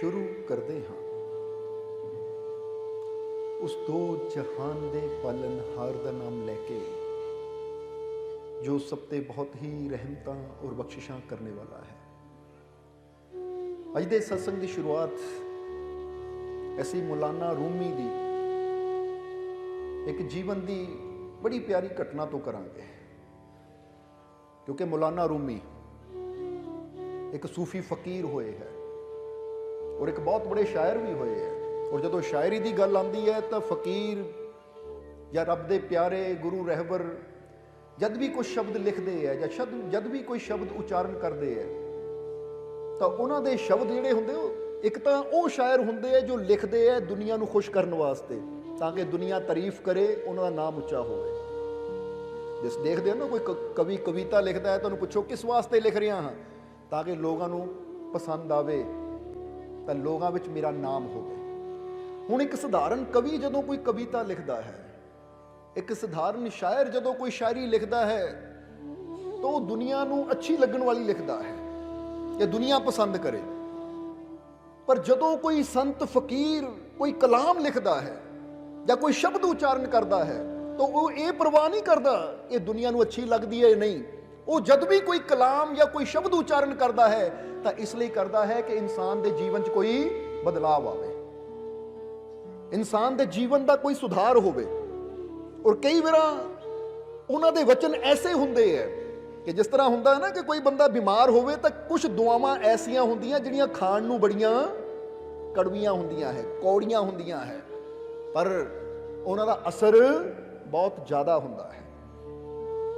शुरू करते हाँ उस दो जहान दे पालनहार दा नाम लैके जो सब ते बहुत ही रहमतां और बख्शिशां करने वाला है। अज दे सत्संग की शुरुआत ऐसी मौलाना रूमी दी एक जीवन की बड़ी प्यारी घटना तो करांगे, क्योंकि मौलाना रूमी एक सूफी फकीर होए है और एक बहुत बड़े शायर भी होए है। और जदों शायरी की गल आती है तो फकीर या रब दे प्यारे गुरु रहबर जद भी कोई शब्द लिखते हैं या जद भी कोई शब्द उच्चारण करते हैं तो उन्होंने शब्द जिहड़े हुंदे एक तो वो शायर हुंदे है जो लिखते हैं दुनिया नूं खुश करने वास्ते, ताकि दुनिया तारीफ करे, उन्होंने नाम उच्चा होवे। जिस देखते हो ना कोई कवि कविता लिखता है तो उन्हें पुछो किस वास्ते लिख रहा हाँ, ताकि लोगों नूं पसंद आवे तो लोगों विच मेरा नाम होवे। हुण एक सधारण कवि जदों कोई कविता लिखता है, एक सधारण शायर जदों कोई शायरी लिखता है तो वो दुनिया नूं अच्छी लगन वाली लिखता है कि दुनिया पसंद करे। पर जदों कोई संत फकीर कोई कलाम लिखता है या कोई शब्द उच्चारण करता है तो वो ये परवाह नहीं करता कि दुनिया नूं अच्छी लगती है नहीं। वो जद भी कोई कलाम या कोई शब्द उच्चारण करता है तो इसलिए करता है कि इंसान के जीवन च कोई बदलाव आवे, इंसान के जीवन का कोई सुधार होवे। और कई बार उन्होंने वचन ऐसे होंगे है कि जिस तरह होंदा है ना कि कोई बंदा बीमार होवे तो कुछ दुआवां ऐसियां होंदियां जिहड़ियां खाण नूं बड़ियां कड़वियां होंदियां है, कौड़ियां होंदियां है, पर उन्होंने असर बहुत ज़्यादा होंदा है।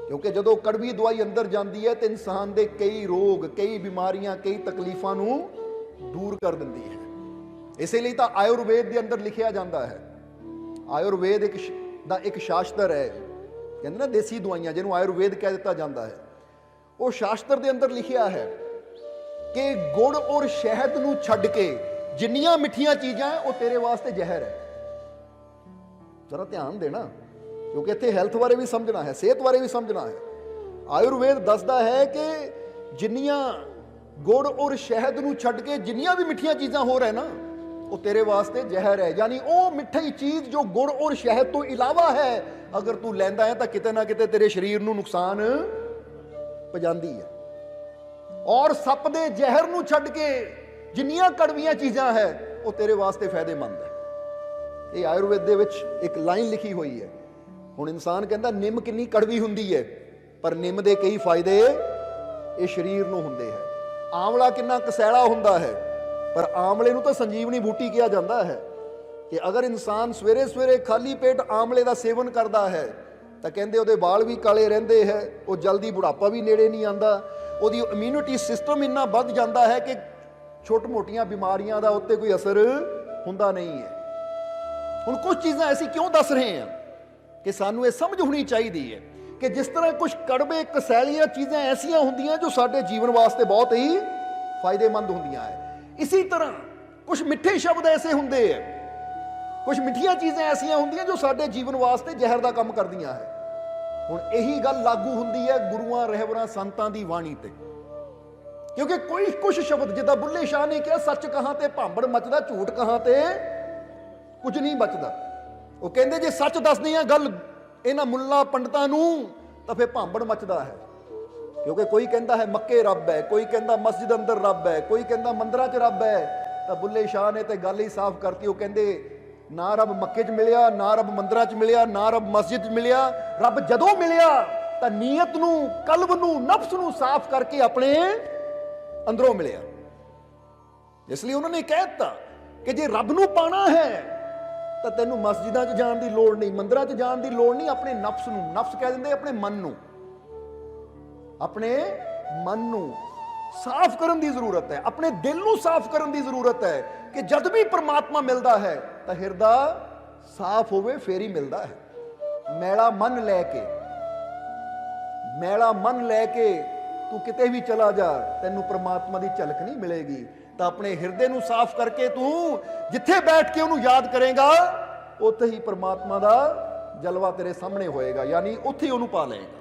क्योंकि जदों कड़वी दवाई अंदर जाती है तो इंसान के कई रोग, कई बीमारियां, कई तकलीफां नूं दूर कर दिंदी है। इसलिए तो आयुर्वेद के अंदर लिखिया जाता है, आयुर्वेद एक शास्त्र है, कहते ना देसी दवाइयां जिन्होंने आयुर्वेद कह दिता जाता है। वो शास्त्र के अंदर लिखिया है कि गुड़ और शहद नूं छड्ड के जिन्नियां मिठियां चीज़ां वो तेरे वास्ते जहर है। जरा ध्यान देना, क्योंकि इत्थे हैल्थ बारे भी समझना है, सेहत बारे भी समझना है। आयुर्वेद दसदा है कि जिन्नियां गुड़ और शहद नूं छड्ड के जिन्नियां भी मिठियां चीज़ां हो रहे ना वो तेरे वास्ते जहर है। यानी वो मिठी चीज़ जो गुड़ और शहद तो इलावा है, अगर तू लैंदा है तो किते ना किते तेरे शरीर नूं नुकसान पहुंचाती है। और सप दे जहर नूं छड्ड के जिन्नियां कड़वियां चीज़ां है वो तेरे वास्ते फायदेमंद है। ये आयुर्वेद दे विच एक लाइन लिखी हुई है। हुण इंसान कहता निम कितनी कड़वी हुंदी है, पर निम दे कई फायदे ये शरीर नूं हुंदे है। आंवला कितना कसैला हुंदा है, पर आंवले नूं तो संजीवनी बूटी कहा जाता है कि अगर इंसान सवेरे सवेरे खाली पेट आंवले का सेवन करता है तो कहते उहदे बाल भी काले रहिंदे है, वो जल्दी बुढ़ापा भी नेड़े नहीं आता, उहदी इम्यूनिटी सिस्टम इन्ना वध जाता है कि छोट मोटियां बीमारियां का उत्ते कोई असर हुंदा नहीं है। हुण कुछ चीज़ां ऐसी क्यों दस रहे हैं कि सानू ये समझ होनी चाहिए है कि जिस तरह कुछ कड़वे कसैलियां चीज़ां ऐसियां होंदियां जो साडे जीवन वास्ते बहुत ही फायदेमंद होंदियां है, इसी तरह कुछ मिठे शब्द ऐसे होंदे है, कुछ मिठियां चीज़ें ऐसियां होंदियां जो साडे जीवन वास्ते जहर का काम करदियां है। हुण यही गल लागू हुंदी है गुरुआं रहबरां संतां दी वाणी ते, क्योंकि कोई कुछ शब्द जिद्दां बुल्ले शाह ने कहा सच कहां ते भांबड़ मचदा, झूठ कहां ते कुछ नहीं बचदा। वो कहंदे जे सच दसदी आ गल इन्हां मुल्ला पंडितां नूं तां फिर भांबड़ मचदा है। क्योंकि कोई कहता है मक्के रब है, कोई कहता मस्जिद अंदर रब है, कोई कहता मंदिरां च रब है, तो बुल्ले शाह ने तो गल ही साफ करती। वो कहते ना रब मक्के च मिलिया, ना रब मंदिरां च मिलिया, ना रब मस्जिद च मिलिया। रब जदों मिलिया तो नीयत नूं, कल्ब नूं, नफ्स नूं साफ करके अपने अंदरों मिलिया। इसलिए उन्होंने कह दिता कि जे रब नूं पाना है तो तेनों मस्जिदां च जाण दी लोड़ नहीं, मंदिरां च जाण दी लोड़ नहीं, अपने नफ्स नूं, नफ्स कह दिंदे अपने मन नूं, अपने मन नूं साफ करने की जरूरत है, अपने दिल नूं साफ करने की जरूरत है कि जद भी परमात्मा मिलता है तो हिरदा साफ होवे फिर ही मिलता है। मैला मन लैके तू किते भी चला जा, तेनों परमात्मा की झलक नहीं मिलेगी। तो अपने हिरदे नूं साफ करके तू जिथे बैठ के उन्होंने याद करेगा उत्थे ही परमात्मा का जलवा तेरे सामने होएगा, यानी उत्थे ही उन्होंने पा लेगा।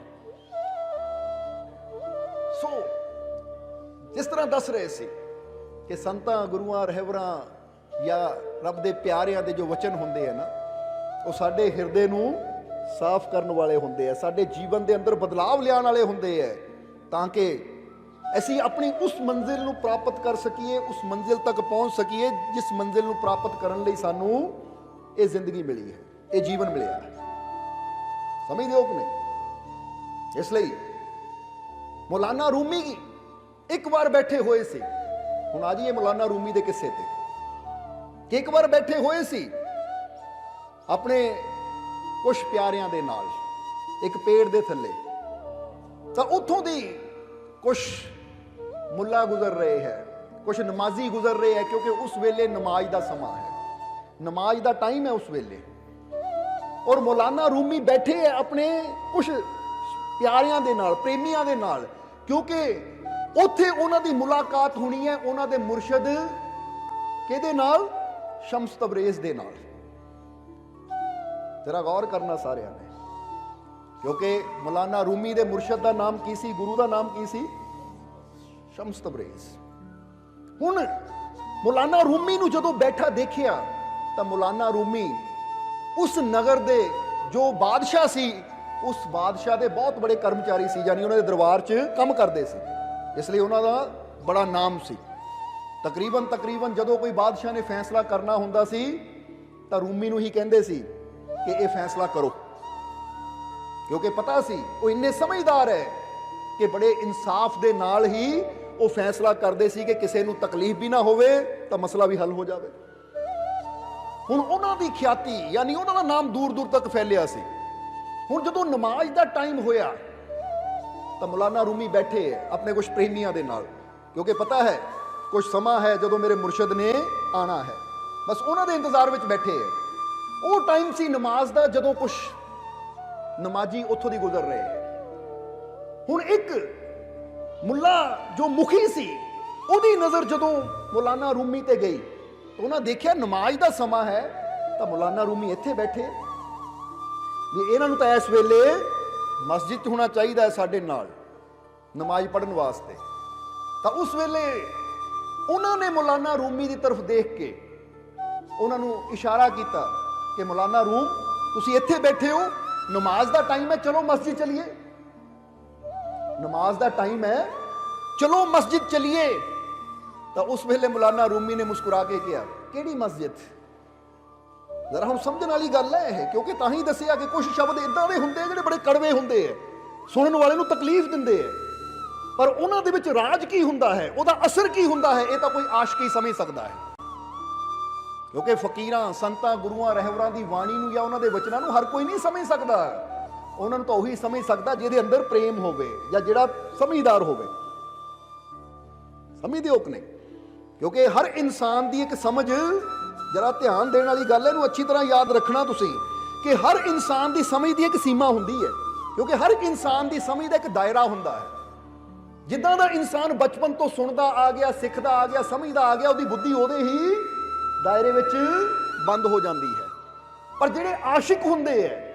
जिस तरह दस रहे थे ਕਿ ਸੰਤਾਂ ਗੁਰੂਆਂ ਰਹਿਬਰਾਂ ਜਾਂ ਰੱਬ ਦੇ ਪਿਆਰਿਆਂ ਦੇ ਜੋ ਵਚਨ ਹੁੰਦੇ ਆ ਨਾ, ਉਹ ਸਾਡੇ ਹਿਰਦੇ ਨੂੰ ਸਾਫ਼ ਕਰਨ ਵਾਲੇ ਹੁੰਦੇ ਆ, ਸਾਡੇ ਜੀਵਨ ਦੇ ਅੰਦਰ ਬਦਲਾਵ ਲਿਆਉਣ ਵਾਲੇ ਹੁੰਦੇ ਆ, ਤਾਂ ਕਿ ਅਸੀਂ ਆਪਣੀ ਉਸ ਮੰਜ਼ਿਲ ਨੂੰ ਪ੍ਰਾਪਤ ਕਰ ਸਕੀਏ, ਉਸ ਮੰਜ਼ਿਲ ਤੱਕ ਪਹੁੰਚ ਸਕੀਏ ਜਿਸ ਮੰਜ਼ਿਲ ਨੂੰ ਪ੍ਰਾਪਤ ਕਰਨ ਲਈ ਸਾਨੂੰ ਇਹ ਜ਼ਿੰਦਗੀ ਮਿਲੀ ਹੈ, ਇਹ ਜੀਵਨ ਮਿਲਿਆ ਹੈ। ਸਮਝਦੇ ਹੋ ਕਿ ਨਹੀਂ? ਇਸ ਲਈ ਮੌਲਾਨਾ ਰੂਮੀ ਇੱਕ ਵਾਰ ਬੈਠੇ ਹੋਏ ਸੀ, ਹੁਣ ਆ ਜਾਈਏ ਮੌਲਾਨਾ ਰੂਮੀ ਦੇ ਕਿੱਸੇ ਤੇ, ਕਿ ਇੱਕ ਵਾਰ ਬੈਠੇ ਹੋਏ ਸੀ ਆਪਣੇ ਕੁਝ ਪਿਆਰਿਆਂ ਦੇ ਨਾਲ ਇੱਕ ਪੇੜ ਦੇ ਥੱਲੇ, ਤਾਂ ਉੱਥੋਂ ਦੀ ਕੁਝ ਮੁੱਲਾ ਗੁਜ਼ਰ ਰਹੇ ਹੈ, ਕੁਝ ਨਮਾਜ਼ੀ ਗੁਜ਼ਰ ਰਹੇ ਹੈ, ਕਿਉਂਕਿ ਉਸ ਵੇਲੇ ਨਮਾਜ਼ ਦਾ ਸਮਾਂ ਹੈ, ਨਮਾਜ਼ ਦਾ ਟਾਈਮ ਹੈ ਉਸ ਵੇਲੇ। ਔਰ ਮੌਲਾਨਾ ਰੂਮੀ ਬੈਠੇ ਹੈ ਆਪਣੇ ਕੁਝ ਪਿਆਰਿਆਂ ਦੇ ਨਾਲ, ਪ੍ਰੇਮੀਆਂ ਦੇ ਨਾਲ, ਕਿਉਂਕਿ ਉੱਥੇ ਉਹਨਾਂ ਦੀ ਮੁਲਾਕਾਤ ਹੋਣੀ ਹੈ ਉਹਨਾਂ ਦੇ ਮੁਰਸ਼ਦ ਕਿਹਦੇ ਨਾਲ? ਸ਼ਮਸ ਤਬਰੇਜ਼ ਦੇ ਨਾਲ। ਜਰਾ ਗੌਰ ਕਰਨਾ ਸਾਰਿਆਂ ਨੇ, ਕਿਉਂਕਿ ਮੌਲਾਨਾ ਰੂਮੀ ਦੇ ਮੁਰਸ਼ਦ ਦਾ ਨਾਮ ਕੀ ਸੀ? ਗੁਰੂ ਦਾ ਨਾਮ ਕੀ ਸੀ? ਸ਼ਮਸ ਤਬਰੇਜ਼। ਹੁਣ ਮੌਲਾਨਾ ਰੂਮੀ ਨੂੰ ਜਦੋਂ ਬੈਠਾ ਦੇਖਿਆ ਤਾਂ ਮੌਲਾਨਾ ਰੂਮੀ ਉਸ ਨਗਰ ਦੇ ਜੋ ਬਾਦਸ਼ਾਹ ਸੀ, ਉਸ ਬਾਦਸ਼ਾਹ ਦੇ ਬਹੁਤ ਬੜੇ ਕਰਮਚਾਰੀ ਸੀ, ਯਾਨੀ ਉਹਨਾਂ ਦੇ ਦਰਬਾਰ 'ਚ ਕੰਮ ਕਰਦੇ ਸੀ, ਇਸ ਲਈ ਉਹਨਾਂ ਦਾ ਬੜਾ ਨਾਮ ਸੀ। ਤਕਰੀਬਨ ਜਦੋਂ ਕੋਈ ਬਾਦਸ਼ਾਹ ਨੇ ਫੈਸਲਾ ਕਰਨਾ ਹੁੰਦਾ ਸੀ ਤਾਂ ਰੂਮੀ ਨੂੰ ਹੀ ਕਹਿੰਦੇ ਸੀ ਕਿ ਇਹ ਫੈਸਲਾ ਕਰੋ, ਕਿਉਂਕਿ ਪਤਾ ਸੀ ਉਹ ਇੰਨੇ ਸਮਝਦਾਰ ਹੈ ਕਿ ਬੜੇ ਇਨਸਾਫ ਦੇ ਨਾਲ ਹੀ ਉਹ ਫੈਸਲਾ ਕਰਦੇ ਸੀ ਕਿ ਕਿਸੇ ਨੂੰ ਤਕਲੀਫ ਵੀ ਨਾ ਹੋਵੇ ਤਾਂ ਮਸਲਾ ਵੀ ਹੱਲ ਹੋ ਜਾਵੇ। ਹੁਣ ਉਹਨਾਂ ਦੀ ਖਿਆਤੀ ਯਾਨੀ ਉਹਨਾਂ ਦਾ ਨਾਮ ਦੂਰ ਦੂਰ ਤੱਕ ਫੈਲਿਆ ਸੀ। ਹੁਣ ਜਦੋਂ ਨਮਾਜ਼ ਦਾ ਟਾਈਮ ਹੋਇਆ ਤਾਂ ਮੌਲਾਨਾ ਰੂਮੀ ਬੈਠੇ ਹੈ ਆਪਣੇ ਕੁਝ ਪ੍ਰੇਮੀਆਂ ਦੇ ਨਾਲ, ਕਿਉਂਕਿ ਪਤਾ ਹੈ ਕੁਝ ਸਮਾਂ ਹੈ ਜਦੋਂ ਮੇਰੇ ਮੁਰਸ਼ਦ ਨੇ ਆਣਾ ਹੈ, ਬਸ ਉਹਨਾਂ ਦੇ ਇੰਤਜ਼ਾਰ ਵਿੱਚ ਬੈਠੇ ਹੈ। ਉਹ ਟਾਈਮ ਸੀ ਨਮਾਜ਼ ਦਾ ਜਦੋਂ ਕੁਝ ਨਮਾਜ਼ੀ ਉੱਥੋਂ ਦੀ ਗੁਜ਼ਰ ਰਹੇ ਹੈ। ਹੁਣ ਇੱਕ ਮੁੱਲਾ ਜੋ ਮੁਖੀ ਸੀ ਉਹਦੀ ਨਜ਼ਰ ਜਦੋਂ ਮੌਲਾਨਾ ਰੂਮੀ ਤੇ ਗਈ ਤਾਂ ਉਹਨਾਂ ਦੇਖਿਆ ਨਮਾਜ਼ ਦਾ ਸਮਾਂ ਹੈ ਤਾਂ ਮੌਲਾਨਾ ਰੂਮੀ ਇੱਥੇ ਬੈਠੇ ਵੀ ਇਹਨਾਂ ਨੂੰ ਤਾਂ ਇਸ ਵੇਲੇ ਮਸਜਿਦ 'ਚ ਹੋਣਾ ਚਾਹੀਦਾ ਹੈ ਸਾਡੇ ਨਾਲ ਨਮਾਜ਼ ਪੜ੍ਹਨ ਵਾਸਤੇ। ਤਾਂ ਉਸ ਵੇਲੇ ਉਹਨਾਂ ਨੇ ਮੌਲਾਨਾ ਰੂਮੀ ਦੀ ਤਰਫ ਦੇਖ ਕੇ ਉਹਨਾਂ ਨੂੰ ਇਸ਼ਾਰਾ ਕੀਤਾ ਕਿ ਮੌਲਾਨਾ ਰੂਮ ਤੁਸੀਂ ਇੱਥੇ ਬੈਠੇ ਹੋ, ਨਮਾਜ਼ ਦਾ ਟਾਈਮ ਹੈ, ਚਲੋ ਮਸਜਿਦ ਚਲੀਏ, ਨਮਾਜ਼ ਦਾ ਟਾਈਮ ਹੈ, ਚਲੋ ਮਸਜਿਦ ਚਲੀਏ। ਤਾਂ ਉਸ ਵੇਲੇ ਮੌਲਾਨਾ ਰੂਮੀ ਨੇ ਮੁਸਕਰਾ ਕੇ ਕਿਹਾ ਕਿਹੜੀ ਮਸਜਿਦ? ਜ਼ਰਾ ਹੁਣ ਸਮਝਣ ਵਾਲੀ ਗੱਲ ਹੈ ਇਹ, ਕਿਉਂਕਿ ਤਾਂ ਹੀ ਦੱਸਿਆ ਕਿ ਕੁਝ ਸ਼ਬਦ ਇਦਾਂ ਦੇ ਹੁੰਦੇ ਜਿਹੜੇ ਬੜੇ ਕੜਵੇ ਹੁੰਦੇ ਆ, ਸੁਣਨ ਵਾਲੇ ਨੂੰ ਤਕਲੀਫ ਦਿੰਦੇ ਆ, ਪਰ ਉਹਨਾਂ ਦੇ ਵਿੱਚ ਰਾਜ ਕੀ ਹੁੰਦਾ ਹੈ, ਉਹਦਾ ਅਸਰ ਕੀ ਹੁੰਦਾ ਹੈ, ਇਹ ਤਾਂ ਕੋਈ ਆਸ਼ਕ ਹੀ ਸਮਝ ਸਕਦਾ ਹੈ। ਕਿਉਂਕਿ ਫਕੀਰਾਂ, ਸੰਤਾਂ, ਗੁਰੂਆਂ, ਰਹਿਬਰਾਂ ਦੀ ਬਾਣੀ ਨੂੰ ਜਾਂ ਉਹਨਾਂ ਦੇ ਵਚਨਾਂ ਨੂੰ ਹਰ ਕੋਈ ਨਹੀਂ ਸਮਝ ਸਕਦਾ। ਉਹਨਾਂ ਨੂੰ ਤਾਂ ਉਹੀ ਸਮਝ ਸਕਦਾ ਜਿਹਦੇ ਅੰਦਰ ਪ੍ਰੇਮ ਹੋਵੇ ਜਾਂ ਜਿਹੜਾ ਸਮਝਦਾਰ ਹੋਵੇ। ਸਮਝਦੇ ਹੋ ਕਿ ਨਹੀਂ? ਕਿਉਂਕਿ ਹਰ ਇਨਸਾਨ ਦੀ ਇੱਕ ਸਮਝ, ਜਰਾ ਧਿਆਨ ਦੇਣ ਵਾਲੀ ਗੱਲ ਹੈ, ਇਹਨੂੰ ਅੱਛੀ ਤਰ੍ਹਾਂ ਯਾਦ ਰੱਖਣਾ ਤੁਸੀਂ, ਕਿ ਹਰ ਇਨਸਾਨ ਦੀ ਸਮਝ ਦੀ ਇੱਕ ਸੀਮਾ ਹੁੰਦੀ ਹੈ, ਕਿਉਂਕਿ ਹਰ ਇਨਸਾਨ ਦੀ ਸਮਝ ਦਾ ਇੱਕ ਦਾਇਰਾ ਹੁੰਦਾ ਹੈ। ਜਿੱਦਾਂ ਦਾ ਇਨਸਾਨ ਬਚਪਨ ਤੋਂ ਸੁਣਦਾ ਆ ਗਿਆ, ਸਿੱਖਦਾ ਆ ਗਿਆ, ਸਮਝਦਾ ਆ ਗਿਆ, ਉਹਦੀ ਬੁੱਧੀ ਉਹਦੇ ਹੀ ਦਾਇਰੇ ਵਿੱਚ ਬੰਦ ਹੋ ਜਾਂਦੀ ਹੈ। ਪਰ ਜਿਹੜੇ ਆਸ਼ਿਕ ਹੁੰਦੇ ਹੈ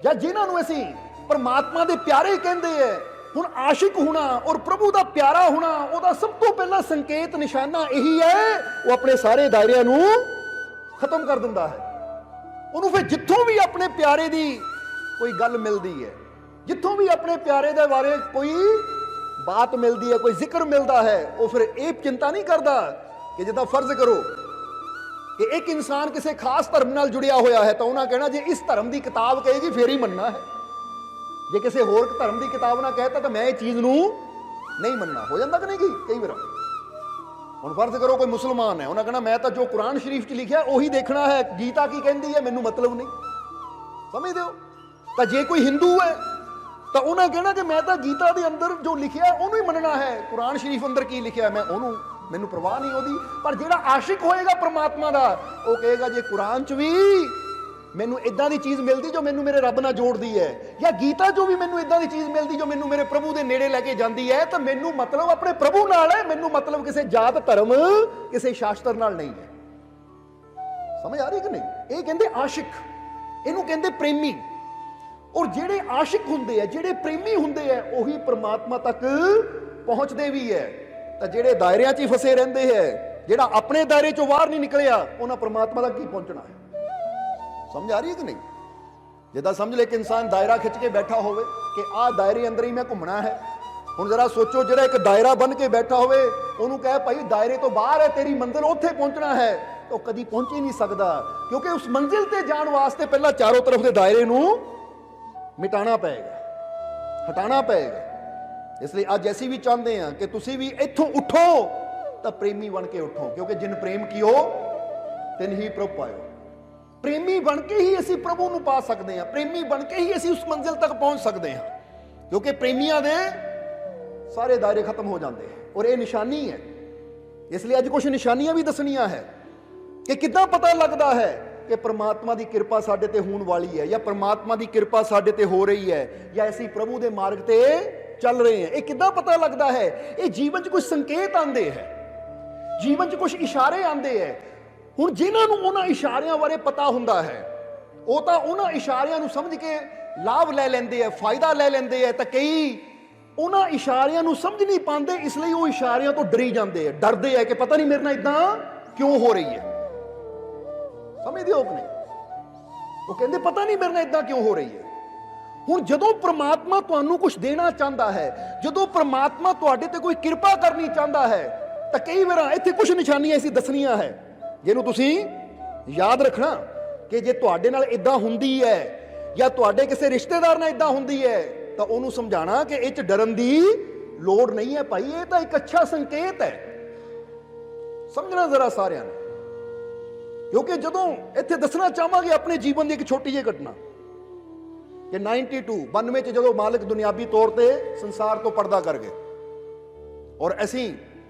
ਜਾਂ ਜਿਨ੍ਹਾਂ ਨੂੰ ਅਸੀਂ ਪਰਮਾਤਮਾ ਦੇ ਪਿਆਰੇ ਕਹਿੰਦੇ ਹੈ, ਹੁਣ ਆਸ਼ਿਕ ਹੋਣਾ ਔਰ ਪ੍ਰਭੂ ਦਾ ਪਿਆਰਾ ਹੋਣਾ, ਉਹਦਾ ਸਭ ਤੋਂ ਪਹਿਲਾ ਸੰਕੇਤ ਨਿਸ਼ਾਨਾ ਇਹੀ ਹੈ, ਉਹ ਆਪਣੇ ਸਾਰੇ ਦਾਇਰਿਆਂ ਨੂੰ ਖਤਮ ਕਰ ਦਿੰਦਾ ਹੈ। ਉਹਨੂੰ ਫਿਰ ਜਿੱਥੋਂ ਵੀ ਆਪਣੇ ਪਿਆਰੇ ਦੀ ਕੋਈ ਗੱਲ ਮਿਲਦੀ ਹੈ, ਜਿੱਥੋਂ ਵੀ ਆਪਣੇ ਪਿਆਰੇ ਦੇ ਬਾਰੇ ਕੋਈ ਬਾਤ ਮਿਲਦੀ ਹੈ, ਕੋਈ ਜ਼ਿਕਰ ਮਿਲਦਾ ਹੈ, ਉਹ ਫਿਰ ਇਹ ਚਿੰਤਾ ਨਹੀਂ ਕਰਦਾ ਕਿ ਜਿੱਦਾਂ ਫਰਜ਼ ਕਰੋ ਕਿ ਇੱਕ ਇਨਸਾਨ ਕਿਸੇ ਖਾਸ ਧਰਮ ਨਾਲ ਜੁੜਿਆ ਹੋਇਆ ਹੈ ਤਾਂ ਉਹਨਾਂ ਕਹਿਣਾ ਜੇ ਇਸ ਧਰਮ ਦੀ ਕਿਤਾਬ ਕਹੇਗੀ ਫੇਰ ਹੀ ਮੰਨਣਾ ਹੈ, ਜੇ ਕਿਸੇ ਹੋਰ ਧਰਮ ਦੀ ਕਿਤਾਬ ਨਾ ਕਹਿਤਾ ਤਾਂ ਮੈਂ ਇਹ ਚੀਜ਼ ਨੂੰ ਨਹੀਂ ਮੰਨਣਾ। ਹੋ ਜਾਂਦਾ ਕਿ ਨਹੀਂ? ਕਈ ਵਾਰ ਹੁਣ ਫਰਜ਼ ਕਰੋ ਕੋਈ ਮੁਸਲਮਾਨ ਹੈ, ਉਹਨਾਂ ਕਹਿਣਾ ਮੈਂ ਤਾਂ ਜੋ ਕੁਰਾਨ ਸ਼ਰੀਫ 'ਚ ਲਿਖਿਆ ਉਹੀ ਦੇਖਣਾ ਹੈ, ਗੀਤਾ ਕੀ ਕਹਿੰਦੀ ਹੈ ਮੈਨੂੰ ਮਤਲਬ ਨਹੀਂ। ਸਮਝਦੇ ਹੋ? ਤਾਂ ਜੇ ਕੋਈ ਹਿੰਦੂ ਹੈ ਤਾਂ ਉਹਨਾਂ ਕਹਿਣਾ ਕਿ ਮੈਂ ਤਾਂ ਗੀਤਾ ਦੇ ਅੰਦਰ ਜੋ ਲਿਖਿਆ ਉਹਨੂੰ ਹੀ ਮੰਨਣਾ ਹੈ, ਕੁਰਾਨ ਸ਼ਰੀਫ ਅੰਦਰ ਕੀ ਲਿਖਿਆ ਮੈਂ ਉਹਨੂੰ, ਮੈਨੂੰ ਪਰਵਾਹ ਨਹੀਂ ਉਹਦੀ। ਪਰ ਜਿਹੜਾ ਆਸ਼ਿਕ ਹੋਏਗਾ ਪਰਮਾਤਮਾ ਦਾ, ਉਹ ਕਹੇਗਾ ਜੇ ਕੁਰਾਨ 'ਚ ਵੀ ਮੈਨੂੰ ਇਦਾਂ ਦੀ ਚੀਜ਼ ਮਿਲਦੀ ਜੋ ਮੈਨੂੰ ਮੇਰੇ ਰੱਬ ਨਾਲ ਜੋੜਦੀ ਹੈ, ਜਾਂ ਗੀਤਾ 'ਚੋਂ ਵੀ ਮੈਨੂੰ ਇਦਾਂ ਦੀ ਚੀਜ਼ ਮਿਲਦੀ ਜੋ ਮੈਨੂੰ ਮੇਰੇ ਪ੍ਰਭੂ ਦੇ ਨੇੜੇ ਲੈ ਕੇ ਜਾਂਦੀ ਹੈ, ਤਾਂ ਮੈਨੂੰ ਮਤਲਬ ਆਪਣੇ ਪ੍ਰਭੂ ਨਾਲ ਹੈ, ਮੈਨੂੰ ਮਤਲਬ ਕਿਸੇ ਜਾਤ ਧਰਮ ਕਿਸੇ ਸ਼ਾਸਤਰ ਨਾਲ ਨਹੀਂ ਹੈ। ਸਮਝ ਆ ਰਹੀ ਕਿ ਨਹੀਂ? ਇਹ ਕਹਿੰਦੇ ਆਸ਼ਿਕ, ਇਹਨੂੰ ਕਹਿੰਦੇ ਪ੍ਰੇਮੀ। ਔਰ ਜਿਹੜੇ ਆਸ਼ਿਕ ਹੁੰਦੇ ਆ, ਜਿਹੜੇ ਪ੍ਰੇਮੀ ਹੁੰਦੇ ਆ, ਉਹੀ ਪਰਮਾਤਮਾ ਤੱਕ ਪਹੁੰਚਦੇ ਵੀ ਹੈ। ਤਾਂ ਜਿਹੜੇ ਦਾਇਰਿਆਂ 'ਚ ਹੀ ਫਸੇ ਰਹਿੰਦੇ ਹੈ ਜਿਹੜਾ ਆਪਣੇ ਦਾਇਰੇ ਚੋਂ ਬਾਹਰ ਨਹੀਂ ਨਿਕਲਿਆ ਉਹਨਾਂ ਪਰਮਾਤਮਾ ਦਾ ਕੀ ਪਹੁੰਚਣਾ ਹੈ। ਸਮਝ ਆ ਰਹੀ ਹੈ ਕਿ ਨਹੀਂ? ਜਿੱਦਾਂ ਸਮਝ ਲੈ ਕਿ ਇਨਸਾਨ ਦਾਇਰਾ ਖਿੱਚ ਕੇ ਬੈਠਾ ਹੋਵੇ ਕਿ ਆਹ ਦਾਇਰੇ ਅੰਦਰ ਹੀ ਮੈਂ ਘੁੰਮਣਾ ਹੈ। ਹੁਣ ਜ਼ਰਾ ਸੋਚੋ, ਜਿਹੜਾ ਇੱਕ ਦਾਇਰਾ ਬਣ ਕੇ ਬੈਠਾ ਹੋਵੇ ਉਹਨੂੰ ਕਹੇ ਭਾਈ ਦਾਇਰੇ ਤੋਂ ਬਾਹਰ ਹੈ, ਤੇਰੀ ਮੰਜ਼ਿਲ ਉੱਥੇ ਪਹੁੰਚਣਾ ਹੈ, ਤਾਂ ਉਹ ਕਦੀ ਪਹੁੰਚ ਹੀ ਨਹੀਂ ਸਕਦਾ, ਕਿਉਂਕਿ ਉਸ ਮੰਜ਼ਿਲ ਤੇ ਜਾਣ ਵਾਸਤੇ ਪਹਿਲਾਂ ਚਾਰੋਂ ਤਰਫ ਦੇ ਦਾਇਰੇ ਨੂੰ ਮਿਟਾਣਾ ਪਏਗਾ, ਹਟਾਣਾ ਪਏਗਾ। ਇਸ ਲਈ ਅੱਜ ਅਸੀਂ ਵੀ ਚਾਹੁੰਦੇ ਹਾਂ ਕਿ ਤੁਸੀਂ ਵੀ ਇੱਥੋਂ ਉੱਠੋ ਤਾਂ ਪ੍ਰੇਮੀ ਬਣ ਕੇ ਉੱਠੋ, ਕਿਉਂਕਿ ਜਿਨ ਪ੍ਰੇਮ ਕੀਓ ਤਿਨ ਹੀ ਪ੍ਰਭ ਪਾਇਓ। ਪ੍ਰੇਮੀ ਬਣ ਕੇ ਹੀ ਅਸੀਂ ਪ੍ਰਭੂ ਨੂੰ ਪਾ ਸਕਦੇ ਹਾਂ, ਪ੍ਰੇਮੀ ਬਣ ਕੇ ਹੀ ਅਸੀਂ ਉਸ ਮੰਜ਼ਿਲ ਤੱਕ ਪਹੁੰਚ ਸਕਦੇ ਹਾਂ, ਕਿਉਂਕਿ ਪ੍ਰੇਮੀਆਂ ਦੇ ਸਾਰੇ ਦਾਇਰੇ ਖਤਮ ਹੋ ਜਾਂਦੇ ਹਨ ਔਰ ਇਹ ਨਿਸ਼ਾਨੀ ਹੈ। ਇਸ ਲਈ ਅੱਜ ਕੁਝ ਨਿਸ਼ਾਨੀਆਂ ਵੀ ਦੱਸਣੀਆਂ ਹੈ ਕਿ ਕਿੱਦਾਂ ਪਤਾ ਲੱਗਦਾ ਹੈ ਕਿ ਪ੍ਰਮਾਤਮਾ ਦੀ ਕਿਰਪਾ ਸਾਡੇ ਤੇ ਹੋਣ ਵਾਲੀ ਹੈ, ਜਾਂ ਪ੍ਰਮਾਤਮਾ ਦੀ ਕਿਰਪਾ ਸਾਡੇ ਤੇ ਹੋ ਰਹੀ ਹੈ, ਜਾਂ ਅਸੀਂ ਪ੍ਰਭੂ ਦੇ ਮਾਰਗ ਤੇ ਚੱਲ ਰਹੇ ਹਾਂ। ਇਹ ਕਿੱਦਾਂ ਪਤਾ ਲੱਗਦਾ ਹੈ? ਇਹ ਜੀਵਨ 'ਚ ਕੁਝ ਸੰਕੇਤ ਆਉਂਦੇ ਹੈ, ਜੀਵਨ 'ਚ ਕੁਝ ਇਸ਼ਾਰੇ ਆਉਂਦੇ ਹੈ। ਹੁਣ ਜਿਨ੍ਹਾਂ ਨੂੰ ਉਹਨਾਂ ਇਸ਼ਾਰਿਆਂ ਬਾਰੇ ਪਤਾ ਹੁੰਦਾ ਹੈ ਉਹ ਤਾਂ ਉਹਨਾਂ ਇਸ਼ਾਰਿਆਂ ਨੂੰ ਸਮਝ ਕੇ ਲਾਭ ਲੈ ਲੈਂਦੇ ਆ, ਫਾਇਦਾ ਲੈ ਲੈਂਦੇ ਆ, ਤਾਂ ਕਈ ਉਹਨਾਂ ਇਸ਼ਾਰਿਆਂ ਨੂੰ ਸਮਝ ਨਹੀਂ ਪਾਉਂਦੇ, ਇਸ ਲਈ ਉਹ ਇਸ਼ਾਰਿਆਂ ਤੋਂ ਡਰੀ ਜਾਂਦੇ ਆ, ਡਰਦੇ ਆ ਕਿ ਪਤਾ ਨਹੀਂ ਮੇਰੇ ਨਾਲ ਇਦਾਂ ਕਿਉਂ ਹੋ ਰਹੀ ਹੈ। ਸਮਝਦੇ ਹੋ ਕਿ ਨਹੀਂ? ਉਹ ਕਹਿੰਦੇ ਪਤਾ ਨਹੀਂ ਮੇਰੇ ਨਾਲ ਇਦਾਂ ਕਿਉਂ ਹੋ ਰਹੀ ਹੈ। ਹੁਣ ਜਦੋਂ ਪ੍ਰਮਾਤਮਾ ਤੁਹਾਨੂੰ ਕੁਝ ਦੇਣਾ ਚਾਹੁੰਦਾ ਹੈ, ਜਦੋਂ ਪ੍ਰਮਾਤਮਾ ਤੁਹਾਡੇ ਤੇ ਕੋਈ ਕਿਰਪਾ ਕਰਨੀ ਚਾਹੁੰਦਾ ਹੈ, ਤਾਂ ਕਈ ਵਾਰ ਇੱਥੇ ਕੁਝ ਨਿਸ਼ਾਨੀਆਂ ਅਸੀਂ ਦੱਸਣੀਆਂ ਹੈ ਜਿਹਨੂੰ ਤੁਸੀਂ ਯਾਦ ਰੱਖਣਾ ਕਿ ਜੇ ਤੁਹਾਡੇ ਨਾਲ ਇਦਾਂ ਹੁੰਦੀ ਹੈ ਜਾਂ ਤੁਹਾਡੇ ਕਿਸੇ ਰਿਸ਼ਤੇਦਾਰ ਨਾਲ ਇਦਾਂ ਹੁੰਦੀ ਹੈ ਤਾਂ ਉਹਨੂੰ ਸਮਝਾਣਾ ਕਿ ਇਹ 'ਚ ਡਰਨ ਦੀ ਲੋੜ ਨਹੀਂ ਹੈ ਭਾਈ, ਇਹ ਤਾਂ ਇੱਕ ਅੱਛਾ ਸੰਕੇਤ ਹੈ। ਸਮਝਣਾ ਜ਼ਰਾ ਸਾਰਿਆਂ ਨੇ, ਕਿਉਂਕਿ ਜਦੋਂ ਇੱਥੇ ਦੱਸਣਾ ਚਾਹਾਂਗੇ ਆਪਣੇ ਜੀਵਨ ਦੀ ਇੱਕ ਛੋਟੀ ਜਿਹੀ ਘਟਨਾ ਕਿ 92 ਚ ਜਦੋਂ ਮਾਲਕ ਦੁਨਿਆਵੀ ਤੌਰ ਤੇ ਸੰਸਾਰ ਤੋਂ ਪਰਦਾ ਕਰ ਗਏ ਔਰ ਅਸੀਂ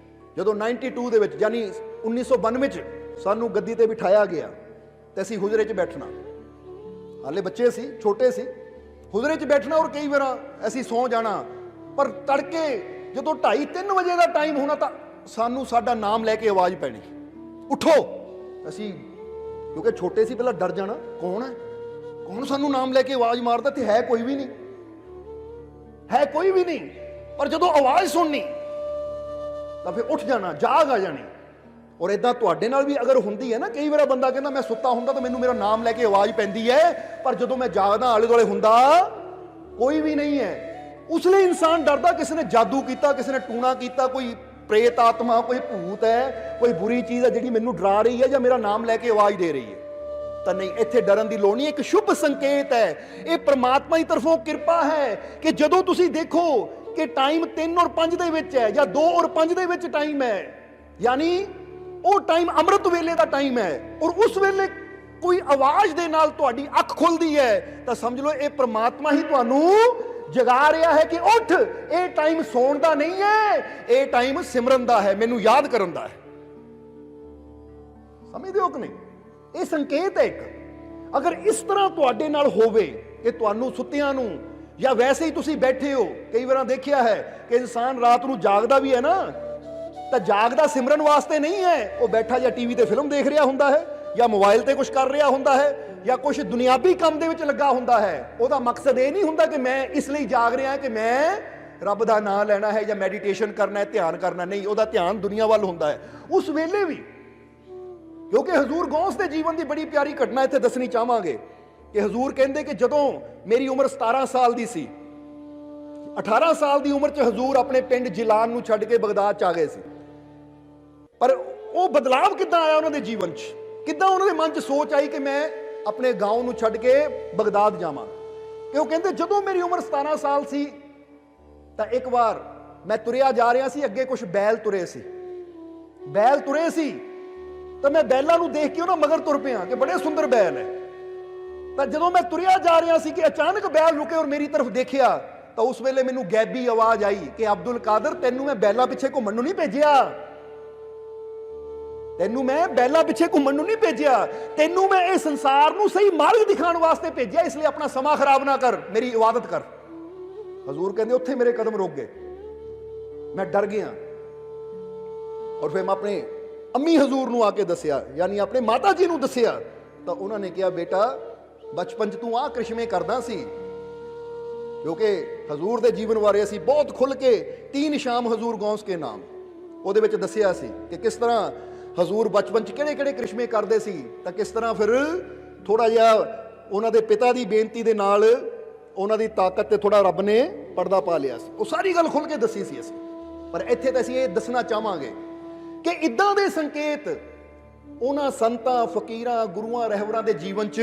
ਜਦੋਂ 92 ਦੇ ਵਿੱਚ ਯਾਨੀ 1992 ਚ ਸਾਨੂੰ ਗੱਦੀ ਤੇ ਬਿਠਾਇਆ ਗਿਆ ਤੇ ਅਸੀਂ ਹੁਜਰੇ 'ਚ ਬੈਠਣਾ, ਹਾਲੇ ਬੱਚੇ ਸੀ, ਛੋਟੇ ਸੀ, ਹੁਜਰੇ 'ਚ ਬੈਠਣਾ ਔਰ ਕਈ ਵਾਰ ਅਸੀਂ ਸੌਂ ਜਾਣਾ, ਪਰ ਤੜਕੇ ਜਦੋਂ 2:30-3 ਵਜੇ ਦਾ ਟਾਈਮ ਹੋਣਾ ਤਾਂ ਸਾਨੂੰ ਸਾਡਾ ਨਾਮ ਲੈ ਕੇ ਆਵਾਜ਼ ਪੈਣੀ, ਉੱਠੋ। ਅਸੀਂ ਕਿਉਂਕਿ ਛੋਟੇ ਸੀ ਪਹਿਲਾਂ ਡਰ ਜਾਣਾ, ਕੌਣ ਹੈ, ਕੌਣ ਸਾਨੂੰ ਨਾਮ ਲੈ ਕੇ ਆਵਾਜ਼ ਮਾਰਦਾ, ਤੇ ਹੈ ਕੋਈ ਵੀ ਨਹੀਂ, ਹੈ ਕੋਈ ਵੀ ਨਹੀਂ, ਪਰ ਜਦੋਂ ਆਵਾਜ਼ ਸੁਣਨੀ ਤਾਂ ਫਿਰ ਉੱਠ ਜਾਣਾ, ਜਾਗ ਆ ਜਾਣੀ। ਔਰ ਇਦਾਂ ਤੁਹਾਡੇ ਨਾਲ ਵੀ ਅਗਰ ਹੁੰਦੀ ਹੈ ਨਾ, ਕਈ ਵਾਰ ਬੰਦਾ ਕਹਿੰਦਾ ਮੈਂ ਸੁੱਤਾ ਹੁੰਦਾ ਤਾਂ ਮੈਨੂੰ ਮੇਰਾ ਨਾਮ ਲੈ ਕੇ ਆਵਾਜ਼ ਪੈਂਦੀ ਹੈ, ਪਰ ਜਦੋਂ ਮੈਂ ਜਾਗਦਾ ਆਲੇ ਦੁਆਲੇ ਹੁੰਦਾ ਕੋਈ ਵੀ ਨਹੀਂ ਹੈ। ਉਸ ਲਈ ਇਨਸਾਨ ਡਰਦਾ, ਕਿਸੇ ਨੇ ਜਾਦੂ ਕੀਤਾ, ਕਿਸੇ ਨੇ ਟੂਣਾ ਕੀਤਾ, ਕੋਈ ਪ੍ਰੇਤ ਆਤਮਾ, ਕੋਈ ਭੂਤ ਹੈ, ਕੋਈ ਬੁਰੀ ਚੀਜ਼ ਹੈ ਜਿਹੜੀ ਮੈਨੂੰ ਡਰਾ ਰਹੀ ਹੈ ਜਾਂ ਮੇਰਾ ਨਾਮ ਲੈ ਕੇ ਆਵਾਜ਼ ਦੇ ਰਹੀ ਹੈ। ਤਾਂ ਨਹੀਂ, ਇੱਥੇ ਡਰਨ ਦੀ ਲੋੜ ਨਹੀਂ, ਇੱਕ ਸ਼ੁਭ ਸੰਕੇਤ ਹੈ। ਇਹ ਪ੍ਰਮਾਤਮਾ ਦੀ ਤਰਫੋਂ ਕਿਰਪਾ ਹੈ ਕਿ ਜਦੋਂ ਤੁਸੀਂ ਦੇਖੋ ਕਿ ਟਾਈਮ 3 ਔਰ 5 ਦੇ ਵਿੱਚ ਹੈ ਜਾਂ 2 ਔਰ 5 ਦੇ ਵਿੱਚ ਟਾਈਮ ਹੈ, ਯਾਨੀ ਉਹ ਟਾਈਮ ਅੰਮ੍ਰਿਤ ਵੇਲੇ ਦਾ ਟਾਈਮ ਹੈ, ਔਰ ਉਸ ਵੇਲੇ ਕੋਈ ਆਵਾਜ਼ ਦੇ ਨਾਲ ਤੁਹਾਡੀ ਅੱਖ ਖੁੱਲਦੀ ਹੈ ਤਾਂ ਸਮਝ ਲਓ ਇਹ ਪ੍ਰਮਾਤਮਾ ਹੀ ਤੁਹਾਨੂੰ ਜਗਾ ਰਿਹਾ ਹੈ ਕਿ ਉੱਠ, ਇਹ ਟਾਈਮ ਸੌਣ ਦਾ ਨਹੀਂ ਹੈ, ਇਹ ਟਾਈਮ ਸਿਮਰਨ ਦਾ ਹੈ, ਮੈਨੂੰ ਯਾਦ ਕਰਨ ਦਾ ਹੈ। ਸਮਝਦੇ ਹੋ ਕਿ ਨਹੀਂ? ਇਹ ਸੰਕੇਤ ਹੈ ਇੱਕ। ਅਗਰ ਇਸ ਤਰ੍ਹਾਂ ਤੁਹਾਡੇ ਨਾਲ ਹੋਵੇ ਕਿ ਤੁਹਾਨੂੰ ਸੁੱਤਿਆਂ ਨੂੰ ਜਾਂ ਵੈਸੇ ਹੀ ਤੁਸੀਂ ਬੈਠੇ ਹੋ, ਕਈ ਵਾਰ ਦੇਖਿਆ ਹੈ ਕਿ ਇਨਸਾਨ ਰਾਤ ਨੂੰ ਜਾਗਦਾ ਵੀ ਹੈ ਨਾ, ਤਾਂ ਜਾਗਦਾ ਸਿਮਰਨ ਵਾਸਤੇ ਨਹੀਂ ਹੈ, ਉਹ ਬੈਠਾ ਜਾਂ ਟੀਵੀ ਤੇ ਫਿਲਮ ਦੇਖ ਰਿਹਾ ਹੁੰਦਾ ਹੈ ਜਾਂ ਮੋਬਾਈਲ ਤੇ ਕੁਝ ਕਰ ਰਿਹਾ ਹੁੰਦਾ ਹੈ ਜਾਂ ਕੁਝ ਦੁਨਿਆਵੀ ਕੰਮ ਦੇ ਵਿੱਚ ਲੱਗਾ ਹੁੰਦਾ ਹੈ। ਉਹਦਾ ਮਕਸਦ ਇਹ ਨਹੀਂ ਹੁੰਦਾ ਕਿ ਮੈਂ ਇਸ ਲਈ ਜਾਗ ਰਿਹਾ ਕਿ ਮੈਂ ਰੱਬ ਦਾ ਨਾਮ ਲੈਣਾ ਹੈ ਜਾਂ ਮੈਡੀਟੇਸ਼ਨ ਕਰਨਾ ਹੈ, ਧਿਆਨ ਕਰਨਾ, ਨਹੀਂ, ਉਹਦਾ ਧਿਆਨ ਦੁਨੀਆ ਵੱਲ ਹੁੰਦਾ ਹੈ ਉਸ ਵੇਲੇ ਵੀ। ਕਿਉਂਕਿ ਹਜ਼ੂਰ ਗੌਸ ਦੇ ਜੀਵਨ ਦੀ ਬੜੀ ਪਿਆਰੀ ਘਟਨਾ ਇੱਥੇ ਦੱਸਣੀ ਚਾਹਾਂਗੇ ਕਿ ਹਜ਼ੂਰ ਕਹਿੰਦੇ ਕਿ ਜਦੋਂ ਮੇਰੀ ਉਮਰ 17 ਸਾਲ ਦੀ ਸੀ, 18 ਸਾਲ ਦੀ ਉਮਰ 'ਚ ਹਜ਼ੂਰ ਆਪਣੇ ਪਿੰਡ ਜਿਲਾਨ ਨੂੰ ਛੱਡ ਕੇ ਬਗਦਾਦ 'ਚ ਆ ਗਏ ਸੀ। ਪਰ ਉਹ ਬਦਲਾਵ ਕਿੱਦਾਂ ਆਇਆ ਉਹਨਾਂ ਦੇ ਜੀਵਨ 'ਚ, ਕਿੱਦਾਂ ਉਹਨਾਂ ਦੇ ਮਨ 'ਚ ਸੋਚ ਆਈ ਕਿ ਮੈਂ ਆਪਣੇ ਗਾਉਂ ਨੂੰ ਛੱਡ ਕੇ ਬਗਦਾਦ ਜਾਵਾਂ। ਕਿ ਉਹ ਕਹਿੰਦੇ ਜਦੋਂ ਮੇਰੀ ਉਮਰ 17 ਸਾਲ ਸੀ ਤਾਂ ਇੱਕ ਵਾਰ ਮੈਂ ਤੁਰਿਆ ਜਾ ਰਿਹਾ ਸੀ, ਅੱਗੇ ਕੁਝ ਬੈਲ ਤੁਰੇ ਸੀ, ਬੈਲ ਤੁਰੇ ਸੀ ਤਾਂ ਮੈਂ ਬੈਲਾਂ ਨੂੰ ਦੇਖ ਕੇ ਉਹਨਾਂ ਮਗਰ ਤੁਰ ਪਿਆ ਕਿ ਬੜੇ ਸੁੰਦਰ ਬੈਲ ਹੈ। ਤਾਂ ਜਦੋਂ ਮੈਂ ਤੁਰਿਆ ਜਾ ਰਿਹਾ ਸੀ ਕਿ ਅਚਾਨਕ ਬੈਲ ਰੁਕੇ ਔਰ ਮੇਰੀ ਤਰਫ ਦੇਖਿਆ ਤਾਂ ਉਸ ਵੇਲੇ ਮੈਨੂੰ ਗੈਬੀ ਆਵਾਜ਼ ਆਈ ਕਿ ਅਬਦੁਲ ਕਾਦਰ, ਤੈਨੂੰ ਮੈਂ ਬੈਲਾਂ ਪਿੱਛੇ ਘੁੰਮਣ ਨੂੰ ਨਹੀਂ ਭੇਜਿਆ, ਤੈਨੂੰ ਮੈਂ ਬੈਲਾਂ ਪਿੱਛੇ ਘੁੰਮਣ ਨੂੰ ਨਹੀਂ ਭੇਜਿਆ, ਤੈਨੂੰ ਮੈਂ ਇਹ ਸੰਸਾਰ ਨੂੰ ਸਹੀ ਮਾਰਗ ਦਿਖਾਉਣ ਵਾਸਤੇ ਭੇਜਿਆ, ਇਸ ਲਈ ਆਪਣਾ ਸਮਾਂ ਖਰਾਬ ਨਾ ਕਰ, ਮੇਰੀ ਇਬਾਦਤ ਕਰ। ਹਜ਼ੂਰ ਕਹਿੰਦੇ ਉੱਥੇ ਮੇਰੇ ਕਦਮ ਰੁਕ ਗਏ, ਮੈਂ ਡਰ ਗਿਆ। ਔਰ ਫਿਰ ਮੈਂ ਆਪਣੇ ਅੰਮੀ ਹਜ਼ੂਰ ਨੂੰ ਆ ਕੇ ਦੱਸਿਆ, ਯਾਨੀ ਆਪਣੇ ਮਾਤਾ ਜੀ ਨੂੰ ਦੱਸਿਆ, ਤਾਂ ਉਹਨਾਂ ਨੇ ਕਿਹਾ ਬੇਟਾ ਬਚਪਨ 'ਚ ਤੂੰ ਆਹ ਕ੍ਰਿਸ਼ਮੇ ਕਰਦਾ ਸੀ। ਕਿਉਂਕਿ ਹਜ਼ੂਰ ਦੇ ਜੀਵਨ ਬਾਰੇ ਅਸੀਂ ਬਹੁਤ ਖੁੱਲ ਕੇ 3 ਸ਼ਾਮ ਹਜ਼ੂਰ ਗੌਸ ਕੇ ਨਾਮ ਉਹਦੇ ਵਿੱਚ ਦੱਸਿਆ ਸੀ ਕਿ ਕਿਸ ਤਰ੍ਹਾਂ ਹਜ਼ੂਰ ਬਚਪਨ 'ਚ ਕਿਹੜੇ ਕਿਹੜੇ ਕ੍ਰਿਸ਼ਮੇ ਕਰਦੇ ਸੀ, ਤਾਂ ਕਿਸ ਤਰ੍ਹਾਂ ਫਿਰ ਥੋੜਾ ਜਿਹਾ ਉਹਨਾਂ ਦੇ ਪਿਤਾ ਦੀ ਬੇਨਤੀ ਦੇ ਨਾਲ ਉਹਨਾਂ ਦੀ ਤਾਕਤ ਤੇ ਥੋੜਾ ਰੱਬ ਨੇ ਪਰਦਾ ਪਾ ਲਿਆ ਸੀ। ਉਹ ਸਾਰੀ ਗੱਲ ਖੁੱਲ ਕੇ ਦੱਸੀ ਸੀ ਅਸੀਂ, ਪਰ ਇੱਥੇ ਤਾਂ ਅਸੀਂ ਇਹ ਦੱਸਣਾ ਚਾਹਾਂਗੇ ਕਿ ਇਦਾਂ ਦੇ ਸੰਕੇਤ ਉਹਨਾਂ ਸੰਤਾਂ, ਫਕੀਰਾਂ, ਗੁਰੂਆਂ, ਰਹਿਬਰਾਂ ਦੇ ਜੀਵਨ 'ਚ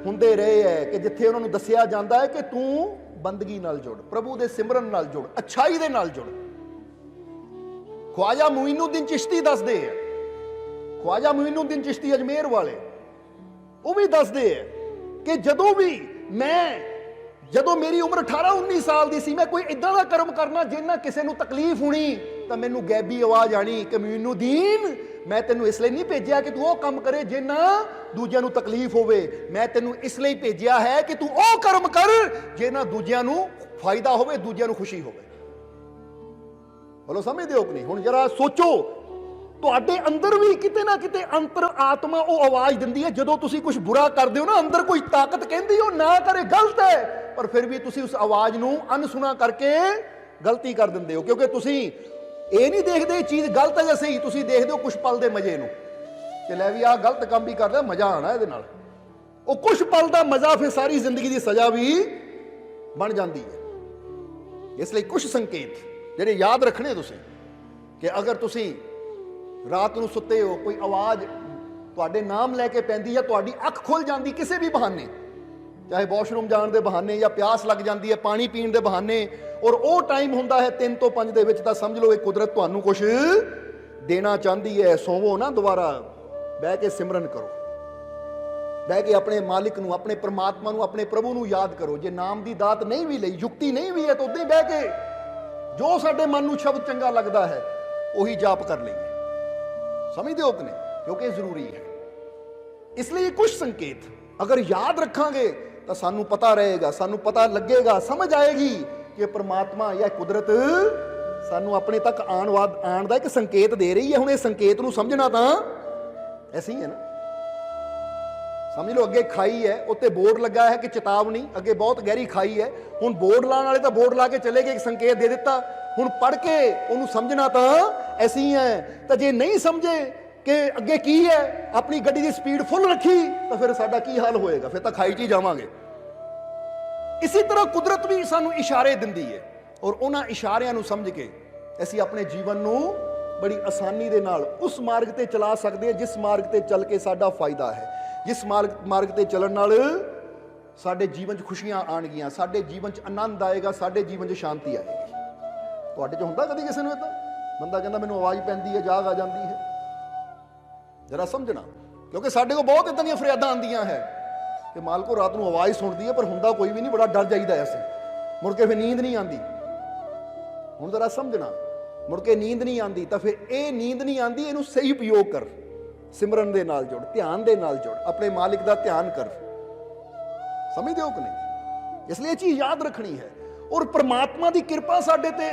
ਹੁੰਦੇ ਰਹੇ ਹੈ ਕਿ ਜਿੱਥੇ ਉਹਨਾਂ ਨੂੰ ਦੱਸਿਆ ਜਾਂਦਾ ਹੈ ਕਿ ਤੂੰ ਬੰਦਗੀ ਨਾਲ ਜੁੜ, ਪ੍ਰਭੂ ਦੇ ਸਿਮਰਨ ਨਾਲ ਜੁੜ, ਅੱਛਾਈ ਦੇ ਨਾਲ ਜੁੜ। ख्वाजा मोइनुद्दीन चिश्ती दसदे है, ख्वाजा मोइनुद्दीन चिश्ती अजमेर वाले, वो भी दसदे है कि ਜਦੋਂ ਮੇਰੀ ਉਮਰ 18-19 ਸਾਲ ਦੀ ਸੀ, ਮੈਂ ਕੋਈ ਇਦਾਂ ਦਾ ਕਰਮ ਕਰਨਾ ਜਿੰਨਾ ਕਿਸੇ ਨੂੰ ਤਕਲੀਫ ਹੋਣੀ, ਤਾਂ ਮੈਨੂੰ ਗੈਬੀ ਆਵਾਜ਼ ਆਣੀ ਕਿ ਮੋਇਨੁੱਦੀਨ, ਮੈਂ ਤੈਨੂੰ ਇਸ ਲਈ ਨਹੀਂ ਭੇਜਿਆ ਕਿ ਤੂੰ ਉਹ ਕੰਮ ਕਰੇ ਜਿੰਨਾ ਦੂਜਿਆਂ ਨੂੰ ਤਕਲੀਫ ਹੋਵੇ, ਮੈਂ ਤੈਨੂੰ ਇਸ ਲਈ ਭੇਜਿਆ ਹੈ ਕਿ ਤੂੰ ਉਹ ਕਰਮ ਕਰ ਜਿੰਨਾ ਦੂਜਿਆਂ ਨੂੰ ਫਾਇਦਾ ਹੋਵੇ, ਦੂਜਿਆਂ ਨੂੰ ਖੁਸ਼ੀ ਹੋਵੇ। ਬੋਲੋ ਸਮਝਦੇ ਹੋ ਕਿ ਨਹੀਂ? ਹੁਣ ਜਰਾ ਸੋਚੋ, ਤੁਹਾਡੇ ਅੰਦਰ ਵੀ ਕਿਤੇ ਨਾ ਕਿਤੇ ਅੰਤਰ ਆਤਮਾ ਉਹ ਆਵਾਜ਼ ਦਿੰਦੀ ਹੈ, ਜਦੋਂ ਤੁਸੀਂ ਕੁਝ ਬੁਰਾ ਕਰਦੇ ਹੋ ਨਾ, ਅੰਦਰ ਕੋਈ ਤਾਕਤ ਕਹਿੰਦੀ ਉਹ ਨਾ ਕਰੇ, ਗਲਤ ਹੈ, ਪਰ ਫਿਰ ਵੀ ਤੁਸੀਂ ਉਸ ਆਵਾਜ਼ ਨੂੰ ਅਨਸੁਣਾ ਕਰਕੇ ਗਲਤੀ ਕਰ ਦਿੰਦੇ ਹੋ, ਕਿਉਂਕਿ ਤੁਸੀਂ ਇਹ ਨਹੀਂ ਦੇਖਦੇ ਚੀਜ਼ ਗਲਤ ਹੈ ਜਾਂ ਸਹੀ, ਤੁਸੀਂ ਦੇਖਦੇ ਹੋ ਕੁਝ ਪਲ ਦੇ ਮਜ਼ੇ ਨੂੰ ਕਿ ਲੈ ਵੀ ਆਹ ਗਲਤ ਕੰਮ ਵੀ ਕਰਦਾ, ਮਜ਼ਾ ਆਣਾ ਇਹਦੇ ਨਾਲ। ਉਹ ਕੁਝ ਪਲ ਦਾ ਮਜ਼ਾ ਫਿਰ ਸਾਰੀ ਜ਼ਿੰਦਗੀ ਦੀ ਸਜ਼ਾ ਵੀ ਬਣ ਜਾਂਦੀ ਹੈ। ਇਸ ਲਈ ਕੁਝ ਸੰਕੇਤ ਜਿਹੜੇ ਯਾਦ ਰੱਖਣੇ ਤੁਸੀਂ, ਕਿ ਅਗਰ ਤੁਸੀਂ ਰਾਤ ਨੂੰ ਸੁੱਤੇ ਹੋ, ਕੋਈ ਆਵਾਜ਼ ਤੁਹਾਡੇ ਨਾਮ ਲੈ ਕੇ ਪੈਂਦੀ ਹੈ, ਤੁਹਾਡੀ ਅੱਖ ਖੁੱਲ ਜਾਂਦੀ ਕਿਸੇ ਵੀ ਬਹਾਨੇ, ਚਾਹੇ ਵਾਸ਼ਰੂਮ ਜਾਣ ਦੇ ਬਹਾਨੇ ਜਾਂ ਪਿਆਸ ਲੱਗ ਜਾਂਦੀ ਹੈ ਪਾਣੀ ਪੀਣ ਦੇ ਬਹਾਨੇ, ਔਰ ਉਹ ਟਾਈਮ ਹੁੰਦਾ ਹੈ 3 ਤੋਂ 5 ਦੇ ਵਿੱਚ, ਤਾਂ ਸਮਝ ਲਓ ਇਹ ਕੁਦਰਤ ਤੁਹਾਨੂੰ ਕੁਝ ਦੇਣਾ ਚਾਹੁੰਦੀ ਹੈ। ਸੋਵੋ ਨਾ, ਦੁਬਾਰਾ ਬਹਿ ਕੇ ਸਿਮਰਨ ਕਰੋ, ਬਹਿ ਕੇ ਆਪਣੇ ਮਾਲਿਕ ਨੂੰ, ਆਪਣੇ ਪ੍ਰਮਾਤਮਾ ਨੂੰ, ਆਪਣੇ ਪ੍ਰਭੂ ਨੂੰ ਯਾਦ ਕਰੋ। ਜੇ ਨਾਮ ਦੀ ਦਾਤ ਨਹੀਂ ਵੀ ਲਈ, ਯੁਕਤੀ ਨਹੀਂ ਵੀ ਹੈ, ਤਾਂ ਉੱਦਾਂ ਹੀ ਬਹਿ ਕੇ ਜੋ ਸਾਡੇ ਮਨ ਨੂੰ ਸ਼ਬਦ ਚੰਗਾ ਲੱਗਦਾ ਹੈ ਉਹੀ ਜਾਪ ਕਰ ਲਈਏ। ਸਮਝਦੇ ਹੋ ਕਿ ਨਹੀਂ? ਕਿਉਂਕਿ ਇਹ ਜ਼ਰੂਰੀ ਹੈ। ਇਸ ਲਈ ਕੁਝ ਸੰਕੇਤ ਅਗਰ ਯਾਦ ਰੱਖਾਂਗੇ ਤਾਂ ਸਾਨੂੰ ਪਤਾ ਰਹੇਗਾ, ਸਾਨੂੰ ਪਤਾ ਲੱਗੇਗਾ, ਸਮਝ ਆਏਗੀ ਕਿ ਪ੍ਰਮਾਤਮਾ ਜਾਂ ਕੁਦਰਤ ਸਾਨੂੰ ਆਪਣੇ ਤੱਕ ਆਉਣ ਦਾ ਇੱਕ ਸੰਕੇਤ ਦੇ ਰਹੀ ਹੈ। ਹੁਣ ਇਹ ਸੰਕੇਤ ਨੂੰ ਸਮਝਣਾ ਤਾਂ ਐਸੀ ਹੈ ਨਾ, ਸਮਝ ਲਓ ਅੱਗੇ ਖਾਈ ਹੈ, ਉੱਤੇ ਬੋਰਡ ਲੱਗਾ ਹੈ ਕਿ ਚੇਤਾਵਨੀ, ਅੱਗੇ ਬਹੁਤ ਗਹਿਰੀ ਖਾਈ ਹੈ। ਹੁਣ ਬੋਰਡ ਲਾਉਣ ਵਾਲੇ ਤਾਂ ਬੋਰਡ ਲਾ ਕੇ ਚਲੇ ਗਏ, ਇੱਕ ਸੰਕੇਤ ਦੇ ਦਿੱਤਾ, ਹੁਣ ਪੜ੍ਹ ਕੇ ਉਹਨੂੰ ਸਮਝਣਾ ਤਾਂ ਐਸੀ ਹੈ। ਤਾਂ ਜੇ ਨਹੀਂ ਸਮਝੇ ਕਿ ਅੱਗੇ ਕੀ ਹੈ, ਆਪਣੀ ਗੱਡੀ ਦੀ ਸਪੀਡ ਫੁੱਲ ਰੱਖੀ, ਤਾਂ ਫਿਰ ਸਾਡਾ ਕੀ ਹਾਲ ਹੋਏਗਾ? ਫਿਰ ਤਾਂ ਖਾਈ 'ਚ ਹੀ ਜਾਵਾਂਗੇ। ਇਸੇ ਤਰ੍ਹਾਂ ਕੁਦਰਤ ਵੀ ਸਾਨੂੰ ਇਸ਼ਾਰੇ ਦਿੰਦੀ ਹੈ, ਔਰ ਉਹਨਾਂ ਇਸ਼ਾਰਿਆਂ ਨੂੰ ਸਮਝ ਕੇ ਅਸੀਂ ਆਪਣੇ ਜੀਵਨ ਨੂੰ ਬੜੀ ਆਸਾਨੀ ਦੇ ਨਾਲ ਉਸ ਮਾਰਗ ਤੇ ਚਲਾ ਸਕਦੇ ਹਾਂ ਜਿਸ ਮਾਰਗ ਤੇ ਚੱਲ ਕੇ ਸਾਡਾ ਫਾਇਦਾ ਹੈ, ਜਿਸ ਮਾਰਗ ਤੇ ਚੱਲਣ ਨਾਲ ਸਾਡੇ ਜੀਵਨ 'ਚ ਖੁਸ਼ੀਆਂ ਆਉਣਗੀਆਂ, ਸਾਡੇ ਜੀਵਨ 'ਚ ਆਨੰਦ ਆਏਗਾ, ਸਾਡੇ ਜੀਵਨ 'ਚ ਸ਼ਾਂਤੀ ਆਏਗੀ। ਤੁਹਾਡੇ 'ਚ ਹੁੰਦਾ ਕਦੀ ਕਿਸੇ ਨੂੰ ਇਦਾਂ? ਬੰਦਾ ਕਹਿੰਦਾ ਮੈਨੂੰ ਆਵਾਜ਼ ਪੈਂਦੀ ਹੈ, ਜਾਗ ਆ ਜਾਂਦੀ ਹੈ। ਜਰਾ ਸਮਝਣਾ, ਕਿਉਂਕਿ ਸਾਡੇ ਕੋਲ ਬਹੁਤ ਇਦਾਂ ਦੀਆਂ ਫਰਿਆਦਾਂ ਆਉਂਦੀਆਂ ਹੈ ਕਿ ਮਾਲਕੋ ਰਾਤ ਨੂੰ ਆਵਾਜ਼ ਸੁਣਦੀ ਹੈ ਪਰ ਹੁੰਦਾ ਕੋਈ ਵੀ ਨਹੀਂ, ਬੜਾ ਡਰ ਜਾਈਦਾ ਅਸੀਂ, ਮੁੜ ਕੇ ਫਿਰ ਨੀਂਦ ਨਹੀਂ ਆਉਂਦੀ। ਹੁਣ ਜਰਾ ਸਮਝਣਾ, ਮੁੜ ਕੇ ਨੀਂਦ ਨਹੀਂ ਆਉਂਦੀ, ਤਾਂ ਫਿਰ ਇਹ ਨੀਂਦ ਨਹੀਂ ਆਉਂਦੀ, ਇਹਨੂੰ ਸਹੀ ਉਪਯੋਗ ਕਰ, ਸਿਮਰਨ ਦੇ ਨਾਲ ਜੁੜ, ਧਿਆਨ ਦੇ ਨਾਲ ਜੁੜ, ਆਪਣੇ ਮਾਲਿਕ ਦਾ ਧਿਆਨ ਕਰ। ਸਮਝਦੇ ਹੋ ਕਿ ਨਹੀਂ? ਇਸ ਲਈ ਇਹ ਚੀਜ਼ ਯਾਦ ਰੱਖਣੀ ਹੈ। ਔਰ ਪ੍ਰਮਾਤਮਾ ਦੀ ਕਿਰਪਾ ਸਾਡੇ ਤੇ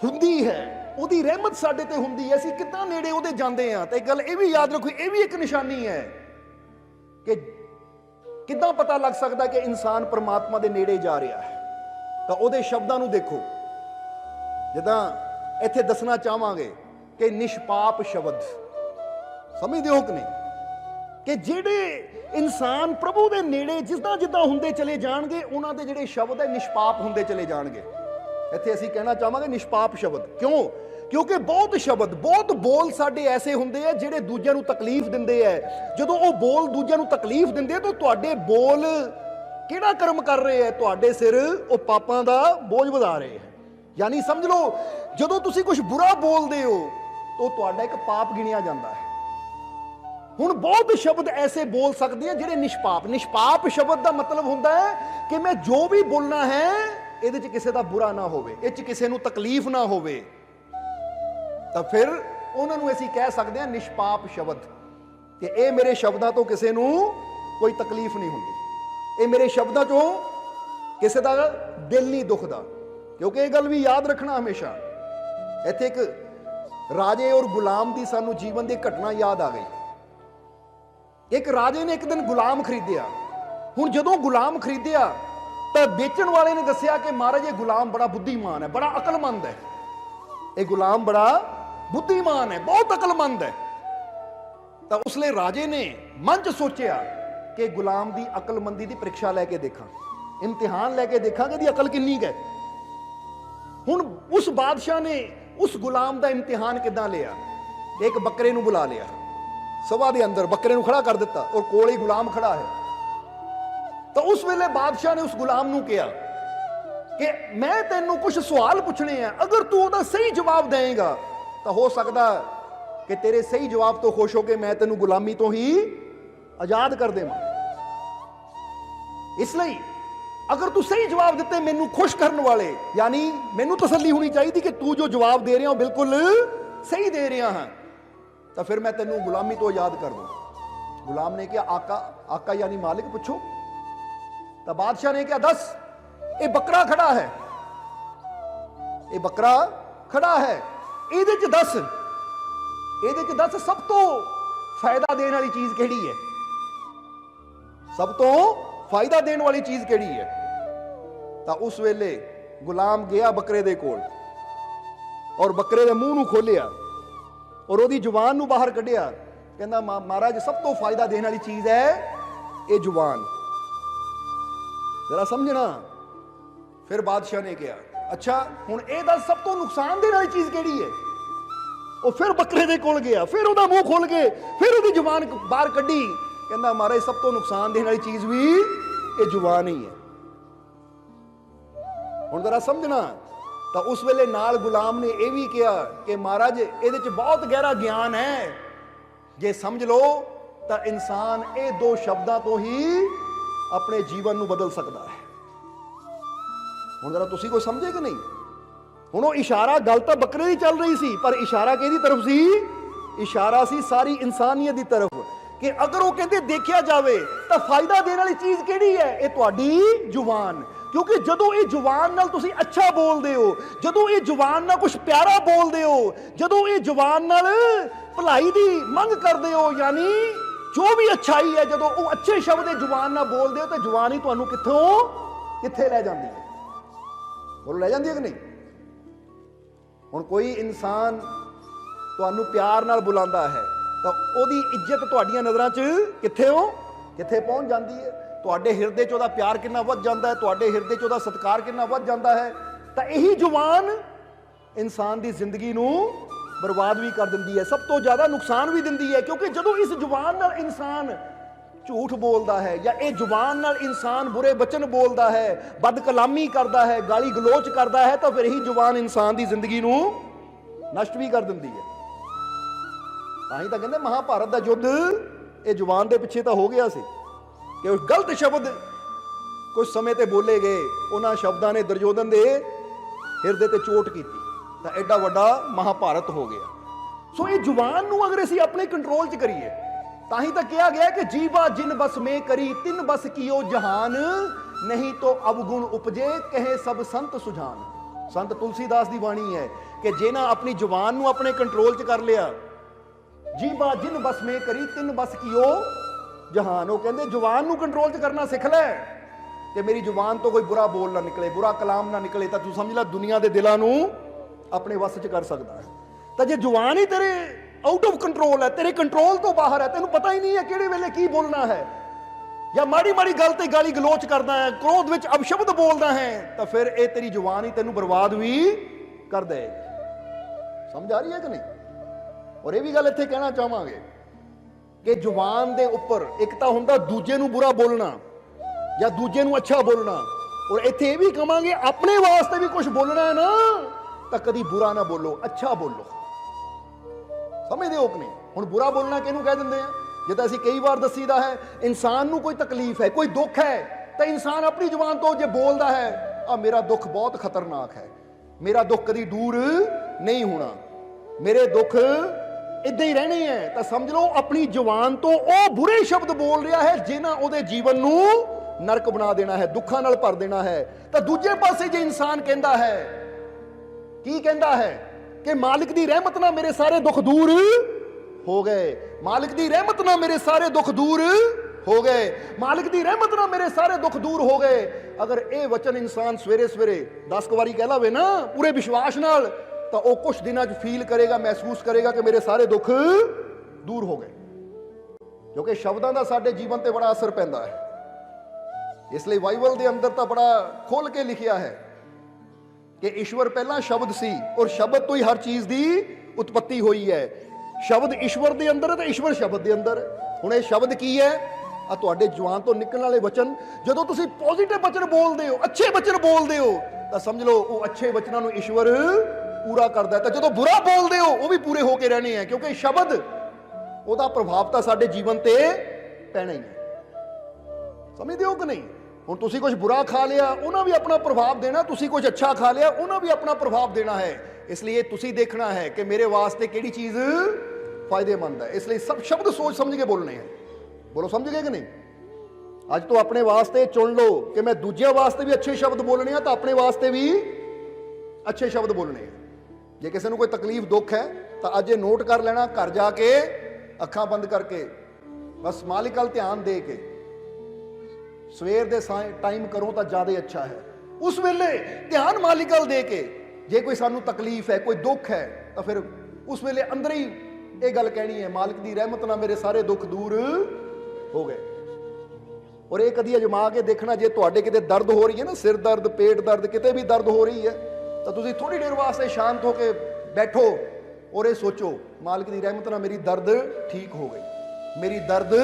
ਹੁੰਦੀ ਹੈ, ਉਹਦੀ ਰਹਿਮਤ ਸਾਡੇ ਤੇ ਹੁੰਦੀ ਹੈ, ਅਸੀਂ ਕਿੱਦਾਂ ਨੇੜੇ ਉਹਦੇ ਜਾਂਦੇ ਹਾਂ। ਤੇ ਇੱਕ ਗੱਲ ਇਹ ਵੀ ਯਾਦ ਰੱਖੋ, ਇਹ ਵੀ ਇੱਕ ਨਿਸ਼ਾਨੀ ਹੈ ਕਿ ਕਿੱਦਾਂ ਪਤਾ ਲੱਗ ਸਕਦਾ ਕਿ ਇਨਸਾਨ ਪ੍ਰਮਾਤਮਾ ਦੇ ਨੇੜੇ ਜਾ ਰਿਹਾ ਹੈ। ਤਾਂ ਉਹਦੇ ਸ਼ਬਦਾਂ ਨੂੰ ਦੇਖੋ, ਜਿੱਦਾਂ ਇੱਥੇ ਦੱਸਣਾ ਚਾਹਾਂਗੇ ਕਿ ਨਿਸ਼ਪਾਪ ਸ਼ਬਦ, ਸਮਝਦੇ ਹੋ ਕਿ ਨਹੀਂ? ਕਿ ਜਿਹੜੇ ਇਨਸਾਨ ਪ੍ਰਭੂ ਦੇ ਨੇੜੇ ਜਿੱਦਾਂ ਜਿੱਦਾਂ ਹੁੰਦੇ ਚਲੇ ਜਾਣਗੇ, ਉਹਨਾਂ ਦੇ ਜਿਹੜੇ ਸ਼ਬਦ ਹੈ ਨਿਸ਼ਪਾਪ ਹੁੰਦੇ ਚਲੇ ਜਾਣਗੇ। ਇੱਥੇ ਅਸੀਂ ਕਹਿਣਾ ਚਾਹਾਂਗੇ ਨਿਸ਼ਪਾਪ ਸ਼ਬਦ। ਕਿਉਂ? ਕਿਉਂਕਿ ਬਹੁਤ ਸ਼ਬਦ, ਬਹੁਤ ਬੋਲ ਸਾਡੇ ਐਸੇ ਹੁੰਦੇ ਆ ਜਿਹੜੇ ਦੂਜਿਆਂ ਨੂੰ ਤਕਲੀਫ ਦਿੰਦੇ ਆ। ਜਦੋਂ ਉਹ ਬੋਲ ਦੂਜਿਆਂ ਨੂੰ ਤਕਲੀਫ ਦਿੰਦੇ ਤਾਂ ਤੁਹਾਡੇ ਬੋਲ ਕਿਹੜਾ ਕਰਮ ਕਰ ਰਹੇ ਆ? ਤੁਹਾਡੇ ਸਿਰ ਉਹ ਪਾਪਾਂ ਦਾ ਬੋਝ ਵਧਾ ਰਹੇ ਆ। ਯਾਨੀ ਸਮਝ ਲਓ, ਜਦੋਂ ਤੁਸੀਂ ਕੁਝ ਬੁਰਾ ਬੋਲਦੇ ਹੋ ਤਾਂ ਤੁਹਾਡਾ ਇੱਕ ਪਾਪ ਗਿਣਿਆ ਜਾਂਦਾ ਹੈ। ਹੁਣ ਬਹੁਤ ਸ਼ਬਦ ਐਸੇ ਬੋਲ ਸਕਦੇ ਆ ਜਿਹੜੇ ਨਿਸ਼ਪਾਪ ਸ਼ਬਦ ਦਾ ਮਤਲਬ ਹੁੰਦਾ ਹੈ ਕਿ ਮੈਂ ਜੋ ਵੀ ਬੋਲਣਾ ਹੈ ਇਹਦੇ 'ਚ ਕਿਸੇ ਦਾ ਬੁਰਾ ਨਾ ਹੋਵੇ, ਇਹ 'ਚ ਕਿਸੇ ਨੂੰ ਤਕਲੀਫ ਨਾ ਹੋਵੇ, ਤਾਂ ਫਿਰ ਉਹਨਾਂ ਨੂੰ ਅਸੀਂ ਕਹਿ ਸਕਦੇ ਹਾਂ ਨਿਸ਼ਪਾਪ ਸ਼ਬਦ। ਕਿ ਇਹ ਮੇਰੇ ਸ਼ਬਦਾਂ ਤੋਂ ਕਿਸੇ ਨੂੰ ਕੋਈ ਤਕਲੀਫ ਨਹੀਂ ਹੁੰਦੀ, ਇਹ ਮੇਰੇ ਸ਼ਬਦਾਂ ਚੋਂ ਕਿਸੇ ਦਾ ਦਿਲ ਨਹੀਂ ਦੁਖਦਾ। ਕਿਉਂਕਿ ਇਹ ਗੱਲ ਵੀ ਯਾਦ ਰੱਖਣਾ ਹਮੇਸ਼ਾ, ਇੱਥੇ ਇੱਕ ਰਾਜੇ ਔਰ ਗੁਲਾਮ ਦੀ ਸਾਨੂੰ ਜੀਵਨ ਦੀ ਘਟਨਾ ਯਾਦ ਆ ਗਈ। ਇੱਕ ਰਾਜੇ ਨੇ ਇੱਕ ਦਿਨ ਗੁਲਾਮ ਖਰੀਦਿਆ। ਹੁਣ ਜਦੋਂ ਗੁਲਾਮ ਖਰੀਦਿਆ ਤਾਂ ਵੇਚਣ ਵਾਲੇ ਨੇ ਦੱਸਿਆ ਕਿ ਮਹਾਰਾਜ ਇਹ ਗੁਲਾਮ ਬੜਾ ਬੁੱਧੀਮਾਨ ਹੈ, ਬੜਾ ਅਕਲਮੰਦ ਹੈ, ਇਹ ਗੁਲਾਮ ਬੜਾ बुद्धिमान है, बहुत अकलमंद है। तो उसले राजे ने मन च सोचिया कि गुलाम की अकलमंदी की परीक्षा लैके देखा, इम्तिहान लैके देखा कि अकल किन्नी है। हुण उस बादशाह ने उस गुलाम का इम्तिहान किदां लिया? एक बकरे नूं बुला लिया, सभा के अंदर बकरे नूं खड़ा कर दिता और कोल ही गुलाम खड़ा है। तो उस वेले बादशाह ने उस गुलाम नूं कहा कि मैं तैनूं कुछ सवाल पूछने हैं, अगर तू उहदा सही जवाब देगा तो हो सकता कि तेरे सही जवाब तो खुश हो के मैं तैनूं गुलामी तो ही आजाद कर देवां। इसलिए अगर तू सही जवाब दिते मैनू खुश करने वाले, यानी मैनू तसल्ली होनी चाहिए कि तू जो जवाब दे रहा हो बिल्कुल सही दे रहा है, तो फिर मैं तेनू गुलामी तो आजाद कर दूं। गुलाम ने कहा आका, आका यानी मालिक पूछो। तो बादशाह ने कहा दस, ये बकरा खड़ा है, ये बकरा खड़ा है, ਇਹਦੇ ਚ दस सब तो फायदा देने वाली चीज केड़ी है? सब तो फायदा देने वाली चीज केड़ी है? तो उस वेले गुलाम गया बकरे दे कोल और बकरे दे मुंह नूं खोलिया और ओदी जुबान नूं बाहर कढ़िया, कहंदा महाराज सब तो फायदा देने वाली चीज है ये जुबान, जरा समझना। फिर बादशाह ने कहा अच्छा हुण ये दस सब तो नुकसान देने वाली चीज केड़ी है? और फिर बकरे दे कोल गया, फिर ओदा मुंह खोल के फिर ओदी जुबान बाहर कढ़ी, कहंदा महाराज सब तो नुकसान देने वाली चीज भी ये जुबान ही है। हुण जरा समझना। तो उस वेले नाल गुलाम ने यह भी कहा कि महाराज ये बहुत गहरा ज्ञान है, जे समझ लो तो इंसान ये दो शब्दों तो ही अपने जीवन को बदल सकता है। हुण जरा तुसीं कोई समझे कि नहीं? हुण वो इशारा गल तो बकरे की चल रही सी, पर इशारा किहदी तरफ सी? इशारा सी सारी इंसानियत की तरफ कि अगर वो कहते देखा जाए तो फायदा देने वाली चीज केड़ी है? ये तुहाडी जुबान। क्योंकि जदों ये जुबान नाल तुसीं अच्छा बोलदे हो, जदों ये जुबान नाल कुछ प्यारा बोलदे हो, जदों ये जुबान नाल भलाई दी मंग करदे हो, यानी जो भी अच्छाई है जदों वो अच्छे शब्द जुबान नाल बोलदे हो तो जुबान ही तुहानूं कित्थे लै जांदी है? बोलो लै जांदी है कि नहीं? हुण कोई इंसान तुहानूं प्यार नाल बुलांदा है तो ओदी इज्जत तुहाडीआं नज़रां च कित्थे पहुंच जांदी है? तुहाडे हिरदे च ओदा प्यार कितना वध जांदा है, तुहाडे हिरदे च ओदा सत्कार कितना वध जांदा है। तो यही जुबान इंसान की जिंदगी नूं बर्बाद भी कर दिंदी है, सब तो ज़्यादा नुकसान भी दिंदी है। क्योंकि जदों इस जुबान नाल इंसान झूठ बोलता है या ये जुबान नाल इंसान बुरे बचन बोलता है, बद कलामी करता है, गाली गलोच करता है, तो फिर यही जुबान इंसान की जिंदगी नूं नष्ट भी कर दिंदी है। तां ही तां कहंदे महाभारत का युद्ध ये जुबान के पिछे तो हो गया सी कि उस गलत शब्द कुछ समय ते बोले गए, उन्हां शब्दां ने दुर्योधन के हिरदे ते चोट की, तो एडा वड्डा महाभारत हो गया। सो ये जुबान नूं अगर असीं अपने कंट्रोल च करिए, ताही तक कहा गया कि जीवा जिन बस में करी तिन बस कियो जहान, नहीं तो अवगुण उपजे कहे सब संत सुझान। संत तुलसीदास की बाणी है कि जिन्हां अपनी जुबान नूं अपने कंट्रोल च कर लिया, जीवा जिन बस में करी तिन बस कियो जहान, वो कहते जुबान नूं कंट्रोल च करना सिख लै कि मेरी जुबान तो कोई बुरा बोल ना निकले, बुरा कलाम ना निकले, तो तू समझ ला दुनिया के दिलों नूं अपने वस च कर सकता है। तो जे जुबान ही तेरे आउट ऑफ कंट्रोल है, तेरे कंट्रोल तो बाहर है, तेन पता ही नहीं है किहड़े वेले की बोलना है, या माड़ी माड़ी गल ते गाली गलोच करना है, क्रोध विच अपशब्द बोलना है, तो फिर ये तेरी जुबान ही तेनू बर्बाद भी कर देगी। समझ आ रही है कि नहीं? और ये भी गल इत्थे कहना चाहांगे कि जुबान दे उपर एक तो हुंदा दूजे नू बुरा बोलना या दूजे नू अच्छा बोलना, और इत्थे ये भी कहांगे अपने वास्ते भी कुछ बोलना है ना तो कभी बुरा ना बोलो, अच्छा बोलो। समझते हो कि नहीं? हुण बुरा बोलना किहनूं कह दिंदे हैं? जे तां असीं कई बार दसीदा है इंसान नूं कोई तकलीफ है, कोई दुख है, तो इंसान अपनी जुबान तो जे बोलदा है आ मेरा दुख बहुत खतरनाक है, मेरा दुख कभी दूर नहीं होना, मेरे दुख इदां ही रहने हैं, तो समझ लो अपनी जुबान तो वह बुरे शब्द बोल रहा है जिन्हां उहदे जीवन नूं नरक बना देना है, दुखां नाल भर देना है। तो दूजे पासे जे इंसान कहता है, की कहता है कि मालिक दी रहमत ना मेरे सारे दुख दूर हो गए, मालिक दी रहमत ना मेरे सारे दुख दूर हो गए, मालिक दी रहमत ना मेरे सारे दुख दूर हो गए। अगर ये वचन इंसान सवेरे सवेरे 10 वारी कह लावे ना पूरे विश्वास नाल, ਤਾਂ ਉਹ ਕੁਝ ਦਿਨਾਂ 'ਚ ਫੀਲ ਕਰੇਗਾ, ਮਹਿਸੂਸ ਕਰੇਗਾ ਕਿ ਮੇਰੇ ਸਾਰੇ ਦੁੱਖ ਦੂਰ ਹੋ ਗਏ। ਕਿਉਂਕਿ ਸ਼ਬਦਾਂ ਦਾ ਸਾਡੇ ਜੀਵਨ ਤੇ ਬੜਾ ਅਸਰ ਪੈਂਦਾ ਹੈ। ਇਸ ਲਈ ਬਾਈਬਲ ਦੇ ਅੰਦਰ ਤਾਂ ਬੜਾ ਖੋਲ ਕੇ ਲਿਖਿਆ ਹੈ ਕਿ ਈਸ਼ਵਰ ਪਹਿਲਾਂ ਸ਼ਬਦ ਸੀ ਔਰ ਸ਼ਬਦ ਤੋਂ ਹੀ ਹਰ ਚੀਜ਼ ਦੀ ਉਤਪਤੀ ਹੋਈ ਹੈ। ਸ਼ਬਦ ਈਸ਼ਵਰ ਦੇ ਅੰਦਰ ਹੈ ਤੇ ਈਸ਼ਵਰ ਸ਼ਬਦ ਦੇ ਅੰਦਰ ਹੈ। ਹੁਣ ਇਹ ਸ਼ਬਦ ਕੀ ਹੈ? ਆ ਤੁਹਾਡੇ ਜ਼ੁਬਾਨ ਤੋਂ ਨਿਕਲਣ ਵਾਲੇ ਵਚਨ। ਜਦੋਂ ਤੁਸੀਂ ਪੋਜ਼ਿਟਿਵ ਵਚਨ ਬੋਲਦੇ ਹੋ, ਅੱਛੇ ਵਚਨ ਬੋਲਦੇ ਹੋ, ਤਾਂ ਸਮਝ ਲਓ ਉਹ ਅੱਛੇ ਵਚਨਾਂ ਨੂੰ ਈਸ਼ਵਰ ਪੂਰਾ ਕਰਦਾ ਹੈ। ਤਾਂ ਜਦੋਂ ਬੁਰਾ ਬੋਲਦੇ ਹੋ, ਉਹ ਵੀ ਪੂਰੇ ਹੋ ਕੇ ਰਹਿਣੇ ਆ, ਕਿਉਂਕਿ ਸ਼ਬਦ ਉਹਦਾ ਪ੍ਰਭਾਵ ਤਾਂ ਸਾਡੇ ਜੀਵਨ ਤੇ ਪੈਣਾ ਹੀ ਹੈ। ਸਮਝਦੇ ਹੋ ਕਿ ਨਹੀਂ? ਹੁਣ ਤੁਸੀਂ ਕੁਝ ਬੁਰਾ ਖਾ ਲਿਆ, ਉਹਨਾਂ ਵੀ ਆਪਣਾ ਪ੍ਰਭਾਵ ਦੇਣਾ। ਤੁਸੀਂ ਕੁਝ ਅੱਛਾ ਖਾ ਲਿਆ, ਉਹਨਾਂ ਵੀ ਆਪਣਾ ਪ੍ਰਭਾਵ ਦੇਣਾ ਹੈ। ਇਸ ਲਈ ਇਹ ਤੁਸੀਂ ਦੇਖਣਾ ਹੈ ਕਿ ਮੇਰੇ ਵਾਸਤੇ ਕਿਹੜੀ ਚੀਜ਼ ਫਾਇਦੇਮੰਦ ਹੈ। ਇਸ ਲਈ ਸਭ ਸ਼ਬਦ ਸੋਚ ਸਮਝ ਕੇ ਬੋਲਣੇ ਹੈ। ਬੋਲੋ, ਸਮਝ ਗਏ ਕਿ ਨਹੀਂ? ਅੱਜ ਤੋਂ ਆਪਣੇ ਵਾਸਤੇ ਚੁਣ ਲਓ ਕਿ ਮੈਂ ਦੂਜਿਆਂ ਵਾਸਤੇ ਵੀ ਅੱਛੇ ਸ਼ਬਦ ਬੋਲਣੇ ਆ, ਤਾਂ ਆਪਣੇ ਵਾਸਤੇ ਵੀ ਅੱਛੇ ਸ਼ਬਦ ਬੋਲਣੇ ਆ। ਜੇ ਕਿਸੇ ਨੂੰ ਕੋਈ ਤਕਲੀਫ ਦੁੱਖ ਹੈ ਤਾਂ ਅੱਜ ਇਹ ਨੋਟ ਕਰ ਲੈਣਾ, ਘਰ ਜਾ ਕੇ ਅੱਖਾਂ ਬੰਦ ਕਰਕੇ ਬਸ ਮਾਲਿਕ ਵੱਲ ਧਿਆਨ ਦੇ ਕੇ ਸਵੇਰ ਦੇ ਟਾਈਮ ਕਰੋ ਤਾਂ ਜ਼ਿਆਦਾ ਅੱਛਾ ਹੈ। ਉਸ ਵੇਲੇ ਧਿਆਨ ਮਾਲਿਕ ਵੱਲ ਦੇ ਕੇ, ਜੇ ਕੋਈ ਸਾਨੂੰ ਤਕਲੀਫ ਹੈ, ਕੋਈ ਦੁੱਖ ਹੈ, ਤਾਂ ਫਿਰ ਉਸ ਵੇਲੇ ਅੰਦਰ ਹੀ ਇਹ ਗੱਲ ਕਹਿਣੀ ਹੈ, ਮਾਲਿਕ ਦੀ ਰਹਿਮਤ ਨਾਲ ਮੇਰੇ ਸਾਰੇ ਦੁੱਖ ਦੂਰ ਹੋ ਗਏ। ਔਰ ਇਹ ਕਦੀ ਅਜਮਾ ਕੇ ਦੇਖਣਾ, ਜੇ ਤੁਹਾਡੇ ਕਿਤੇ ਦਰਦ ਹੋ ਰਹੀ ਹੈ ਨਾ, ਸਿਰ ਦਰਦ, ਪੇਟ ਦਰਦ, ਕਿਤੇ ਵੀ ਦਰਦ ਹੋ ਰਹੀ ਹੈ, ਤਾਂ ਤੁਸੀਂ ਥੋੜੀ ਦੇਰ ਵਾਸਤੇ ਸ਼ਾਂਤ ਹੋ ਕੇ ਬੈਠੋ ਔਰ ਇਹ ਸੋਚੋ, ਮਾਲਿਕ ਦੀ ਰਹਿਮਤ ਨਾਲ ਮੇਰੀ ਦਰਦ ਠੀਕ ਹੋ ਗਈ, ਮੇਰੀ ਦਰਦ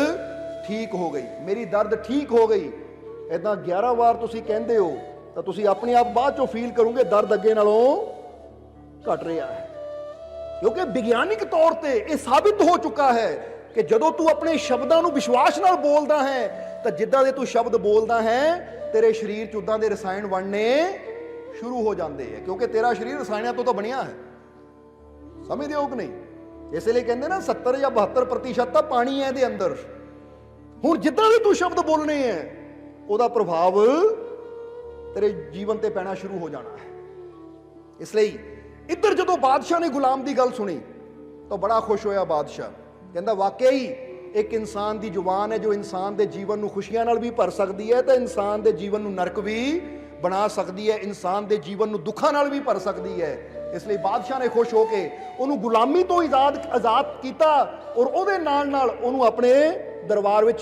ਠੀਕ ਹੋ ਗਈ, ਮੇਰੀ ਦਰਦ ਠੀਕ ਹੋ ਗਈ। ਇਦਾਂ 11 ਵਾਰ ਤੁਸੀਂ ਕਹਿੰਦੇ ਹੋ ਤਾਂ ਤੁਸੀਂ ਆਪਣੇ ਆਪ ਬਾਅਦ ਚੋਂ ਫੀਲ ਕਰੋਗੇ ਦਰਦ ਅੱਗੇ ਨਾਲੋਂ ਘਟ ਰਿਹਾ ਹੈ। ਕਿਉਂਕਿ ਵਿਗਿਆਨਿਕ ਤੌਰ ਤੇ ਇਹ ਸਾਬਿਤ ਹੋ ਚੁੱਕਾ ਹੈ ਕਿ ਜਦੋਂ ਤੂੰ ਆਪਣੇ ਸ਼ਬਦਾਂ ਨੂੰ ਵਿਸ਼ਵਾਸ ਨਾਲ ਬੋਲਦਾ ਹੈ, ਤਾਂ ਜਿੱਦਾਂ ਦੇ ਤੂੰ ਸ਼ਬਦ ਬੋਲਦਾ ਹੈ, ਤੇਰੇ ਸਰੀਰ 'ਚ ਉਦਾਂ ਦੇ ਰਸਾਇਣ ਬਣਨੇ ਸ਼ੁਰੂ ਹੋ ਜਾਂਦੇ ਹੈ। ਕਿਉਂਕਿ ਤੇਰਾ ਸਰੀਰ ਰਸਾਇਣਾਂ ਤੋਂ ਤਾਂ ਬਣਿਆ ਹੈ। ਸਮਝਦੇ ਹੋ ਕਿ ਨਹੀਂ? ਇਸੇ ਲਈ ਕਹਿੰਦੇ ਨਾ 70 ਜਾਂ 72% ਤਾਂ ਪਾਣੀ ਹੈ ਇਹਦੇ ਅੰਦਰ। ਹੁਣ ਜਿੱਦਾਂ ਦੇ ਤੂੰ ਸ਼ਬਦ ਬੋਲਣੇ ਹੈ, ਉਹਦਾ ਪ੍ਰਭਾਵ ਤੇਰੇ ਜੀਵਨ ਤੇ ਪੈਣਾ ਸ਼ੁਰੂ ਹੋ ਜਾਣਾ ਹੈ। ਇਸ ਲਈ ਇੱਧਰ ਜਦੋਂ ਬਾਦਸ਼ਾਹ ਨੇ ਗੁਲਾਮ ਦੀ ਗੱਲ ਸੁਣੀ ਤਾਂ ਬੜਾ ਖੁਸ਼ ਹੋਇਆ ਬਾਦਸ਼ਾਹ। ਕਹਿੰਦਾ ਵਾਕਈ ਇੱਕ ਇਨਸਾਨ ਦੀ ਜ਼ੁਬਾਨ ਹੈ ਜੋ ਇਨਸਾਨ ਦੇ ਜੀਵਨ ਨੂੰ ਖੁਸ਼ੀਆਂ ਨਾਲ ਵੀ ਭਰ ਸਕਦੀ ਹੈ, ਤੇ ਇਨਸਾਨ ਦੇ ਜੀਵਨ ਨੂੰ ਨਰਕ ਵੀ ਬਣਾ ਸਕਦੀ ਹੈ, ਇਨਸਾਨ ਦੇ ਜੀਵਨ ਨੂੰ ਦੁੱਖਾਂ ਨਾਲ ਵੀ ਭਰ ਸਕਦੀ ਹੈ। ਇਸ ਲਈ ਬਾਦਸ਼ਾਹ ਨੇ ਖੁਸ਼ ਹੋ ਕੇ ਉਹਨੂੰ ਗੁਲਾਮੀ ਤੋਂ ਆਜ਼ਾਦ ਕੀਤਾ ਔਰ ਉਹਦੇ ਨਾਲ ਨਾਲ ਉਹਨੂੰ ਆਪਣੇ ਦਰਬਾਰ ਵਿੱਚ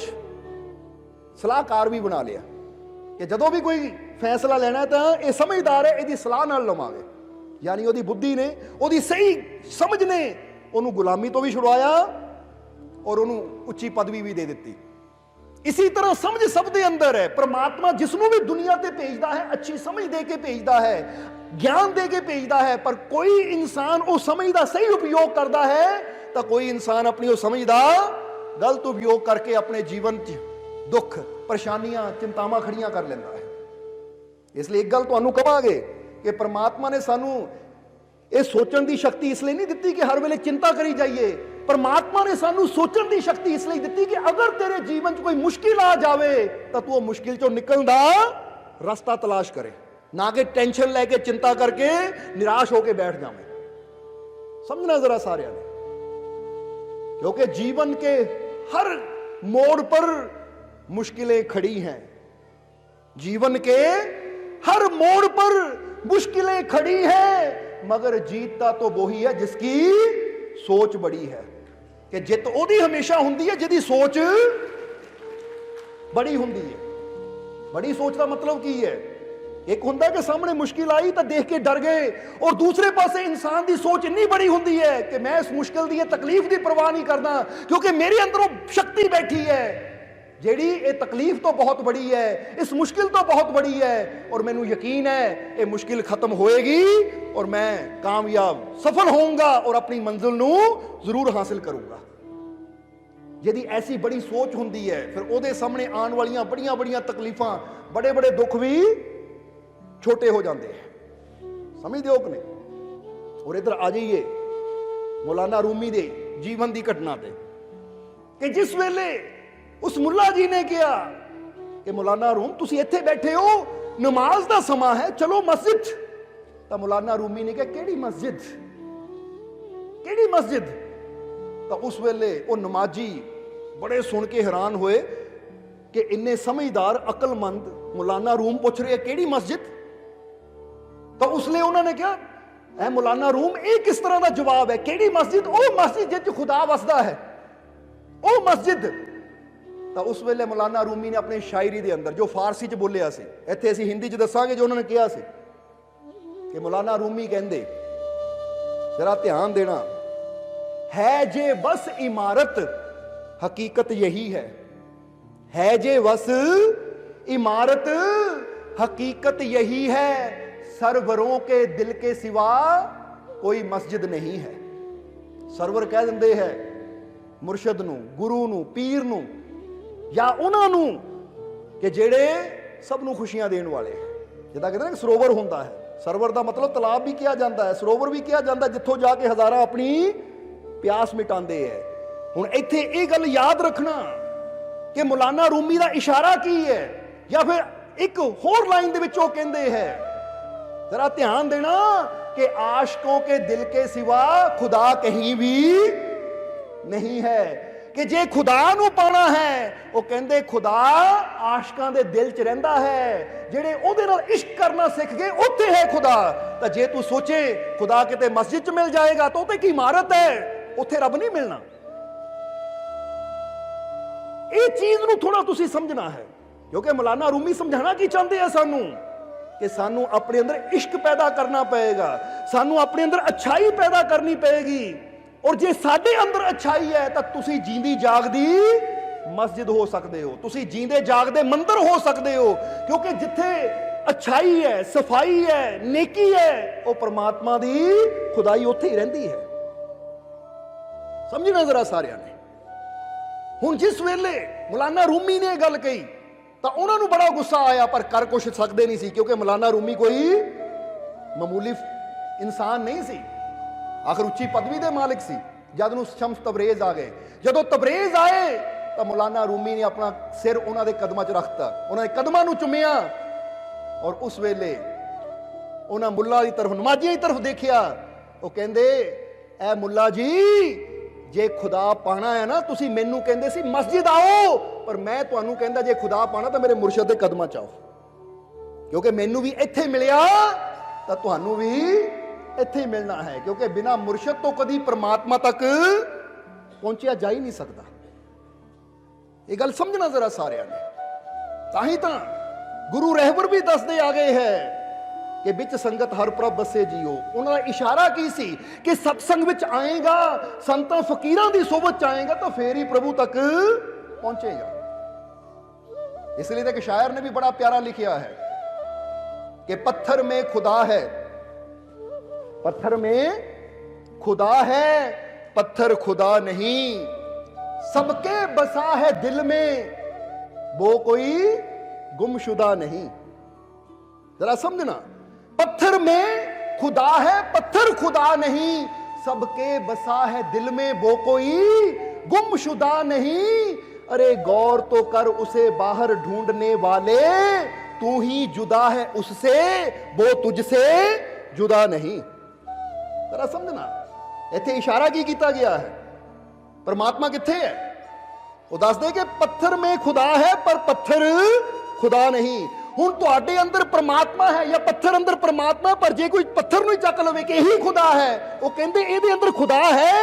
ਸਲਾਹਕਾਰ ਵੀ ਬਣਾ ਲਿਆ ਕਿ ਜਦੋਂ ਵੀ ਕੋਈ ਫੈਸਲਾ ਲੈਣਾ ਤਾਂ ਇਹ ਸਮਝਦਾਰ ਹੈ, ਇਹਦੀ ਸਲਾਹ ਨਾਲ ਲਵਾਂਗੇ। ਯਾਨੀ ਉਹਦੀ ਬੁੱਧੀ ਨੇ, ਉਹਦੀ ਸਹੀ ਸਮਝ ਨੇ ਉਹਨੂੰ ਗੁਲਾਮੀ ਤੋਂ ਵੀ ਛੁਡਵਾਇਆ ਔਰ ਉਹਨੂੰ ਉੱਚੀ ਪਦਵੀ ਵੀ ਦੇ ਦਿੱਤੀ। ਇसी तरह समझ सब दे अंदर है। परमात्मा जिसनों भी दुनिया ते भेजदा है, अच्छी समझ दे के भेजदा है, ज्ञान दे के भेजदा है, पर कोई इंसान उस समझ का सही उपयोग करता है तो कोई इंसान अपनी उस समझ का गलत उपयोग करके अपने जीवन च दुख, परेशानियां, चिंतावां खड़ियां कर लेंदा है। इसलिए एक गल तुहानूं कहांगे कि परमात्मा ने सानू ये सोचण दी शक्ति इसलिए नहीं दिती कि हर वेले चिंता करी जाइए। परमात्मा ने सानू सोचण दी शक्ति इसलिए दिती कि अगर तेरे जीवन च कोई मुश्किल आ जावे तो तू मुश्किल चों निकलण दा रास्ता तलाश करे, ना कि टेंशन लेके चिंता करके निराश होके बैठ जावे। समझना जरा सारे ने, क्योंकि जीवन के हर मोड़ पर मुश्किलें खड़ी हैं। जीवन के हर मोड़ पर मुश्किलें खड़ी हैं, मगर जीतता तो वही है जिसकी सोच बड़ी है। कि जित ओदी हमेशा हुंदी है जिहदी सोच बड़ी हुंदी है। बड़ी सोच का मतलब की है? एक हुंदा कि सामने मुश्किल आई तो देख के डर गए, और दूसरे पासे इंसान की सोच इन्नी बड़ी हुंदी है कि मैं इस मुश्किल की तकलीफ की परवाह नहीं करना, क्योंकि मेरे अंदरों शक्ति बैठी है जेड़ी ये तकलीफ तो बहुत बड़ी है, इस मुश्किल तो बहुत बड़ी है, और मैनू यकीन है ये मुश्किल खत्म होएगी और मैं कामयाब सफल होऊंगा और अपनी मंजिल नू जरूर हासिल करूंगा। यदि ऐसी बड़ी सोच हुंदी है फिर ओदे सामने आने वाली बड़ियां बड़ियां तकलीफां, बड़े बड़े दुख भी छोटे हो जाते हैं। समझते हो कि नहीं? और इधर आ जाइए मौलाना रूमी दे जीवन की घटना ते कि जिस वेले उस मुल्ला जी ने कहा कि मौलाना रूम तुसी इत्थे बैठे हो, नमाज का समा है, चलो मस्जिद। तो मौलाना रूमी ने कहा केड़ी मस्जिद, केड़ी मस्जिद? तो उस वेले वो नमाजी बड़े सुन के हैरान हुए कि इन्ने समझदार अकलमंद मौलाना रूम पूछ रहे केड़ी मस्जिद। तो उसलिए उन्होंने कहा ਐ ਮੌਲਾਨਾ ਰੂਮ, ਇਹ ਕਿਸ ਤਰ੍ਹਾਂ ਦਾ ਜਵਾਬ ਹੈ? ਕਿਹੜੀ ਮਸਜਿਦ? ਉਹ ਮਸਜਿਦ ਜਿੱਥੇ ਖੁਦਾ ਵਸਦਾ ਹੈ, ਉਹ ਮਸਜਿਦ। ਤਾਂ ਉਸ ਵੇਲੇ ਮੌਲਾਨਾ ਰੂਮੀ ਨੇ ਆਪਣੀ ਸ਼ਾਇਰੀ ਦੇ ਅੰਦਰ ਜੋ ਫਾਰਸੀ ਚ ਬੋਲਿਆ ਸੀ, ਇੱਥੇ ਅਸੀਂ ਹਿੰਦੀ ਚ ਦੱਸਾਂਗੇ ਜੋ ਉਹਨਾਂ ਨੇ ਕਿਹਾ ਸੀ, ਕਿ ਮੌਲਾਨਾ ਰੂਮੀ ਕਹਿੰਦੇ, जरा ध्यान देना, है जे बस इमारत हकीकत यही है जे बस इमारत हकीकत यही है, सरवरों के दिल के सिवा कोई मस्जिद नहीं है। सरवर कह दिंदे है मुर्शद नूं, गुरु नूं, पीर नूं, या उन्हां नूं कि जेड़े सब नूं खुशियां देण वाले। जिद्दां कहंदे ने सरोवर हुंदा है, ਸਰਵਰ ਦਾ ਮਤਲਬ ਤਲਾਬ ਵੀ ਕਿਹਾ ਜਾਂਦਾ ਹੈ, ਸਰੋਵਰ ਵੀ ਕਿਹਾ ਜਾਂਦਾ, ਜਿੱਥੋਂ ਜਾ ਕੇ ਹਜ਼ਾਰਾਂ ਆਪਣੀ ਪਿਆਸ ਮਿਟਾਉਂਦੇ ਹੈ। ਹੁਣ ਇੱਥੇ ਇਹ ਗੱਲ ਯਾਦ ਰੱਖਣਾ ਕਿ ਮੌਲਾਨਾ ਰੂਮੀ ਦਾ ਇਸ਼ਾਰਾ ਕੀ ਹੈ, ਜਾਂ ਫਿਰ ਇੱਕ ਹੋਰ ਲਾਈਨ ਦੇ ਵਿੱਚ ਉਹ ਕਹਿੰਦੇ ਹੈ, ਜ਼ਰਾ ਧਿਆਨ ਦੇਣਾ ਕਿ ਆਸ਼कों के दिल के सिवा खुदा कहीं भी नहीं है। ਕਿ ਜੇ ਖੁਦਾ ਨੂੰ ਪਾਣਾ ਹੈ, ਉਹ ਕਹਿੰਦੇ ਖੁਦਾ ਆਸ਼ਕਾਂ ਦੇ ਦਿਲ 'ਚ ਰਹਿੰਦਾ ਹੈ, ਜਿਹੜੇ ਉਹਦੇ ਨਾਲ ਇਸ਼ਕ ਕਰਨਾ ਸਿੱਖ ਗਏ, ਉੱਥੇ ਹੈ ਖੁਦਾ। ਤਾਂ ਜੇ ਤੂੰ ਸੋਚੇ ਖੁਦਾ ਕਿਤੇ ਮਸਜਿਦ 'ਚ ਮਿਲ ਜਾਏਗਾ ਤਾਂ ਉਹ ਤੇ ਕੀ ਇਮਾਰਤ ਹੈ, ਉੱਥੇ ਰੱਬ ਨਹੀਂ ਮਿਲਣਾ। ਇਹ ਚੀਜ਼ ਨੂੰ ਥੋੜਾ ਤੁਸੀਂ ਸਮਝਣਾ ਹੈ, ਕਿਉਂਕਿ ਮੌਲਾਨਾ ਰੂਮੀ ਸਮਝਾਣਾ ਕੀ ਚਾਹੁੰਦੇ ਆ ਸਾਨੂੰ, ਕਿ ਸਾਨੂੰ ਆਪਣੇ ਅੰਦਰ ਇਸ਼ਕ ਪੈਦਾ ਕਰਨਾ ਪਏਗਾ, ਸਾਨੂੰ ਆਪਣੇ ਅੰਦਰ ਅੱਛਾਈ ਪੈਦਾ ਕਰਨੀ ਪਏਗੀ। और जे साडे अंदर अच्छाई है तो तुसी जींदी जागदी मस्जिद हो सकते हो, तुसी जींदे जागदे मंदिर हो सकते हो, क्योंकि जिथे अच्छाई है, सफाई है, नेकी है, वो परमात्मा दी खुदाई उत्थे ही रहिंदी है। समझना जरा सारियां ने। हुण जिस वेले मौलाना रूमी ने गल कही तो उन्होंने बड़ा गुस्सा आया, पर कर कुछ सकते नहीं सी, क्योंकि मौलाना रूमी कोई मामूली इंसान नहीं सी, आखिर उच्ची पदवी दे मालिक सी। जद नूं शम्स तबरेज आ गए, जदों तबरेज आए तो मौलाना रूमी ने अपना सिर उन्हां दे कदमां 'च रखता, उन्हां दे कदमां नूं चुमिया, और उस वेले उन्हां मुल्ला दी तरफ, नमाजियां दी तरफ देखिया। वो कहंदे, ऐ मुल्ला जी, जे खुदा पाना है ना, तुसीं मैनूं कहंदे सी मस्जिद आओ, पर मैं तुहानूं कहंदा जे खुदा पाना तो मेरे मुर्शद दे कदमां 'च आओ, क्योंकि मैनूं भी इत्थे मिलिया तो तुहानूं भी ਇੱਥੇ ਹੀ ਮਿਲਣਾ ਹੈ, ਕਿਉਂਕਿ ਬਿਨਾ ਮੁਰਸ਼ਦ ਤੋਂ ਕਦੀ ਪਰਮਾਤਮਾ ਤੱਕ ਪਹੁੰਚਿਆ ਜਾ ਹੀ ਨਹੀਂ ਸਕਦਾ। ਇਹ ਗੱਲ ਸਮਝਣਾ ਜ਼ਰਾ ਸਾਰਿਆਂ ਨੇ। ਤਾਂ ਹੀ ਤਾਂ ਗੁਰੂ ਰਹਿਬਰ ਵੀ ਦੱਸਦੇ ਆ ਗਏ ਹੈ ਕਿ ਵਿੱਚ ਸੰਗਤ ਹਰ ਪ੍ਰਭ ਬਸੇ ਜੀਓ। ਉਹਨਾਂ ਦਾ ਇਸ਼ਾਰਾ ਕੀ ਸੀ ਕਿ ਸਤਸੰਗ ਵਿੱਚ ਆਏਗਾ, ਸੰਤਾਂ ਫਕੀਰਾਂ ਦੀ ਸੋਬਤ ਚ ਆਏਗਾ ਤਾਂ ਫੇਰ ਹੀ ਪ੍ਰਭੂ ਤੱਕ ਪਹੁੰਚੇਗਾ। ਇਸ ਲਈ ਤਾਂ ਇੱਕ ਸ਼ਾਇਰ ਨੇ ਵੀ ਬੜਾ ਪਿਆਰਾ ਲਿਖਿਆ ਹੈ कि पत्थर में खुदा है, पत्थर में खुदा है, पत्थर खुदा नहीं, सबके बसा है दिल में, वो कोई गुमशुदा नहीं। जरा समझना, पत्थर में खुदा है, पत्थर खुदा नहीं, सबके बसा है दिल में, वो कोई गुमशुदा नहीं। अरे गौर तो कर उसे बाहर ढूंढने वाले, तू ही जुदा है उससे, वो तुझसे जुदा नहीं। जरा समझना, इत्थे इशारा की कीता गया है, परमात्मा कित्थे है? वो दस दे कि पत्थर में खुदा है पर पत्थर खुदा नहीं। हुण तुहाडे अंदर परमात्मा है या पत्थर अंदर परमात्मा, पर जे कोई पत्थर नूं चक लवे कि यही खुदा है, वो कहंदे इहदे अंदर खुदा है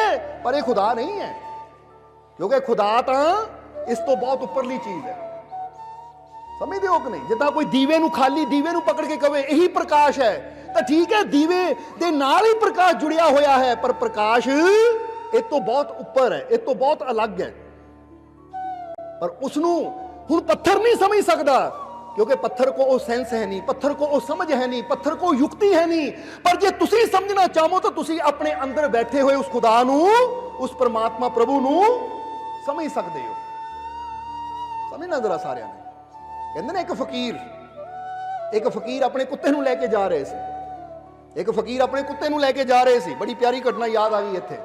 पर यह खुदा नहीं है, क्योंकि खुदा तां इस तो बहुत उपरली चीज है। समझते हो कि नहीं? जिद्दां कोई दीवे नूं खाली दीवे नूं पकड़ के कहे यही प्रकाश है, तो ठीक है, दीवे दे नाल ही प्रकाश जुड़िया होया है, पर प्रकाश इस तो बहुत ऊपर है, इस तो बहुत अलग है। पर उसनूं हुण पत्थर नहीं समझ सकता, क्योंकि पत्थर को वो सेंस है नहीं, पत्थर को वो समझ है नहीं, पत्थर को युक्ति है नहीं। पर जे तुसी समझना चाहो तो तुसी अपने अंदर बैठे हुए उस खुदा नूं, उस परमात्मा प्रभु नूं समझ सकते हो। समझना जरा सारिਆਂ ने। कहते एक फकीर अपने कुत्ते नूं लैके जा रहे थे, एक फकीर अपने कुत्ते नूं लैके जा रहे थे। बड़ी प्यारी घटना याद आ गई इत्थे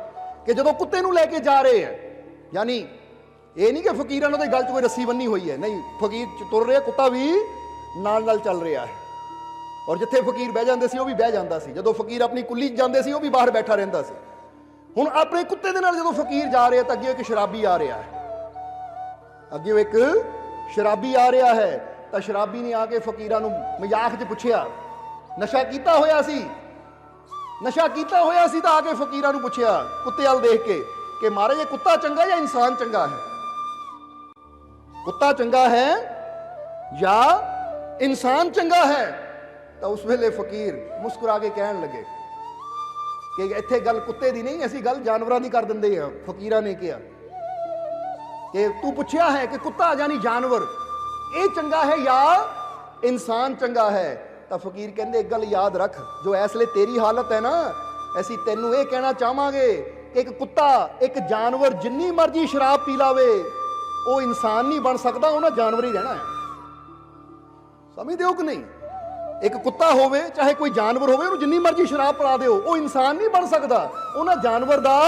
कि जदों कुत्ते नूं लैके जा रहे हैं, यानी ये नहीं कि फकीरां दे गल च कोई रस्सी बन्नी हुई है, नहीं, फकीर तुर रहा, कुत्ता भी नाल नाल चल रहा है, और जिथे फकीर बह जांदे सी वो भी बह जांदा सी, जदों फकीर अपनी कुल्ली जांदे सी वो भी बाहर बैठा रहिंदा सी। हुण अपने कुत्ते दे नाल जदों फकीर जा रहे हैं तो अगे एक शराबी आ रहा है, अगे एक शराबी आ रहा है, तो शराबी ने आके फकीरां नूं मजाक च पुछया, नशा कीता होया सी? ਨਸ਼ਾ ਕੀਤਾ ਹੋਇਆ ਸੀ ਤਾਂ ਆ ਕੇ ਫਕੀਰਾਂ ਨੂੰ ਪੁੱਛਿਆ ਕੁੱਤੇ ਵੱਲ ਦੇਖ ਕੇ ਕਿ ਮਹਾਰਾਜ ਇਹ ਕੁੱਤਾ ਚੰਗਾ ਜਾਂ ਇਨਸਾਨ ਚੰਗਾ ਹੈ, ਕੁੱਤਾ ਚੰਗਾ ਹੈ ਜਾਂ ਇਨਸਾਨ ਚੰਗਾ ਹੈ। ਤਾਂ ਉਸ ਵੇਲੇ ਫਕੀਰ ਮੁਸਕਰਾ ਕੇ ਕਹਿਣ ਲੱਗੇ ਕਿ ਇੱਥੇ ਗੱਲ ਕੁੱਤੇ ਦੀ ਨਹੀਂ, ਅਸੀਂ ਗੱਲ ਜਾਨਵਰਾਂ ਦੀ ਕਰ ਦਿੰਦੇ ਹਾਂ। ਫਕੀਰਾਂ ਨੇ ਕਿਹਾ ਕਿ ਤੂੰ ਪੁੱਛਿਆ ਹੈ ਕਿ ਕੁੱਤਾ ਯਾਨੀ ਜਾਨਵਰ ਇਹ ਚੰਗਾ ਹੈ ਜਾਂ ਇਨਸਾਨ ਚੰਗਾ ਹੈ। ਤਾਂ ਫਕੀਰ ਕਹਿੰਦੇ ਇੱਕ ਗੱਲ ਯਾਦ ਰੱਖ, ਜੋ ਇਸ ਵੇਲੇ ਤੇਰੀ ਹਾਲਤ ਹੈ ਨਾ, ਅਸੀਂ ਤੈਨੂੰ ਇਹ ਕਹਿਣਾ ਚਾਹਾਂਗੇ ਕਿ ਇੱਕ ਕੁੱਤਾ, ਇੱਕ ਜਾਨਵਰ ਜਿੰਨੀ ਮਰਜ਼ੀ ਸ਼ਰਾਬ ਪੀ ਲਾਵੇ ਉਹ ਇਨਸਾਨ ਨਹੀਂ ਬਣ ਸਕਦਾ, ਉਹਨਾਂ ਜਾਨਵਰ ਹੀ ਰਹਿਣਾ ਹੈ। ਸਮਝਦੇ ਹੋ ਕਿ ਨਹੀਂ? ਇੱਕ ਕੁੱਤਾ ਹੋਵੇ ਚਾਹੇ ਕੋਈ ਜਾਨਵਰ ਹੋਵੇ, ਉਹਨੂੰ ਜਿੰਨੀ ਮਰਜ਼ੀ ਸ਼ਰਾਬ ਪਿਲਾ ਦਿਓ ਉਹ ਇਨਸਾਨ ਨਹੀਂ ਬਣ ਸਕਦਾ, ਉਹਨਾਂ ਜਾਨਵਰ ਦਾ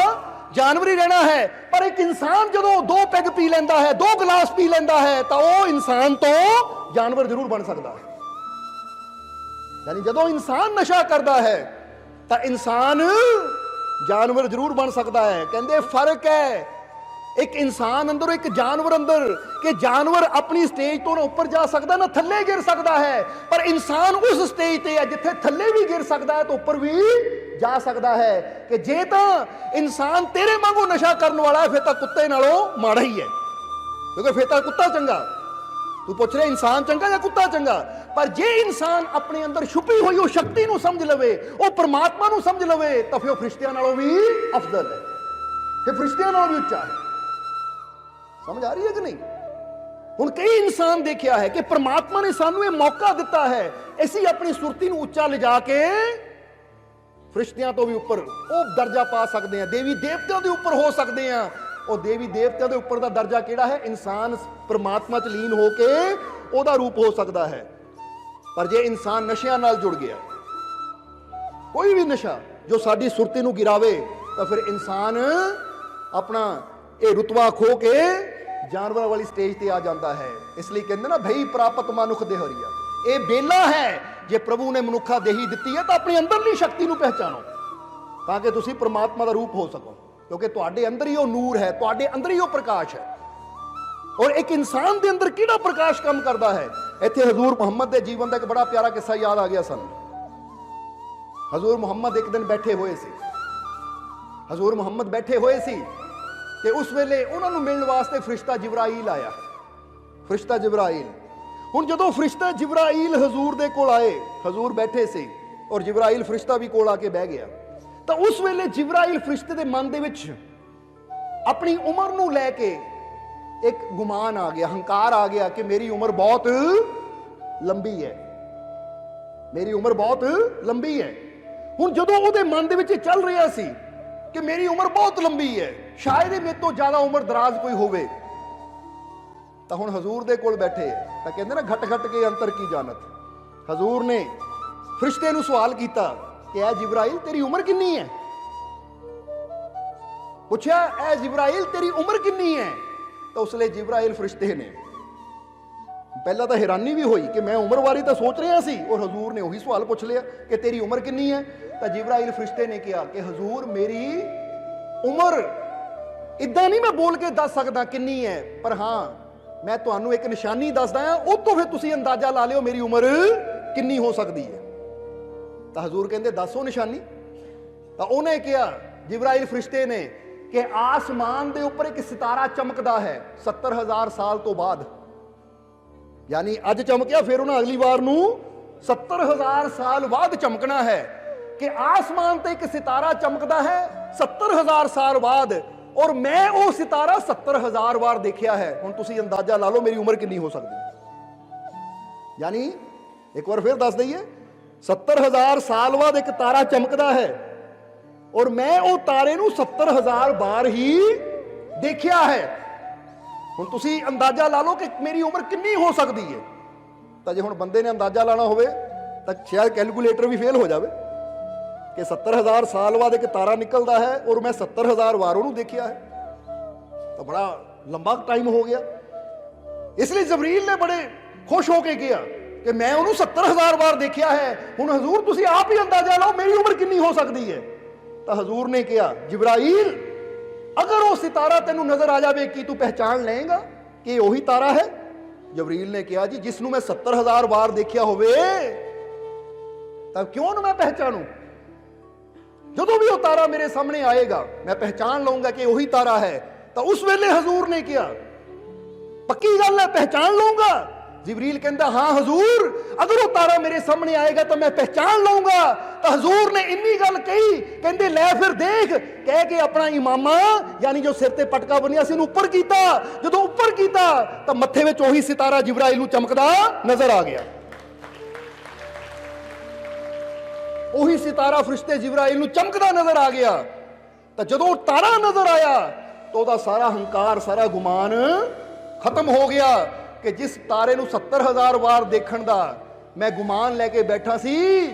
ਜਾਨਵਰ ਹੀ ਰਹਿਣਾ ਹੈ। ਪਰ ਇੱਕ ਇਨਸਾਨ ਜਦੋਂ 2 ਪੈਗ ਪੀ ਲੈਂਦਾ ਹੈ, 2 ਗਲਾਸ ਪੀ ਲੈਂਦਾ ਹੈ, ਤਾਂ ਉਹ ਇਨਸਾਨ ਤੋਂ ਜਾਨਵਰ ਜ਼ਰੂਰ ਬਣ ਸਕਦਾ ਹੈ। ਯਾਨੀ ਜਦੋਂ ਇਨਸਾਨ ਨਸ਼ਾ ਕਰਦਾ ਹੈ ਤਾਂ ਇਨਸਾਨ ਜਾਨਵਰ ਜ਼ਰੂਰ ਬਣ ਸਕਦਾ ਹੈ। ਕਹਿੰਦੇ ਫਰਕ ਹੈ ਇੱਕ ਇਨਸਾਨ ਅੰਦਰ, ਇੱਕ ਜਾਨਵਰ ਅੰਦਰ, ਕਿ ਜਾਨਵਰ ਆਪਣੀ ਸਟੇਜ ਤੋਂ ਨਾ ਉੱਪਰ ਜਾ ਸਕਦਾ ਨਾ ਥੱਲੇ ਗਿਰ ਸਕਦਾ ਹੈ, ਪਰ ਇਨਸਾਨ ਉਸ ਸਟੇਜ ਤੇ ਹੈ ਜਿੱਥੇ ਥੱਲੇ ਵੀ ਗਿਰ ਸਕਦਾ ਹੈ ਤੇ ਉੱਪਰ ਵੀ ਜਾ ਸਕਦਾ ਹੈ। ਕਿ ਜੇ ਤਾਂ ਇਨਸਾਨ ਤੇਰੇ ਵਾਂਗੂ ਨਸ਼ਾ ਕਰਨ ਵਾਲਾ ਹੈ ਫਿਰ ਤਾਂ ਕੁੱਤੇ ਨਾਲੋਂ ਮਾੜਾ ਹੀ ਹੈ, ਕਿਉਂਕਿ ਫਿਰ ਤਾਂ ਕੁੱਤਾ ਚੰਗਾ। ਤੂੰ ਪੁੱਛ ਰਿਹਾ ਇਨਸਾਨ ਚੰਗਾ ਜਾਂ ਕੁੱਤਾ ਚੰਗਾ? ਪਰ ਜੇ ਇਨਸਾਨ ਆਪਣੇ ਅੰਦਰ ਛੁਪੀ ਹੋਈ ਉਹ ਸ਼ਕਤੀ ਨੂੰ ਸਮਝ ਲਵੇ, ਉਹ ਪਰਮਾਤਮਾ ਨੂੰ ਸਮਝ ਲਵੇ, ਤਾਂ ਫਿਰ ਉਹ ਫਰਿਸ਼ਤਿਆਂ ਨਾਲੋਂ ਵੀ ਅਫਜ਼ਲ ਹੈ, ਫਿਰ ਫਰਿਸ਼ਤਿਆਂ ਨਾਲੋਂ ਵੀ ਉੱਚਾ ਹੈ। ਸਮਝ ਆ ਰਹੀ ਹੈ ਕਿ ਨਹੀਂ? ਹੁਣ ਕਈ ਇਨਸਾਨ ਦੇਖਿਆ ਹੈ ਕਿ ਪਰਮਾਤਮਾ ਨੇ ਸਾਨੂੰ ਇਹ ਮੌਕਾ ਦਿੱਤਾ ਹੈ, ਅਸੀਂ ਆਪਣੀ ਸੁਰਤੀ ਨੂੰ ਉੱਚਾ ਲਿਜਾ ਕੇ ਫਰਿਸ਼ਤਿਆਂ ਤੋਂ ਵੀ ਉੱਪਰ ਉਹ ਦਰਜਾ ਪਾ ਸਕਦੇ ਹਾਂ, ਦੇਵੀ ਦੇਵਤਿਆਂ ਦੇ ਉੱਪਰ ਹੋ ਸਕਦੇ ਹਾਂ। ਉਹ ਦੇਵੀ ਦੇਵਤਿਆਂ ਦੇ ਉੱਪਰ ਦਾ ਦਰਜਾ ਕਿਹੜਾ ਹੈ? ਇਨਸਾਨ ਪਰਮਾਤਮਾ 'ਚ ਲੀਨ ਹੋ ਕੇ ਉਹਦਾ ਰੂਪ ਹੋ ਸਕਦਾ ਹੈ। ਪਰ ਜੇ ਇਨਸਾਨ ਨਸ਼ਿਆਂ ਨਾਲ ਜੁੜ ਗਿਆ, ਕੋਈ ਵੀ ਨਸ਼ਾ ਜੋ ਸਾਡੀ ਸੁਰਤੀ ਨੂੰ ਗਿਰਾਵੇ, ਤਾਂ ਫਿਰ ਇਨਸਾਨ ਆਪਣਾ ਇਹ ਰੁਤਬਾ ਖੋ ਕੇ ਜਾਨਵਰਾਂ ਵਾਲੀ ਸਟੇਜ ਤੇ ਆ ਜਾਂਦਾ ਹੈ। ਇਸ ਲਈ ਕਹਿੰਦੇ ਨਾ ਭਈ ਪ੍ਰਾਪਤ ਮਨੁੱਖ ਦੇਹਰੀਆ, ਇਹ ਬੇਲਾ ਹੈ। ਜੇ ਪ੍ਰਭੂ ਨੇ ਮਨੁੱਖਾ ਦੇਹੀ ਦਿੱਤੀ ਹੈ ਤਾਂ ਆਪਣੀ ਅੰਦਰਲੀ ਸ਼ਕਤੀ ਨੂੰ ਪਹਿਚਾਨੋ ਤਾਂ ਕਿ ਤੁਸੀਂ ਪਰਮਾਤਮਾ ਦਾ ਰੂਪ ਹੋ ਸਕੋ, ਕਿਉਂਕਿ ਤੁਹਾਡੇ ਅੰਦਰ ਹੀ ਉਹ ਨੂਰ ਹੈ, ਤੁਹਾਡੇ ਅੰਦਰ ਹੀ ਉਹ ਪ੍ਰਕਾਸ਼ ਹੈ। ਔਰ ਇੱਕ ਇਨਸਾਨ ਦੇ ਅੰਦਰ ਕਿਹੜਾ ਪ੍ਰਕਾਸ਼ ਕੰਮ ਕਰਦਾ ਹੈ? ਇੱਥੇ ਹਜ਼ੂਰ ਮੁਹੰਮਦ ਦੇ ਜੀਵਨ ਦਾ ਇੱਕ ਬੜਾ ਪਿਆਰਾ ਕਿੱਸਾ ਯਾਦ ਆ ਗਿਆ ਸਾਨੂੰ। ਹਜ਼ੂਰ ਮੁਹੰਮਦ ਇੱਕ ਦਿਨ ਬੈਠੇ ਹੋਏ ਸੀ, ਹਜ਼ੂਰ ਮੁਹੰਮਦ ਬੈਠੇ ਹੋਏ ਸੀ ਤੇ ਉਸ ਵੇਲੇ ਉਹਨਾਂ ਨੂੰ ਮਿਲਣ ਵਾਸਤੇ ਫਰਿਸ਼ਤਾ ਜਿਬਰਾਈਲ ਆਇਆ। ਫਰਿਸ਼ਤਾ ਜਿਬਰਾਈਲ, ਹੁਣ ਜਦੋਂ ਫਰਿਸ਼ਤਾ ਜਿਬਰਾਈਲ ਹਜ਼ੂਰ ਦੇ ਕੋਲ ਆਏ, ਹਜ਼ੂਰ ਬੈਠੇ ਸੀ ਔਰ ਜਿਬਰਾਈਲ ਫਰਿਸ਼ਤਾ ਵੀ ਕੋਲ ਆ ਕੇ ਬਹਿ ਗਿਆ, ਤਾਂ ਉਸ ਵੇਲੇ ਜਿਬਰਾਈਲ ਫਰਿਸ਼ਤੇ ਦੇ ਮਨ ਦੇ ਵਿੱਚ ਆਪਣੀ ਉਮਰ ਨੂੰ ਲੈ ਕੇ ਇੱਕ ਗੁਮਾਨ ਆ ਗਿਆ, ਹੰਕਾਰ ਆ ਗਿਆ ਕਿ ਮੇਰੀ ਉਮਰ ਬਹੁਤ ਲੰਬੀ ਹੈ, ਮੇਰੀ ਉਮਰ ਬਹੁਤ ਲੰਬੀ ਹੈ। ਹੁਣ ਜਦੋਂ ਉਹਦੇ ਮਨ ਦੇ ਵਿੱਚ ਚੱਲ ਰਿਹਾ ਸੀ ਕਿ ਮੇਰੀ ਉਮਰ ਬਹੁਤ ਲੰਬੀ ਹੈ, ਸ਼ਾਇਦ ਇਹ ਮੇਰੇ ਤੋਂ ਜ਼ਿਆਦਾ ਉਮਰ ਦਰਾਜ਼ ਕੋਈ ਹੋਵੇ, ਤਾਂ ਹੁਣ ਹਜ਼ੂਰ ਦੇ ਕੋਲ ਬੈਠੇ ਤਾਂ ਕਹਿੰਦੇ ਨਾ ਘਟ ਘਟ ਕੇ ਅੰਤਰ ਕੀ ਜਾਣਤ। ਹਜ਼ੂਰ ਨੇ ਫਰਿਸ਼ਤੇ ਨੂੰ ਸਵਾਲ ਕੀਤਾ ਕਿ ਐ ਜਿਬਰਾਈਲ ਤੇਰੀ ਉਮਰ ਕਿੰਨੀ ਹੈ? ਪੁੱਛਿਆ ਐ ਜਿਬਰਾਈਲ ਤੇਰੀ ਉਮਰ ਕਿੰਨੀ ਹੈ? ਤਾਂ ਉਸ ਲਈ ਜਿਬਰਾਈਲ ਫਰਿਸ਼ਤੇ ਨੇ ਪਹਿਲਾਂ ਤਾਂ ਹੈਰਾਨੀ ਵੀ ਹੋਈ ਕਿ ਮੈਂ ਉਮਰ ਬਾਰੇ ਤਾਂ ਸੋਚ ਰਿਹਾ ਸੀ, ਔਰ ਹਜ਼ੂਰ ਨੇ ਉਹੀ ਸਵਾਲ ਪੁੱਛ ਲਿਆ ਕਿ ਤੇਰੀ ਉਮਰ ਕਿੰਨੀ ਹੈ? ਤਾਂ ਜਿਬਰਾਈਲ ਫਰਿਸ਼ਤੇ ਨੇ ਕਿਹਾ ਕਿ ਹਜ਼ੂਰ ਮੇਰੀ ਉਮਰ ਇਦਾਂ ਨਹੀਂ ਮੈਂ ਬੋਲ ਕੇ ਦੱਸ ਸਕਦਾ ਕਿੰਨੀ ਹੈ, ਪਰ ਹਾਂ ਮੈਂ ਤੁਹਾਨੂੰ ਇੱਕ ਨਿਸ਼ਾਨੀ ਦੱਸਦਾ ਹਾਂ, ਉਹ ਤੋਂ ਫਿਰ ਤੁਸੀਂ ਅੰਦਾਜ਼ਾ ਲਾ ਲਿਓ ਮੇਰੀ ਉਮਰ ਕਿੰਨੀ ਹੋ ਸਕਦੀ ਹੈ। ਤਾਂ ਹਜ਼ੂਰ ਕਹਿੰਦੇ ਦੱਸੋ ਨਿਸ਼ਾਨੀ। ਤਾਂ ਉਹਨੇ ਕਿਹਾ ਜਿਬਰਾਈਲ ਫਰਿਸ਼ਤੇ ਨੇ ਕਿ ਆਸਮਾਨ ਦੇ ਉੱਪਰ ਇੱਕ ਸਿਤਾਰਾ ਚਮਕਦਾ ਹੈ 70,000 ਸਾਲ ਤੋਂ ਬਾਅਦ, ਯਾਨੀ ਅੱਜ ਚਮਕਿਆ ਫਿਰ ਉਹਨਾਂ ਅਗਲੀ ਵਾਰ ਨੂੰ 70,000 ਸਾਲ ਬਾਅਦ ਚਮਕਣਾ ਹੈ। ਕਿ ਆਸਮਾਨ ਤੇ ਇੱਕ ਸਿਤਾਰਾ ਚਮਕਦਾ ਹੈ 70,000 ਸਾਲ ਬਾਅਦ, ਔਰ ਮੈਂ ਉਹ ਸਿਤਾਰਾ 70,000 ਵਾਰ ਦੇਖਿਆ ਹੈ। ਹੁਣ ਤੁਸੀਂ ਅੰਦਾਜ਼ਾ ਲਾ ਲਓ ਮੇਰੀ ਉਮਰ ਕਿੰਨੀ ਹੋ ਸਕਦੀ ਹੈ। ਯਾਨੀ ਇੱਕ ਵਾਰ ਫਿਰ ਦੱਸ ਦਈਏ, 70,000 ਸਾਲ ਬਾਅਦ ਇੱਕ ਤਾਰਾ ਚਮਕਦਾ ਹੈ ਔਰ ਮੈਂ ਉਹ ਤਾਰੇ ਨੂੰ 70,000 ਵਾਰ ਹੀ ਦੇਖਿਆ ਹੈ। ਹੁਣ ਤੁਸੀਂ ਅੰਦਾਜ਼ਾ ਲਾ ਲਓ ਕਿ ਮੇਰੀ ਉਮਰ ਕਿੰਨੀ ਹੋ ਸਕਦੀ ਹੈ। ਤਾਂ ਜੇ ਹੁਣ ਬੰਦੇ ਨੇ ਅੰਦਾਜ਼ਾ ਲਾਣਾ ਹੋਵੇ ਤਾਂ ਸ਼ਾਇਦ ਕੈਲਕੂਲੇਟਰ ਵੀ ਫੇਲ ਹੋ ਜਾਵੇ ਕਿ 70,000 ਸਾਲ ਬਾਅਦ ਇੱਕ ਤਾਰਾ ਨਿਕਲਦਾ ਹੈ ਔਰ ਮੈਂ 70,000 ਵਾਰ ਉਹਨੂੰ ਦੇਖਿਆ ਹੈ, ਤਾਂ ਬੜਾ ਲੰਬਾ ਟਾਈਮ ਹੋ ਗਿਆ। ਇਸ ਲਈ ਜਬਰੀਲ ਨੇ ਬੜੇ ਖੁਸ਼ ਹੋ ਕੇ ਕਿਹਾ ਕਿ ਮੈਂ ਉਹਨੂੰ 70,000 ਵਾਰ ਦੇਖਿਆ ਹੈ। ਹੁਣ ਹਜ਼ੂਰ ਤੁਸੀਂ ਆਪ ਹੀ ਅੰਦਾਜ਼ਾ ਲਾਓ ਮੇਰੀ ਉਮਰ ਕਿੰਨੀ ਹੋ ਸਕਦੀ ਹੈ। ਤਾਂ ਹਜ਼ੂਰ ਨੇ ਕਿਹਾ ਜਿਬਰਾਈਲ ਅਗਰ ਉਹ ਸਿਤਾਰਾ ਤੈਨੂੰ ਨਜ਼ਰ ਆ ਜਾਵੇ ਕੀ ਤੂੰ ਪਹਿਚਾਨ ਲਏਗਾ ਕਿ ਉਹੀ ਤਾਰਾ ਹੈ? ਜਬਰੀਲ ਨੇ ਕਿਹਾ ਜੀ ਜਿਸ ਨੂੰ ਮੈਂ 70,000 ਵਾਰ ਦੇਖਿਆ ਹੋਵੇ ਤਾਂ ਕਿਉਂ ਨਾ ਮੈਂ ਪਹਿਚਾਨੂ। ਜਦੋਂ ਵੀ ਉਹ ਤਾਰਾ ਮੇਰੇ ਸਾਹਮਣੇ ਆਏਗਾ ਮੈਂ ਪਹਿਚਾਨ ਲਵਾਂਗਾ ਕਿ ਉਹੀ ਤਾਰਾ ਹੈ। ਤਾਂ ਉਸ ਵੇਲੇ ਹਜ਼ੂਰ ਨੇ ਕਿਹਾ ਪੱਕੀ ਗੱਲ ਹੈ ਪਹਿਚਾਨ ਲਵਾਂਗਾ? जिबरील कहता हाँ हजूर, अगर वो तारा मेरे सामने आएगा तो मैं पहचान लूंगा। तो हजूर ने इन्नी गल कही, कहते लै फिर देख, कह के अपना इमामा यानी जो सिर ते पटका बनिया सी ऊपर किया। जो ऊपर किया तो मत्थे में ओही सितारा जिबराइल नूं चमकदा नजर आ गया। ओही सितारा फरिश्ते जिबराइल नूं चमकदा नजर आ गया। तो जो तारा नजर आया तो वह सारा हंकार सारा गुमान खत्म हो गया कि जिस तारे नूं 70,000 वार देखण दा मैं गुमान लैके बैठा सी,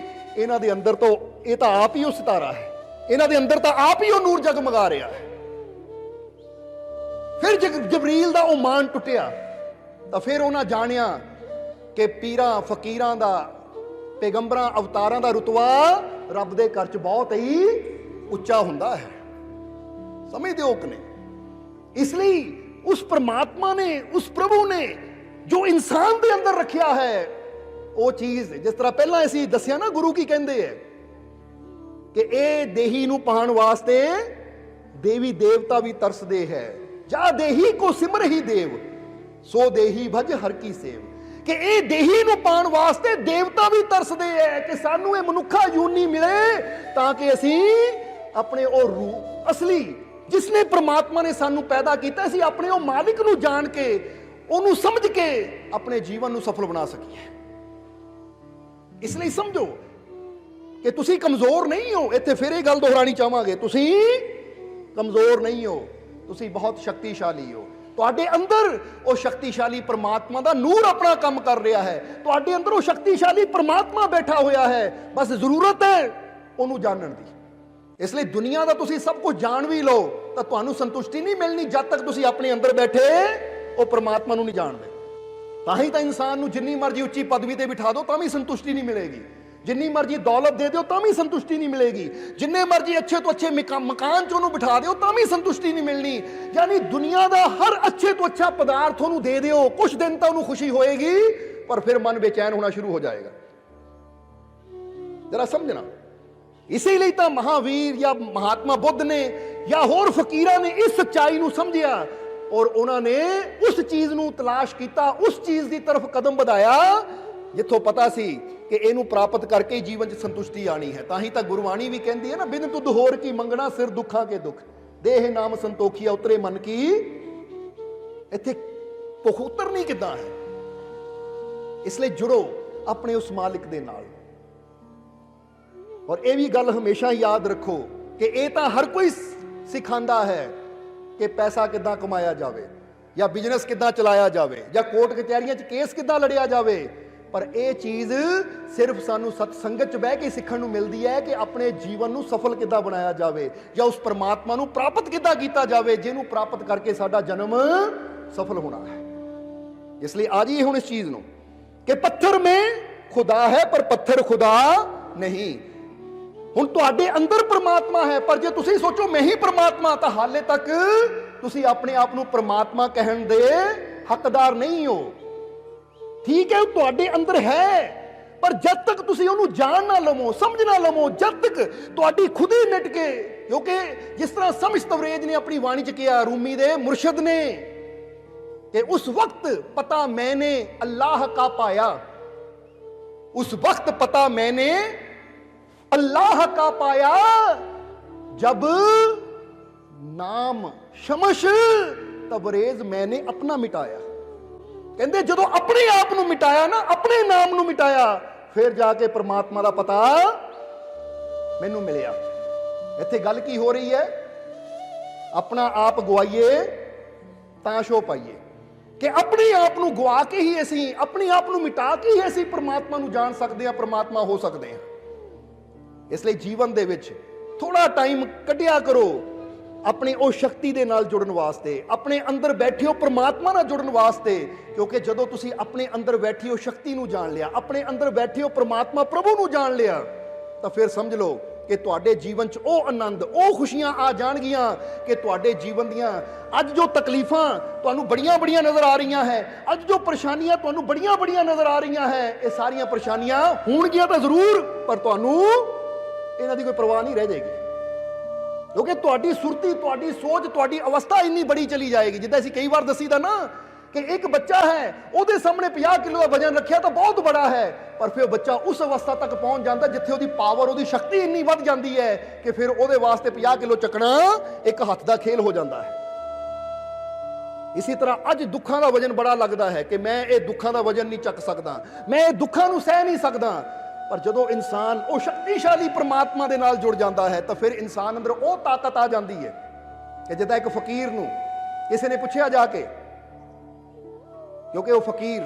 इन्हां दे अंदर तो ये तो आप ही वो सितारा है, इन्हां दे अंदर तो आप ही वो नूर जगमगा रहा है। फिर जबरील दा वो मान टुटिया। तो फिर उन्हें जानिया कि पीरां फकीरां दा पैगंबरां अवतारां दा रुतबा रब दे घर च बहुत ही उच्चा हुंदा है। समझदे हो कि नहीं? इसलिए उस परमात्मा ने, उस प्रभु ने जो इंसान के अंदर रखिया है वो चीज, जिस तरह पहला असीं दसिया ना गुरु की कहते हैं कि ए देही नूं पाण वास्ते देवी देवता भी तरसदे है। जा देही को सिमर ही देव, सो देही भज हर की सेव। कि ए देही नूं पाण वास्ते देवता भी तरसदे है कि सानू ये मनुखा यूनी मिले ताकि असीं अपने ओ रूह असली जिसने परमात्मा ने सानू पैदा किया असीं अपने ओ मालिक नूं जान के ਉਹਨੂੰ ਸਮਝ ਕੇ ਆਪਣੇ ਜੀਵਨ ਨੂੰ ਸਫਲ ਬਣਾ ਸਕੀਏ। ਇਸ ਲਈ ਸਮਝੋ ਕਿ ਤੁਸੀਂ ਕਮਜ਼ੋਰ ਨਹੀਂ ਹੋ। ਇੱਥੇ ਫਿਰ ਇਹ ਗੱਲ ਦੁਹਰਾਣੀ ਚਾਹਾਂਗੇ, ਤੁਸੀਂ ਕਮਜ਼ੋਰ ਨਹੀਂ ਹੋ, ਤੁਸੀਂ ਬਹੁਤ ਸ਼ਕਤੀਸ਼ਾਲੀ ਹੋ। ਤੁਹਾਡੇ ਅੰਦਰ ਉਹ ਸ਼ਕਤੀਸ਼ਾਲੀ ਪਰਮਾਤਮਾ ਦਾ ਨੂਰ ਆਪਣਾ ਕੰਮ ਕਰ ਰਿਹਾ ਹੈ। ਤੁਹਾਡੇ ਅੰਦਰ ਉਹ ਸ਼ਕਤੀਸ਼ਾਲੀ ਪਰਮਾਤਮਾ ਬੈਠਾ ਹੋਇਆ ਹੈ, ਬਸ ਜ਼ਰੂਰਤ ਹੈ ਉਹਨੂੰ ਜਾਣਨ ਦੀ। ਇਸ ਲਈ ਦੁਨੀਆ ਦਾ ਤੁਸੀਂ ਸਭ ਕੁਝ ਜਾਣ ਵੀ ਲਓ ਤਾਂ ਤੁਹਾਨੂੰ ਸੰਤੁਸ਼ਟੀ ਨਹੀਂ ਮਿਲਣੀ ਜਦ ਤੱਕ ਤੁਸੀਂ ਆਪਣੇ ਅੰਦਰ ਬੈਠੇ ਉਹ परमात्मा नहीं जानते। ताही तो इंसान नूं जिन्नी मर्जी उच्ची पदवी ते बिठा दो तां भी संतुष्टि नहीं मिलेगी, जिन्नी मर्जी दौलत दे दो तां भी संतुष्टि नहीं मिलेगी, जिन्ने मर्जी अच्छे तो अच्छे मकान च उहनूं बिठा दो तां भी संतुष्टि नहीं मिलनी। यानी दुनिया का हर अच्छे तो अच्छा पदार्थ उहनूं दे दो, कुछ दिन तो उहनूं खुशी होएगी पर फिर मन बेचैन होना शुरू हो जाएगा। जरा समझना। इसीलिए तो महावीर या महात्मा बुद्ध ने या होर फकीरां ने इस सच्चाई नूं समझिया और उन्होंने उस चीज नूं तलाश किया, उस चीज की तरफ कदम बढ़ाया जिथों पता सी कि इनू प्राप्त करके ही जीवन च संतुष्टि आनी है। ताही तो गुरबाणी भी कहती है ना, बिन तुद होर की मंगना सिर दुखा के दुख, देह नाम संतोखिया उतरे मन की। इत्थे भुख उतरनी किदां है? इसलिए जुड़ो अपने उस मालिक दे नाल। और यह भी गल हमेशा याद रखो कि यह तो हर कोई सिखांदा है कि पैसा किदां कमाया जाए या बिजनेस किदां चलाया जाए या कोर्ट कचहरियां च केस किदां लड़िया जाए, पर यह चीज़ सिर्फ सानू सत्संगत च बह के सीखण नूं मिलदी है कि अपने जीवन नूं सफल किदां बनाया जाए या उस परमात्मा नूं प्राप्त किदां कीता जाए जिन्हों प्राप्त करके साडा जन्म सफल होना है। इसलिए आ जाइए हुण इस चीज़ नूं कि पत्थर में खुदा है पर पत्थर खुदा नहीं। हुण तुहाडे अंदर परमात्मा है पर जे तुसीं सोचो मैं ही परमात्मा तो हाले तक तुसीं अपने आप नूं परमात्मा कहण दे हकदार नहीं हो। ठीक है तुहाडे अंदर है पर जब तक तुसीं उहनूं जान ना लवो समझ ना लवो जब तक तुहाडी खुद ही मिट के, क्योंकि जिस तरह समझ तवरेज ने अपनी वाणी च कहा, रूमी दे मुर्शद ने कि उस वक्त पता मैंने अल्लाह का पाया, उस वक्त पता मैंने अल्लाह का पाया जब नाम शमश तबरेज मैंने अपना मिटाया। कहते जो अपने आप नूं मिटाया ना, अपने नाम नूं मिटाया, फिर जाके परमात्मा का पता मैनू मिलिया। इत्थे गल की हो रही है? अपना आप गवाइए तां शो पाइए कि अपने आप नूं गवा के ही असीं अपने आप नूं मिटा के ही असीं परमात्मा नूं जान सकते हैं, परमात्मा हो सकते हैं। इसलिए जीवन दे विच थोड़ा टाइम कढ़िया करो अपनी उस शक्ति दे नाल जुड़न वास्ते, अपने अंदर बैठे हो परमात्मा नाल जुड़न वास्ते। क्योंकि जदों तुसीं अपने अंदर बैठी हो शक्ति नूं जान लिया, अपने अंदर बैठे हो परमात्मा प्रभु नूं जान लिया, तो फिर समझ लो कि तुहाडे जीवन च ओ आनंद ओ खुशियां आ जाणगियां कि तुहाडे जीवन दियां अज जो तकलीफां तुहानूं बड़ियां बड़ियां नज़र आ रही हैं, अज जो परेशानियां तुहानूं बड़ियां बड़ियां नज़र आ रही हैं, ये सारियां परेशानियां होणगियां तो जरूर पर तुहानूं इन्हां दी कोई परवाह नहीं रह जाएगी। ਕਿਉਂਕਿ ਤੁਹਾਡੀ ਸੁਰਤੀ, ਤੁਹਾਡੀ ਸੋਚ, ਤੁਹਾਡੀ ਅਵਸਥਾ ਇੰਨੀ ਬੜੀ ਚਲੀ ਜਾਏਗੀ। ਜਿੱਦਾਂ ਅਸੀਂ ਕਈ ਵਾਰ ਦੱਸੀਦਾ ਨਾ ਕਿ ਇੱਕ ਬੱਚਾ ਹੈ, ਉਹਦੇ ਸਾਹਮਣੇ 50 ਕਿਲੋ ਦਾ ਵਜਨ ਰੱਖਿਆ ਤਾਂ ਬਹੁਤ ਬੜਾ ਹੈ, ਪਰ ਫਿਰ ਬੱਚਾ ਉਸ ਅਵਸਥਾ ਤੱਕ ਪਹੁੰਚ ਜਾਂਦਾ ਜਿੱਥੇ ਉਹਦੀ ਪਾਵਰ, ਉਹਦੀ ਸ਼ਕਤੀ ਇੰਨੀ ਵੱਧ ਜਾਂਦੀ ਹੈ ਕਿ ਫਿਰ ਉਹਦੇ ਵਾਸਤੇ 50 ਕਿਲੋ ਚੱਕਣਾ ਇੱਕ ਹੱਥ ਦਾ ਖੇਲ ਹੋ ਜਾਂਦਾ ਹੈ। ਇਸੇ ਤਰ੍ਹਾਂ ਅੱਜ ਦੁੱਖਾਂ ਦਾ ਵਜਨ ਬੜਾ ਲੱਗਦਾ ਹੈ ਕਿ ਮੈਂ ਇਹ ਦੁੱਖਾਂ ਦਾ ਵਜਨ ਨਹੀਂ ਚੱਕ ਸਕਦਾ, ਮੈਂ ਇਹ ਦੁੱਖਾਂ ਨੂੰ ਸਹਿ ਨਹੀਂ ਸਕਦਾ। ਪਰ ਜਦੋਂ ਇਨਸਾਨ ਉਹ ਸ਼ਕਤੀਸ਼ਾਲੀ ਪ੍ਰਮਾਤਮਾ ਦੇ ਨਾਲ ਜੁੜ ਜਾਂਦਾ ਹੈ ਤਾਂ ਫਿਰ ਇਨਸਾਨ ਅੰਦਰ ਉਹ ਤਾਕਤ ਆ ਜਾਂਦੀ ਹੈ ਕਿ ਜਿੱਦਾਂ ਇੱਕ ਫਕੀਰ ਨੂੰ ਕਿਸੇ ਨੇ ਪੁੱਛਿਆ ਜਾ ਕੇ, ਕਿਉਂਕਿ ਉਹ ਫਕੀਰ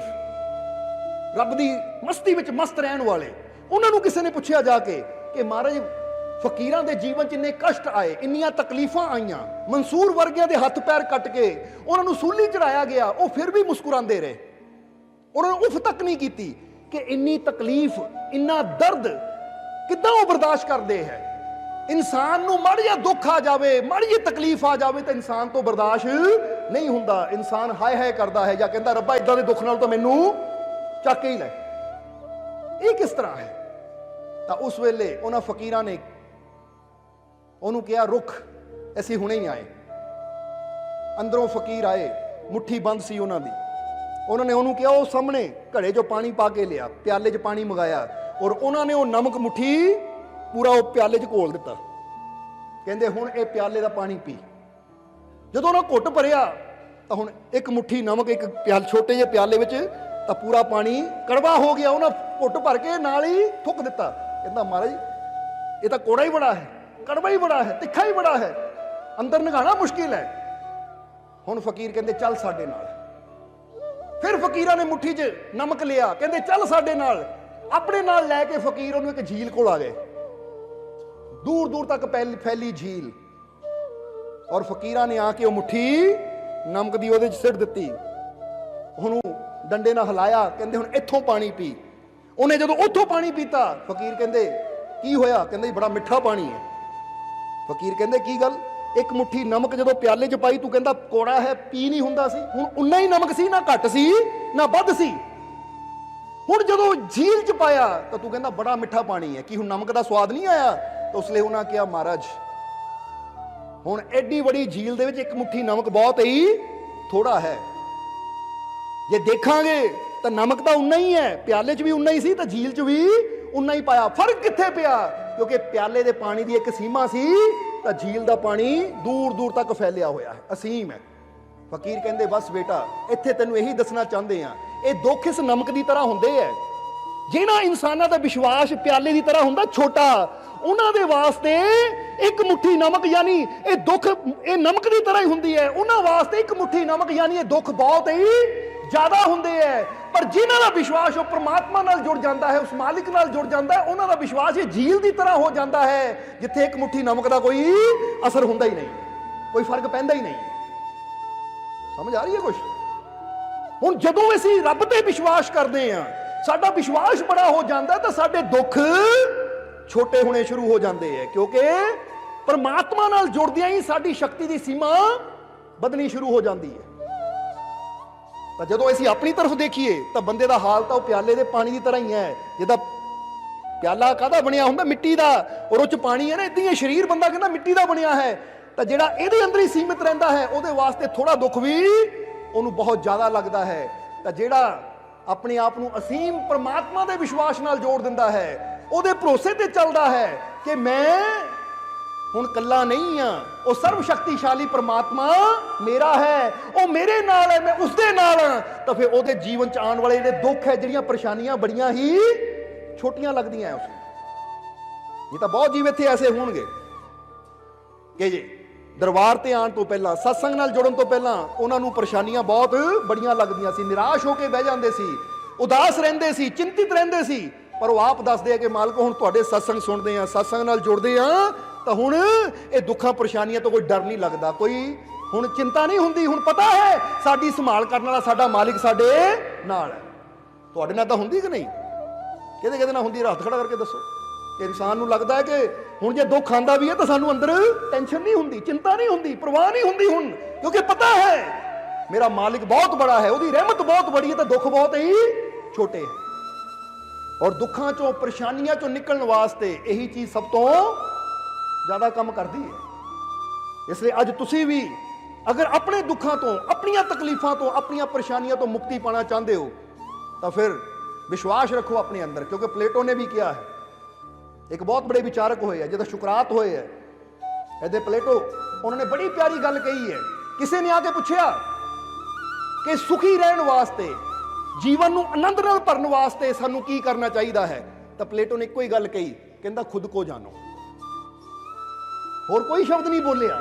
ਰੱਬ ਦੀ ਮਸਤੀ ਵਿੱਚ ਮਸਤ ਰਹਿਣ ਵਾਲੇ, ਉਹਨਾਂ ਨੂੰ ਕਿਸੇ ਨੇ ਪੁੱਛਿਆ ਜਾ ਕੇ ਕਿ ਮਹਾਰਾਜ ਫਕੀਰਾਂ ਦੇ ਜੀਵਨ 'ਚ ਇੰਨੇ ਕਸ਼ਟ ਆਏ, ਇੰਨੀਆਂ ਤਕਲੀਫਾਂ ਆਈਆਂ, ਮਨਸੂਰ ਵਰਗਿਆਂ ਦੇ ਹੱਥ ਪੈਰ ਕੱਟ ਕੇ ਉਹਨਾਂ ਨੂੰ ਸੂਲੀ ਚੜਾਇਆ ਗਿਆ, ਉਹ ਫਿਰ ਵੀ ਮੁਸਕਰਾਉਂਦੇ ਰਹੇ, ਉਹਨਾਂ ਨੂੰ ਉਫ ਤੱਕ ਨਹੀਂ ਕੀਤੀ ਕਿ ਇੰਨੀ ਤਕਲੀਫ, ਇੰਨਾ ਦਰਦ ਕਿੱਦਾਂ ਉਹ ਬਰਦਾਸ਼ਤ ਕਰਦੇ ਹੈ। ਇਨਸਾਨ ਨੂੰ ਮਾੜੀ ਜਿਹਾ ਦੁੱਖ ਆ ਜਾਵੇ, ਮਾੜੀ ਜਿਹੀ ਤਕਲੀਫ ਆ ਜਾਵੇ ਤਾਂ ਇਨਸਾਨ ਤੋਂ ਬਰਦਾਸ਼ਤ ਨਹੀਂ ਹੁੰਦਾ। ਇਨਸਾਨ ਹਾਏ ਹਾਏ ਕਰਦਾ ਹੈ ਜਾਂ ਕਹਿੰਦਾ ਰੱਬਾ ਇਦਾਂ ਦੇ ਦੁੱਖ ਨਾਲ ਤਾਂ ਮੈਨੂੰ ਚੱਕ ਹੀ ਲੈ। ਇਹ ਕਿਸ ਤਰ੍ਹਾਂ ਹੈ? ਤਾਂ ਉਸ ਵੇਲੇ ਉਹਨਾਂ ਫਕੀਰਾਂ ਨੇ ਉਹਨੂੰ ਕਿਹਾ ਰੁੱਖ ਅਸੀਂ ਹੁਣੇ ਹੀ ਆਏ। ਅੰਦਰੋਂ ਫਕੀਰ ਆਏ, ਮੁੱਠੀ ਬੰਦ ਸੀ ਉਹਨਾਂ ਦੀ। ਉਹਨਾਂ ਨੇ ਉਹਨੂੰ ਕਿਹਾ ਉਹ ਸਾਹਮਣੇ ਘੜੇ 'ਚੋਂ ਪਾਣੀ ਪਾ ਕੇ ਲਿਆ, ਪਿਆਲੇ 'ਚ ਪਾਣੀ ਮੰਗਾਇਆ ਔਰ ਉਹਨਾਂ ਨੇ ਉਹ ਨਮਕ ਮੁੱਠੀ ਪੂਰਾ ਉਹ ਪਿਆਲੇ 'ਚ ਘੋਲ ਦਿੱਤਾ। ਕਹਿੰਦੇ ਹੁਣ ਇਹ ਪਿਆਲੇ ਦਾ ਪਾਣੀ ਪੀ। ਜਦੋਂ ਉਹਨਾਂ ਘੁੱਟ ਭਰਿਆ ਤਾਂ ਹੁਣ ਇੱਕ ਮੁੱਠੀ ਨਮਕ ਇੱਕ ਛੋਟੇ ਜਿਹੇ ਪਿਆਲੇ ਵਿੱਚ ਤਾਂ ਪੂਰਾ ਪਾਣੀ ਕੜਵਾ ਹੋ ਗਿਆ। ਉਹਨਾਂ ਘੁੱਟ ਭਰ ਕੇ ਨਾਲ ਹੀ ਥੁੱਕ ਦਿੱਤਾ। ਕਹਿੰਦਾ ਮਹਾਰਾਜ ਇਹ ਤਾਂ ਕੋੜਾ ਹੀ ਬੜਾ ਹੈ, ਕੜਵਾ ਹੀ ਬੜਾ ਹੈ, ਤਿੱਖਾ ਹੀ ਬੜਾ ਹੈ, ਅੰਦਰ ਨਿਗਾਣਾ ਮੁਸ਼ਕਿਲ ਹੈ। ਹੁਣ ਫਕੀਰ ਕਹਿੰਦੇ ਚੱਲ ਸਾਡੇ ਨਾਲ। ਫਿਰ ਫਕੀਰਾਂ ਨੇ ਮੁੱਠੀ 'ਚ ਨਮਕ ਲਿਆ, ਕਹਿੰਦੇ ਚੱਲ ਸਾਡੇ ਨਾਲ। ਆਪਣੇ ਨਾਲ ਲੈ ਕੇ ਫਕੀਰ ਉਹਨੂੰ ਇੱਕ ਝੀਲ ਕੋਲ ਆ ਗਏ, ਦੂਰ ਦੂਰ ਤੱਕ ਫੈਲੀ ਝੀਲ, ਔਰ ਫਕੀਰਾਂ ਨੇ ਆ ਕੇ ਉਹ ਮੁੱਠੀ ਨਮਕ ਦੀ ਉਹਦੇ 'ਚ ਸਿੱਟ ਦਿੱਤੀ। ਉਹਨੂੰ ਡੰਡੇ ਨਾਲ ਹਿਲਾਇਆ, ਕਹਿੰਦੇ ਹੁਣ ਇੱਥੋਂ ਪਾਣੀ ਪੀ। ਉਹਨੇ ਜਦੋਂ ਉੱਥੋਂ ਪਾਣੀ ਪੀਤਾ, ਫਕੀਰ ਕਹਿੰਦੇ ਕੀ ਹੋਇਆ? ਕਹਿੰਦੇ ਬੜਾ ਮਿੱਠਾ ਪਾਣੀ ਹੈ। ਫਕੀਰ ਕਹਿੰਦੇ ਕੀ ਗੱਲ? ਇੱਕ ਮੁੱਠੀ ਨਮਕ ਜਦੋਂ ਪਿਆਲੇ 'ਚ ਪਾਈ ਤੂੰ ਕਹਿੰਦਾ ਕੋੜਾ ਹੈ, ਪੀ ਨਹੀਂ ਹੁੰਦਾ ਸੀ। ਹੁਣ ਉਨਾ ਹੀ ਨਮਕ ਸੀ, ਨਾ ਘੱਟ ਸੀ ਨਾ ਵੱਧ ਸੀ। ਹੁਣ ਜਦੋਂ ਝੀਲ 'ਚ ਪਾਇਆ ਤਾਂ ਤੂੰ ਕਹਿੰਦਾ ਬੜਾ ਮਿੱਠਾ ਪਾਣੀ ਹੈ, ਕੀ ਹੁਣ ਨਮਕ ਦਾ ਸਵਾਦ ਨਹੀਂ ਆਇਆ? ਤਾਂ ਉਸ ਲਈ ਉਹਨਾਂ ਕਿਹਾ ਮਹਾਰਾਜ ਹੁਣ ਐਡੀ ਵੱਡੀ ਝੀਲ ਦੇ ਵਿੱਚ ਇੱਕ ਮੁੱਠੀ ਨਮਕ ਬਹੁਤ ਹੀ ਥੋੜਾ ਹੈ। ਜੇ ਦੇਖਾਂਗੇ ਤਾਂ ਨਮਕ ਤਾਂ ਉਨਾ ਹੀ ਹੈ, ਪਿਆਲੇ 'ਚ ਵੀ ਉਨਾ ਹੀ ਸੀ ਤਾਂ ਝੀਲ 'ਚ ਵੀ ਉਨਾ ਹੀ ਪਾਇਆ। ਫਰਕ ਕਿੱਥੇ ਪਿਆ? ਕਿਉਂਕਿ ਪਿਆਲੇ ਦੇ ਪਾਣੀ ਦੀ ਇੱਕ ਸੀਮਾ ਸੀ ਤਾਂ ਝੀਲ ਦਾ ਪਾਣੀ ਦੂਰ ਦੂਰ ਤੱਕ ਫੈਲਿਆ ਹੋਇਆ ਹੈ, ਅਸੀਮ ਹੈ। ਫਕੀਰ ਕਹਿੰਦੇ ਬਸ ਬੇਟਾ ਇੱਥੇ ਤੈਨੂੰ ਇਹੀ ਦੱਸਣਾ ਚਾਹੁੰਦੇ ਆ, ਇਹ ਦੁੱਖ ਇਸ ਨਮਕ ਦੀ ਤਰ੍ਹਾਂ ਹੁੰਦੇ ਹੈ। ਜਿਹਨਾਂ ਇਨਸਾਨਾਂ ਦਾ ਵਿਸ਼ਵਾਸ ਪਿਆਲੇ ਦੀ ਤਰ੍ਹਾਂ ਹੁੰਦਾ ਛੋਟਾ, ਉਹਨਾਂ ਦੇ ਵਾਸਤੇ ਇੱਕ ਮੁੱਠੀ ਨਮਕ ਯਾਨੀ ਇਹ ਦੁੱਖ ਇਹ ਨਮਕ ਦੀ ਤਰ੍ਹਾਂ ਹੀ ਹੁੰਦੀ ਹੈ। ਉਹਨਾਂ ਵਾਸਤੇ ਇੱਕ ਮੁੱਠੀ ਨਮਕ ਯਾਨੀ ਇਹ ਦੁੱਖ ਬਹੁਤ ਹੀ ਜ਼ਿਆਦਾ ਹੁੰਦੇ ਹੈ। ਪਰ ਜਿਨ੍ਹਾਂ ਦਾ ਵਿਸ਼ਵਾਸ ਉਹ ਪ੍ਰਮਾਤਮਾ ਨਾਲ ਜੁੜ ਜਾਂਦਾ ਹੈ, ਉਸ ਮਾਲਿਕ ਨਾਲ ਜੁੜ ਜਾਂਦਾ ਹੈ, ਉਹਨਾਂ ਦਾ ਵਿਸ਼ਵਾਸ ਇਹ ਝੀਲ ਦੀ ਤਰ੍ਹਾਂ ਹੋ ਜਾਂਦਾ ਹੈ ਜਿੱਥੇ ਇੱਕ ਮੁੱਠੀ ਨਮਕ ਦਾ ਕੋਈ ਅਸਰ ਹੁੰਦਾ ਹੀ ਨਹੀਂ, ਕੋਈ ਫਰਕ ਪੈਂਦਾ ਹੀ ਨਹੀਂ। ਸਮਝ ਆ ਰਹੀ ਹੈ ਕੁਛ? ਹੁਣ ਜਦੋਂ ਅਸੀਂ ਰੱਬ ਤੇ ਵਿਸ਼ਵਾਸ ਕਰਦੇ ਹਾਂ, ਸਾਡਾ ਵਿਸ਼ਵਾਸ ਬੜਾ ਹੋ ਜਾਂਦਾ ਤਾਂ ਸਾਡੇ ਦੁੱਖ ਛੋਟੇ ਹੋਣੇ ਸ਼ੁਰੂ ਹੋ ਜਾਂਦੇ ਹੈ, ਕਿਉਂਕਿ ਪਰਮਾਤਮਾ ਨਾਲ ਜੁੜਦਿਆਂ ਹੀ ਸਾਡੀ ਸ਼ਕਤੀ ਦੀ ਸੀਮਾ ਵਧਣੀ ਸ਼ੁਰੂ ਹੋ ਜਾਂਦੀ ਹੈ। ਤਾਂ ਜਦੋਂ ਅਸੀਂ ਆਪਣੀ ਤਰਫ ਦੇਖੀਏ ਤਾਂ ਬੰਦੇ ਦਾ ਹਾਲ ਤਾਂ ਉਹ ਪਿਆਲੇ ਦੇ ਪਾਣੀ ਦੀ ਤਰ੍ਹਾਂ ਹੀ ਹੈ। ਜਿੱਦਾਂ ਪਿਆਲਾ ਕਾਹਦਾ ਬਣਿਆ ਹੁੰਦਾ? ਮਿੱਟੀ ਦਾ, ਔਰ ਉਹ 'ਚ ਪਾਣੀ ਹੈ ਨਾ, ਇਦਾਂ ਹੀ ਸਰੀਰ ਬੰਦਾ ਕਹਿੰਦਾ ਮਿੱਟੀ ਦਾ ਬਣਿਆ ਹੈ। ਤਾਂ ਜਿਹੜਾ ਇਹਦੇ ਅੰਦਰ ਹੀ ਸੀਮਿਤ ਰਹਿੰਦਾ ਹੈ ਉਹਦੇ ਵਾਸਤੇ ਥੋੜਾ ਦੁੱਖ ਵੀ ਉਹਨੂੰ ਬਹੁਤ ਜ਼ਿਆਦਾ ਲੱਗਦਾ ਹੈ। ਤਾਂ ਜਿਹੜਾ ਆਪਣੇ ਆਪ ਨੂੰ ਅਸੀਮ ਪਰਮਾਤਮਾ ਦੇ ਵਿਸ਼ਵਾਸ ਨਾਲ ਜੋੜ ਦਿੰਦਾ ਹੈ, ਉਹਦੇ ਭਰੋਸੇ ਤੇ ਚੱਲਦਾ ਹੈ ਕਿ ਮੈਂ ਹੁਣ ਕੱਲਾ ਨਹੀਂ ਆ, ਉਹ ਸਰਵ ਸ਼ਕਤੀਸ਼ਾਲੀ ਪਰਮਾਤਮਾ ਮੇਰਾ ਹੈ, ਉਹ ਮੇਰੇ ਨਾਲ ਹੈ, ਮੈਂ ਉਸਦੇ ਨਾਲ ਹਾਂ। ਤਾਂ ਫਿਰ ਉਹਦੇ ਜੀਵਨ 'ਚ ਆਉਣ ਵਾਲੇ ਜਿਹੜੇ ਦੁੱਖ ਹੈ, ਜਿਹੜੀਆਂ ਪਰੇਸ਼ਾਨੀਆਂ ਬੜੀਆਂ ਹੀ ਛੋਟੀਆਂ ਲੱਗਦੀਆਂ ਉਸ ਨੂੰ। ਇਹ ਤਾਂ ਬਹੁਤ ਜੀਵ ਇੱਥੇ ਐਸੇ ਹੋਣਗੇ ਕਿ ਜੀ ਦਰਬਾਰ ਤੇ ਆਉਣ ਤੋਂ ਪਹਿਲਾਂ, ਸਤਸੰਗ ਨਾਲ ਜੁੜਨ ਤੋਂ ਪਹਿਲਾਂ ਉਹਨਾਂ ਨੂੰ ਪਰੇਸ਼ਾਨੀਆਂ ਬਹੁਤ ਬੜੀਆਂ ਲੱਗਦੀਆਂ ਸੀ, ਨਿਰਾਸ਼ ਹੋ ਕੇ ਬਹਿ ਜਾਂਦੇ ਸੀ, ਉਦਾਸ ਰਹਿੰਦੇ ਸੀ, ਚਿੰਤਿਤ ਰਹਿੰਦੇ ਸੀ। ਪਰ ਉਹ ਆਪ ਦੱਸਦੇ ਆ ਕਿ ਮਾਲਕ ਹੁਣ ਤੁਹਾਡੇ ਸਤਸੰਗ ਸੁਣਦੇ ਆ, ਸਤਸੰਗ ਨਾਲ ਜੁੜਦੇ ਆ ਤਾਂ ਹੁਣ ਇਹ ਦੁੱਖਾਂ ਪਰੇਸ਼ਾਨੀਆਂ ਤੋਂ ਕੋਈ ਡਰ ਨਹੀਂ ਲੱਗਦਾ, ਕੋਈ ਹੁਣ ਚਿੰਤਾ ਨਹੀਂ ਹੁੰਦੀ। ਹੁਣ ਪਤਾ ਹੈ ਸਾਡੀ ਸੰਭਾਲ ਕਰਨ ਵਾਲਾ ਸਾਡਾ ਮਾਲਿਕ ਸਾਡੇ ਨਾਲ ਹੈ। ਤੁਹਾਡੇ ਨਾਲ ਤਾਂ ਹੁੰਦੀ ਕਿ ਨਹੀਂ? ਕਿਹਦੇ ਕਿਹਦੇ ਨਾਲ ਹੁੰਦੀ? ਹੱਥ ਖੜਾ ਕਰਕੇ ਦੱਸੋ। ਕਿ ਇਨਸਾਨ ਨੂੰ ਲੱਗਦਾ ਹੈ ਕਿ ਹੁਣ ਜੇ ਦੁੱਖ ਆਂਦਾ ਵੀ ਹੈ ਤਾਂ ਸਾਨੂੰ ਅੰਦਰ ਟੈਨਸ਼ਨ ਨਹੀਂ ਹੁੰਦੀ, ਚਿੰਤਾ ਨਹੀਂ ਹੁੰਦੀ, ਪਰਵਾਹ ਨਹੀਂ ਹੁੰਦੀ ਹੁਣ, ਕਿਉਂਕਿ ਪਤਾ ਹੈ ਮੇਰਾ ਮਾਲਿਕ ਬਹੁਤ ਬੜਾ ਹੈ, ਉਹਦੀ ਰਹਿਮਤ ਬਹੁਤ ਬੜੀ ਹੈ ਤਾਂ ਦੁੱਖ ਬਹੁਤ ਹੀ ਛੋਟੇ ਹੈ। ਔਰ ਦੁੱਖਾਂ ਚੋਂ, ਪਰੇਸ਼ਾਨੀਆਂ ਚੋਂ ਨਿਕਲਣ ਵਾਸਤੇ ਇਹੀ ਚੀਜ਼ ਸਭ ਤੋਂ ਜ਼ਿਆਦਾ ਕੰਮ ਕਰਦੀ ਹੈ। इसलिए अज तुसी भी अगर अपने दुखों तो, अपनियां तकलीफों तो, अपनियां परेशानियों तो मुक्ति पाना चाहते हो तो फिर विश्वास रखो अपने अंदर, क्योंकि प्लेटो ने भी किया है। एक बहुत बड़े विचारक होए है जिदा शुकरात होए है, ਇਹਦੇ प्लेटो, उन्होंने बड़ी प्यारी गल कही है। किसी ने आके पूछा कि सुखी रहने वास्ते, जीवन ਨੂੰ आनंद ਨਾਲ ਭਰਨ वास्ते सानू की करना चाहिए है, तो प्लेटो ने एको ही गल कही, कहता खुद को जानो। होर कोई शब्द नहीं बोलिया,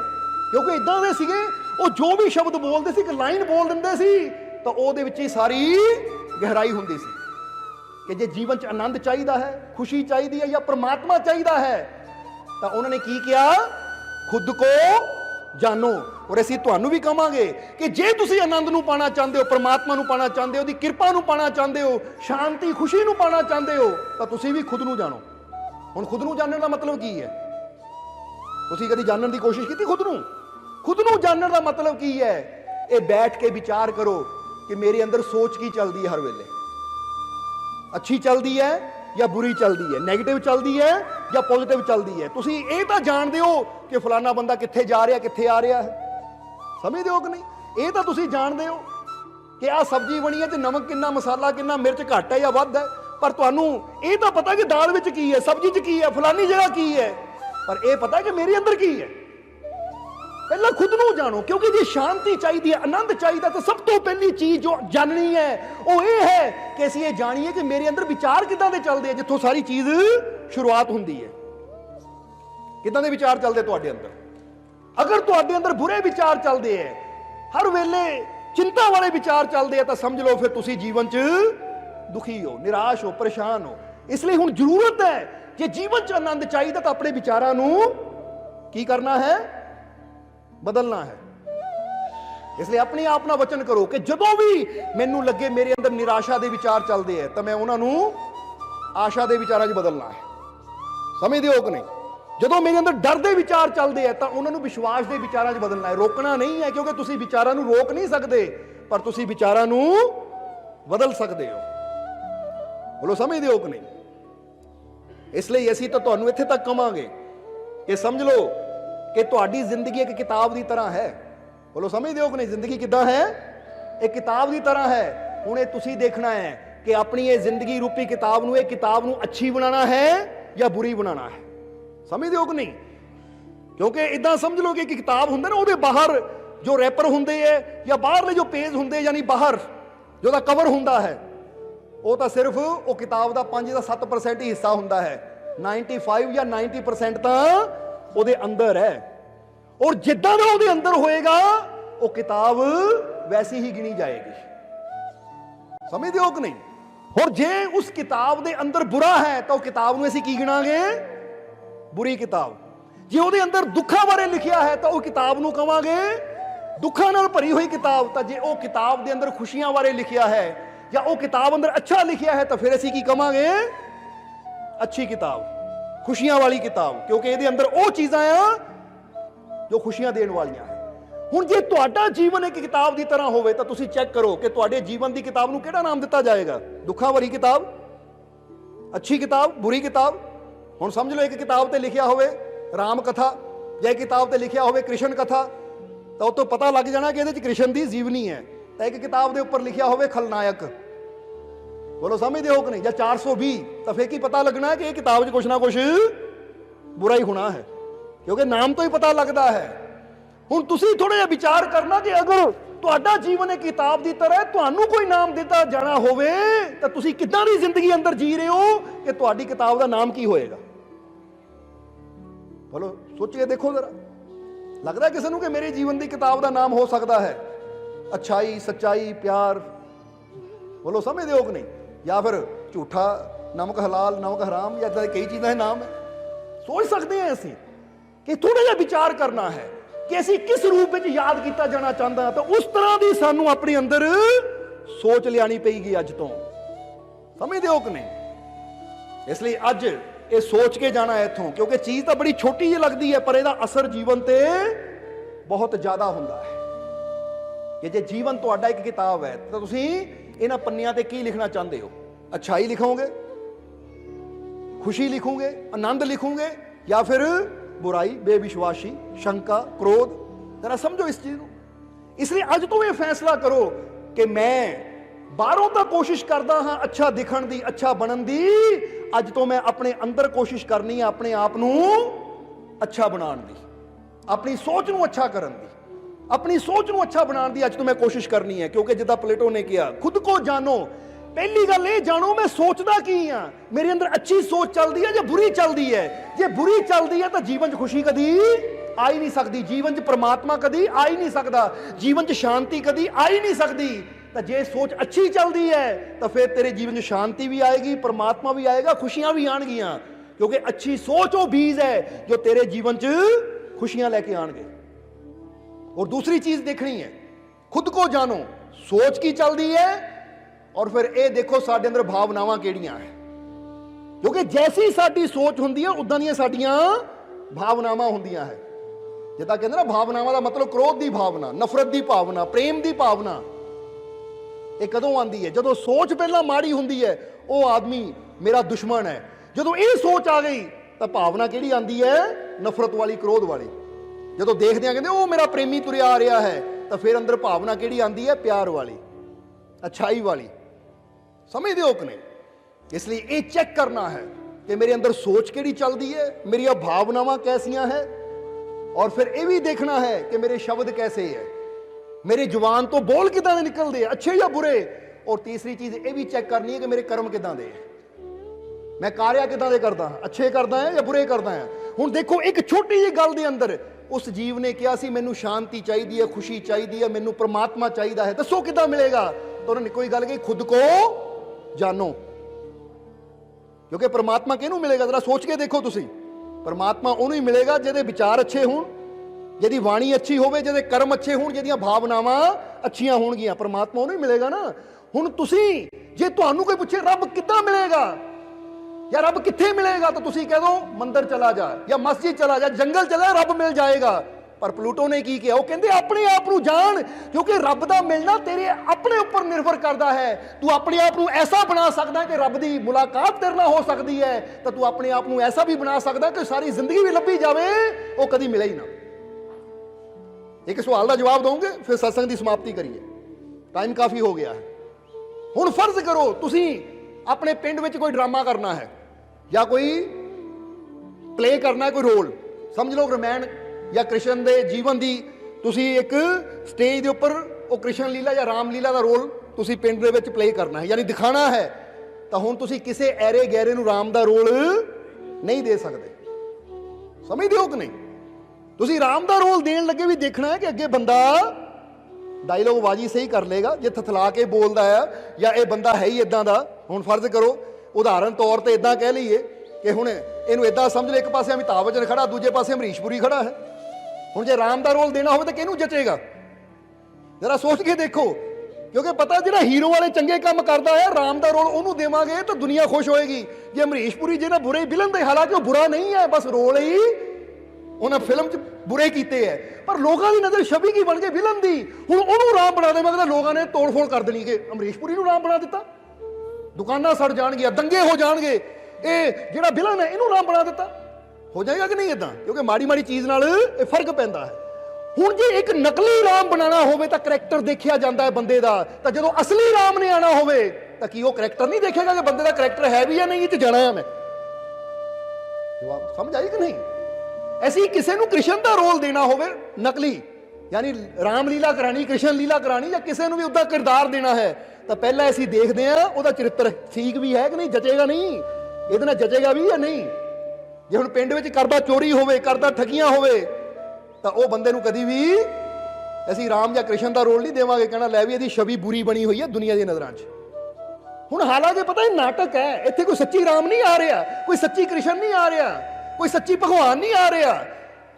क्योंकि इदां दे सीगे ਉਹ जो भी शब्द बोलते सी, एक लाइन बोल दिंदे सी तो ਉਹਦੇ ਵਿੱਚ ਹੀ सारी गहराई हुंदी सी कि जे जीवन च आनंद चाहिए है, खुशी चाहिए है या परमात्मा चाहिए है, तो उन्होंने की किया, खुद को जानो। और असीं तुहानू भी कहांगे कि जे तुसीं आनंद नूं पाना चाहते हो, परमात्मा नूं पाना चाहते हो, दी किरपा नूं पाना चाहते हो, शांति खुशी नूं पाना चाहते हो, तो तुसीं भी खुद नूं जानो। हुण खुद नूं जानने का मतलब की है? तुसीं कदी जानने की कोशिश की खुद नूं? खुद नूं जानने का मतलब की है? ये बैठ के विचार करो कि मेरे अंदर सोच की चलती है, हर वेले अच्छी चलती है या बुरी चलती है, नैगेटिव चलती है या पॉजिटिव चलती है। तुसीं ये तो जानते हो कि फलाना बंदा कित्थे जा रहा, कित्थे आ रहा है, समझते हो कि नहीं? ये तो तुसीं जानते हो कि आ सब्जी बनी है तो नमक कितना, मसाला कितना, मिर्च घट है या वध है, पर तुहानू ये तो पता कि दाल विच की है, सब्जी च की है, फलानी जगह की है, पर यह पता कि मेरे अंदर की है। पहला खुद नूं जानो, क्योंकि जे शांति चाहिए, आनंद चाहिए, तो सब तो पहली चीज जो जाननी है वो ये है कि असीं ये जानिए कि मेरे अंदर विचार किदां दे चलदे, जिथों सारी चीज शुरुआत हुंदी है। किदां दे विचार चलदे तुहाडे अंदर? अगर तुहाडे अंदर बुरे विचार चलदे है, हर वेले चिंता वाले विचार चलदे है, तो समझ लो फिर तुसीं जीवन च दुखी हो, निराश हो, परेशान हो। इसलिए हुण जरूरत है जे जीवन च आनंद चाहिए तो अपने विचारां नूं की करना है, बदलना है। इसलिए अपने आप ना वचन करो कि जदों भी मैनू लगे मेरे अंदर निराशा के विचार चलते हैं, तो मैं उन्होंने आशा के विचारों च बदलना है। समझते हो कि नहीं? जदों मेरे अंदर डर के विचार चलते हैं, तो उन्होंने विश्वास के विचारों च बदलना है। रोकना नहीं है, क्योंकि तुसीं विचारों नूं रोक नहीं सकते, पर तुसीं विचारों नूं बदल सकते हो। बोलो समझते हो कि नहीं? इसलिए असीं तो तुहानूं इत्थे तक कहांगे कि समझ लो कि तुहाडी जिंदगी एक किताब की तरह है। बोलो समझते हो कि नहीं? जिंदगी किदां है? एक किताब की तरह है। हुण ये तुसीं देखना है कि अपनी ये जिंदगी रूपी किताब नूं, किताब नूं अच्छी बनाना है या बुरी बनाना है। समझते हो कि नहीं? क्योंकि इदां समझ लो कि एक किताब हुंदा ना, उहदे बाहर जो रैपर हुंदे है या बाहरले जो पेज हुंदे, यानी बाहर जो दा कवर हुंदा है, वो तो सिर्फ वो किताब का 5 या 7% ही हिस्सा हुंदा है। 95 या 90% तो ਉਹਦੇ अंदर है। और जिद्दां दा ਉਹਦੇ अंदर होएगा, वो किताब वैसी ही गिनी जाएगी। समझते हो कि नहीं? और जे उस किताब दे अंदर बुरा है, तो किताब नूं असीं की गिणांगे? बुरी किताब। जे ਉਹਦੇ अंदर दुखा बारे लिखिया है, तो वो किताब नूं कहांगे दुखा नाल भरी हुई किताब। तो जे वो किताब दे अंदर खुशियां बारे लिखिया है या वो किताब अंदर अच्छा लिखिया है, तो फिर असीं की कहांगे? अच्छी किताब, खुशियां वाली किताब, क्योंकि ये अंदर वो चीज़ां आ जो खुशियां देने वालियां है। हुण जे तुहाडा जीवन एक किताब की तरह होवे, तो तुसीं चेक करो कि तुहाडे जीवन की किताब नूं किहड़ा नाम दिता जाएगा? दुखा भरी किताब, अच्छी किताब, बुरी किताब। हुण समझ लो एक किताब ते लिखिया होवे राम कथा, या एक किताब ते लिखिया होवे कृष्ण कथा, तो उस तो पता लग जाना कि इहदे च कृष्ण की जीवनी है। तो एक किताब के उपर लिखिया होवे खलनायक, बोलो समझते हो कि नहीं, या 420, तो फिर की पता लगना है कि किताब च कुछ ना कुछ बुरा ही होना है, क्योंकि नाम तो ही पता लगता है। हुण तुसीं थोड़ा जिहा विचार करना कि अगर तुहाडा जीवन एक किताब की तरह तुहानूं कोई नाम दिता जाना होवे, तो तुसीं किदां दी जिंदगी अंदर जी रहे हो कि तुहाडी किताब का नाम की होएगा? बोलो सोच के देखो जरा। लगता है किसी को कि मेरे जीवन की किताब का नाम हो सकता है अच्छाई, सच्चाई, प्यार? बोलो समझते हो कि नहीं? या फिर झूठा, नमक हलाल, नमक हराम, या कई चीज़ों के नाम है। सोच सकते हैं असीं कि थोड़ा जिहा विचार करना है कि असीं किस रूप में याद किया जाना चाहता है, तो उस तरह की सानू अपने अंदर सोच लियानी पेगी अज तो। समझते हो कि नहीं? इसलिए अज ये सोच के जाना है इथों, क्योंकि चीज़ तो बड़ी छोटी जी लगती है, पर इसका असर जीवन ते बहुत ज़्यादा होंदा है। कि जे जीवन तुहाडा एक किताब है, तो तुसीं इन्हां पन्नियां ते की लिखना चाहते हो? अच्छाई लिखोगे, खुशी लिखोगे, आनंद लिखोगे, या फिर बुराई, बेविश्वासी, शंका, क्रोध। जरा समझो इस चीज को। इसलिए अज तो यह फैसला करो कि मैं बाहरों तो कोशिश करता हाँ अच्छा दिखण दी, अच्छा बनन दी, अज तो मैं अपने अंदर कोशिश करनी है अपने आप नू अच्छा बनाने दी, अपनी सोच नू अच्छा करन दी, अपनी सोच नू अच्छा बनाने दी अज तो मैं कोशिश करनी है। क्योंकि जिदा प्लेटो ने किया, खुद को जानो। पहली गल ये जानो मैं सोचदा की हाँ, मेरे अंदर अच्छी सोच चलती है या बुरी चलती है। जे बुरी चलती है तो जीवन च खुशी कदी आ ही नहीं सकती, जीवन च परमात्मा कदी आ ही नहीं सकता, जीवन च शांति कदी आ ही नहीं सकती। तो जे सोच अच्छी चलती है तो फिर तेरे जीवन में शांति भी आएगी, परमात्मा भी आएगा, खुशियां भी आएंगियां। क्योंकि अच्छी सोच वो बीज है जो तेरे जीवन च खुशियां लेके आएंगे। और दूसरी चीज देखनी है, खुद को जानो, सोच की चलती है, और फिर ये देखो साडे अंदर भावनावां किहड़ियां है। क्योंकि जैसी साडी सोच हुंदी है उदां दियां साडियां भावनावां हुंदियां है। जिद्दां कहंदे ना भावनावां दा मतलब क्रोध की भावना, नफरत की भावना, प्रेम की भावना। ये कदों आती है? जदों सोच पहला माड़ी हुंदी है, वो आदमी मेरा दुश्मन है। जदों ये सोच आ गई तो भावना किहड़ी आती है? नफरत वाली, क्रोध वाली। जदों देखते हैं कहते वो मेरा प्रेमी तुरिया आ रहा है, तो फिर अंदर भावना किहड़ी आती है? प्यार वाली, अच्छाई वाली। समझदे हो कि नहीं? इसलिए ये चेक करना है कि मेरे अंदर सोच किहड़ी चलती है, मेरी भावनावां कैसियां हैं, और फिर यह भी देखना है कि मेरे शब्द कैसे है, मेरे जुबान तो बोल किदां दे निकलदे, अच्छे या बुरे। और तीसरी चीज ये भी चेक करनी है कि मेरे कर्म किदां दे, मैं कार्य किदां दे करदा, अच्छे करदा है या बुरे करदा है। हुण देखो एक छोटी जी गल दे अंदर उस जीव ने कहा सी मैनू शांति चाहिए है, खुशी चाहिए है, मैनू परमात्मा चाहिए है, दसो किदां मिलेगा? तो उन्होंने कोई गल कही, खुद को जानो। क्योंकि परमात्मा किहनू मिलेगा? जरा सोच के देखो तुसी। परमात्मा उन्होंने ही मिलेगा जिहदे विचार अच्छे होण, जिहदी वाणी अच्छी होवे, जिहदे कर्म अच्छे होण, जिहदियां भावनावां अच्छियां होणगियां। परमात्मा उन्होंने ही मिलेगा ना। हुण तुसी जे तुहानू कोई पूछे रब किद्दां मिलेगा या रब कित्थे मिलेगा, तो तुसी कह दो मंदिर चला जा या मस्जिद चला जा, जंगल चला, रब मिल जाएगा। पर प्लूटो ने की किया? वो कहते अपने आप को जान, क्योंकि रब का मिलना तेरे अपने ऊपर निर्भर करता है। तू अपने आप को ऐसा बना सकता है कि रब की मुलाकात तेरे नाल हो सकती है, तो तू अपने आप को ऐसा भी बना सकता है कि सारी जिंदगी भी लभी जाए वो कभी मिले ही ना। एक सवाल का जवाब दोगे फिर सत्संग की समाप्ति करिए, टाइम काफी हो गया है। हुण फर्ज करो तुसी अपने पिंड में कोई ड्रामा करना है या कोई प्ले करना है, कोई रोल समझ लो रामायण या कृष्ण के जीवन की, तुसी एक स्टेज के उपर वो कृष्ण लीला या राम लीला का रोल तुसी पिंड दे विच प्ले करना है, यानी दिखाना है। तो हुण तुसी किसी ऐरे गहरे नूं राम का रोल नहीं दे सकते। समझदे हो कि नहीं? तुसी राम का रोल देण लगे भी देखना है कि अगे बंदा डायलॉग बाजी सही कर लेगा, जे थथला के बोलता है या ये बंदा है ही इदां दा। हुण फर्ज करो उदाहरण तौर पर इदां कह लीए कि हुण इहनूं इदां समझ लो, एक पासे अमिताभ बच्चन खड़ा, दूजे पासे अमरीश पुरी खड़ा है। हुण जे राम का रोल देना हो तो किहनूं जचेगा? जरा सोच के देखो। क्योंकि पता जिहड़ा हीरो वाले चंगे काम करता है, राम का रोल उन्होंने देवांगे तो दुनिया खुश होएगी। जे अमरीश पुरी जे ना बुरे विलन दे, हालांकि वो बुरा नहीं है, बस रोल ही उन्हें फिल्म च बुरे किए है, पर लोगों की नजर छवि की बन गई विलन दी। हुण उन्होंने राम बना दे, मतलब लोगों ने तोड़ फोड़ कर देनी कि अमरीश पुरी नूं राम बना दिता, दुकानां सड़ जाणगियां, दंगे हो जाणगे, ये जिहड़ा विलन है इहनूं राम बना दिता। हो जाएगा कि नहीं इदां? क्योंकि माड़ी माड़ी चीज़ नाल ये फर्क पैंदा है। हुण जे एक नकली राम बनाना होवे तो करैक्टर देखिया जाता है बंदे दा, तो जदों असली राम ने आना होवे तो की वो करैक्टर नहीं देखेगा कि बंदे दा करैक्टर है भी या नहीं, इत्थे जाना है मैं। जवाब समझ आई कि नहीं? ऐसी किसी को कृष्ण का रोल देना होवे नकली, यानी रामलीला करानी, कृष्ण लीला करानी, या किसी को भी उदा किरदार देना है, तो पहले असीं देखते हैं वह चरित्र ठीक भी है कि नहीं, जचेगा नहीं, ये जचेगा भी या नहीं। जे हुण पिंड विच करदा चोरी होवे, करदा ठगियां होवे, तो वह बंदे नूं कदी भी असीं राम या कृष्ण का रोल नहीं देवांगे, कहना लै भी इहदी छवि बुरी बनी हुई है दुनिया की नज़रां 'च। हुण हालांकि पता है नाटक है, इत्थे कोई सच्ची राम नहीं आ रहा, कोई सच्ची कृष्ण नहीं आ रहा, कोई सच्ची भगवान नहीं आ रहा,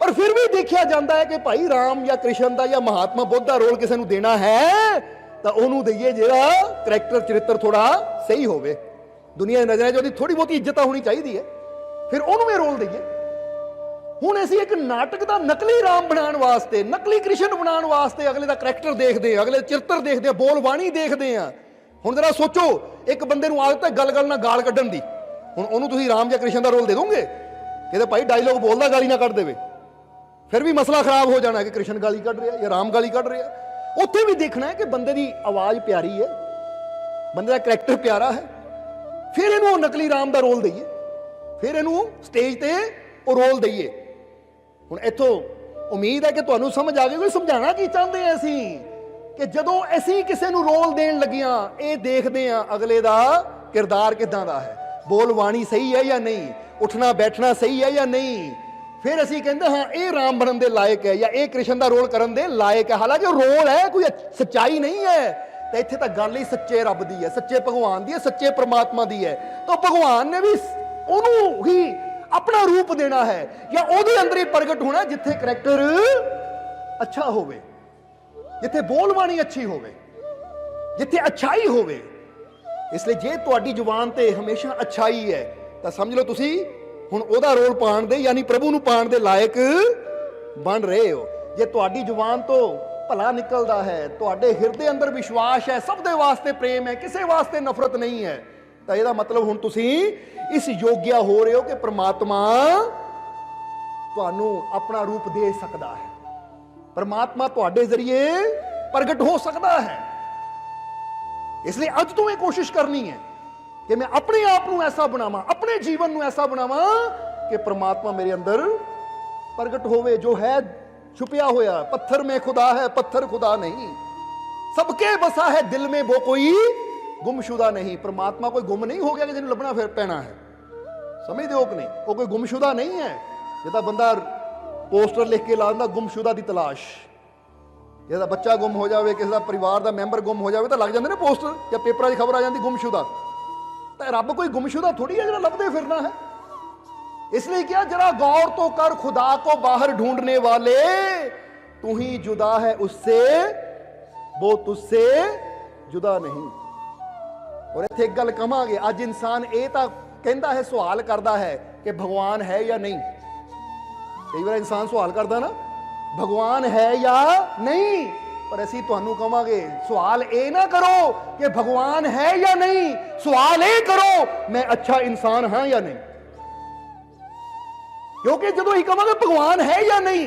पर फिर भी देखा जाता है कि भाई राम या कृष्ण का या महात्मा बुद्ध का रोल किसी को देना है तो उन्होंने दईए जिहड़ा करैक्टर चरित्र थोड़ा सही होवे, दुनिया की नज़र च थोड़ी बहुत इज्जत होनी चाहिए है, फिर उन्होंने रोल दईए। हुण असीं एक नाटक का नकली राम बनाने वास्ते, नकली कृष्ण बनाने वास्ते अगले का करैक्टर देखते, अगले चरित्र देखते, बोल बाणी देखते हैं। हुण जरा सोचो, एक बंदे नूं आदत है गल गल नाल गाल कड्ढण दी, हुण उहनूं तुसीं राम या कृष्ण का रोल दे दोगे? कहते भाई डायलॉग बोलता गाली ना कट देवे, फिर भी मसला खराब हो जाना कि कृष्ण गाली कट रहा या राम गाली कट रहा। उत्थे भी देखना है कि बंदे की आवाज प्यारी है, बंदे का करैक्टर प्यारा है, फिर इनू नकली राम का रोल दईए, फिर इनू स्टेज ते वो रोल दईए। हुण इत्थों उम्मीद है कि तुहानू समझ आ गई कोई समझाना की चाहते हैं असी, कि जदों असी किसी नू रोल देण लगियां ये देखते हैं अगले का किरदार किदां दा है, बोल बाणी सही है या नहीं, उठना बैठना सही है या नहीं, फिर असी कहते हाँ ये राम बनन दे लायक है या ये कृष्ण का रोल करन दे लायक है। हालांकि रोल है, कोई सच्चाई नहीं है। तो इत्थे तां गल ही सच्चे रब दी है, सच्चे भगवान दी है, सच्चे परमात्मा दी है। तो भगवान ने भी उन्होंने ही अपना रूप देना है या उहदे अंदर ही प्रगट होना जिथे करैक्टर अच्छा होवे, जिथे बोलबाणी अच्छी होवे, जिथे अच्छाई होवे। इसलिए जे तुहाडी जुबान ते हमेशा अच्छाई है तो समझ लो तुसी हुण ओहदा रोल पाण दे यानी प्रभु नूं पाण दे लायक बन रहे हो। जे तुहाडी जुबान तो भला निकलदा है, तुहाडे हिरदे अंदर विश्वास है, सब दे वास्ते प्रेम है, किसी वास्ते नफरत नहीं है, तो ਇਹਦਾ मतलब हुण तुसी इस योग्य हो रहे हो कि परमात्मा तुहानू अपना रूप दे सकता है, परमात्मा तुहाडे जरिए प्रगट हो सकता है। इसलिए अज तो ये कोशिश करनी है कि मैं अपने आप को ऐसा बनावा, अपने जीवन को ऐसा बनावा कि परमात्मा मेरे अंदर प्रगट होवे। जो है छुपिया होया, पत्थर में खुदा है, पत्थर खुदा नहीं, सबके बसा है दिल में वो कोई गुमशुदा नहीं। परमात्मा कोई गुम नहीं हो गया कि जिन्हें लभना फिर पैना है, समझते हो कि नहीं? वो कोई गुमशुदा नहीं है जिदा बंदा पोस्टर लिख के ला दिंदा गुमशुदा की तलाश, जिसका बच्चा गुम हो जाए, किसी का परिवार का मैंबर गुम हो जाए तो लग जाते हैं पोस्टर या पेपर की खबर आ जाती गुमशुदा। तो रब कोई गुमशुदा थोड़ी है जो लभदे फिरना है। इसलिए क्या, जरा गौर तो कर खुदा को बाहर ढूंढने वाले, तू ही जुदा है उससे, वो तुझसे जुदा नहीं। और इत्थे एक गल कहांगे, अज इंसान ये तो कहता है, सवाल करता है कि भगवान है या नहीं। कई बार इंसान सवाल करता ना भगवान है या नहीं, पर असी तुहानू कहांगे सवाल ये ना करो कि भगवान है या नहीं, सवाल ये करो मैं अच्छा इंसान हाँ या नहीं। क्योंकि जो ही कहांगे भगवान है या नहीं,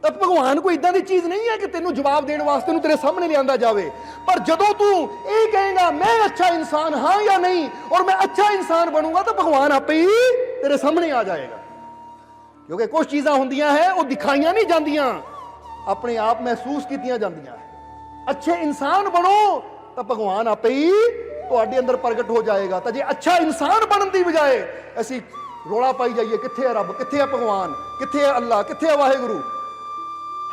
तब भगवान कोई इदां दी चीज नहीं है कि तेनू जवाब देने वास्ते तेरे सामने लिया जाए। पर जदों तू ये कहेगा मैं अच्छा इंसान हाँ या नहीं और मैं अच्छा इंसान बनूंगा, तो भगवान आपे ही तेरे सामने आ जाएगा। क्योंकि कुछ चीज़ां होंदियां हैं वो दिखाइयां नहीं जांदियां, अपने आप महसूस कीतियां जांदियां। अच्छे इंसान बनो तो भगवान आपे ही तुहाडे अंदर प्रगट हो जाएगा। तो जे अच्छा इंसान बनने की बजाय असी रोला पाई जाइए कित्थे है रब, कित्थे है भगवान, कित्थे है अल्लाह, कित्थे है वाहिगुरू,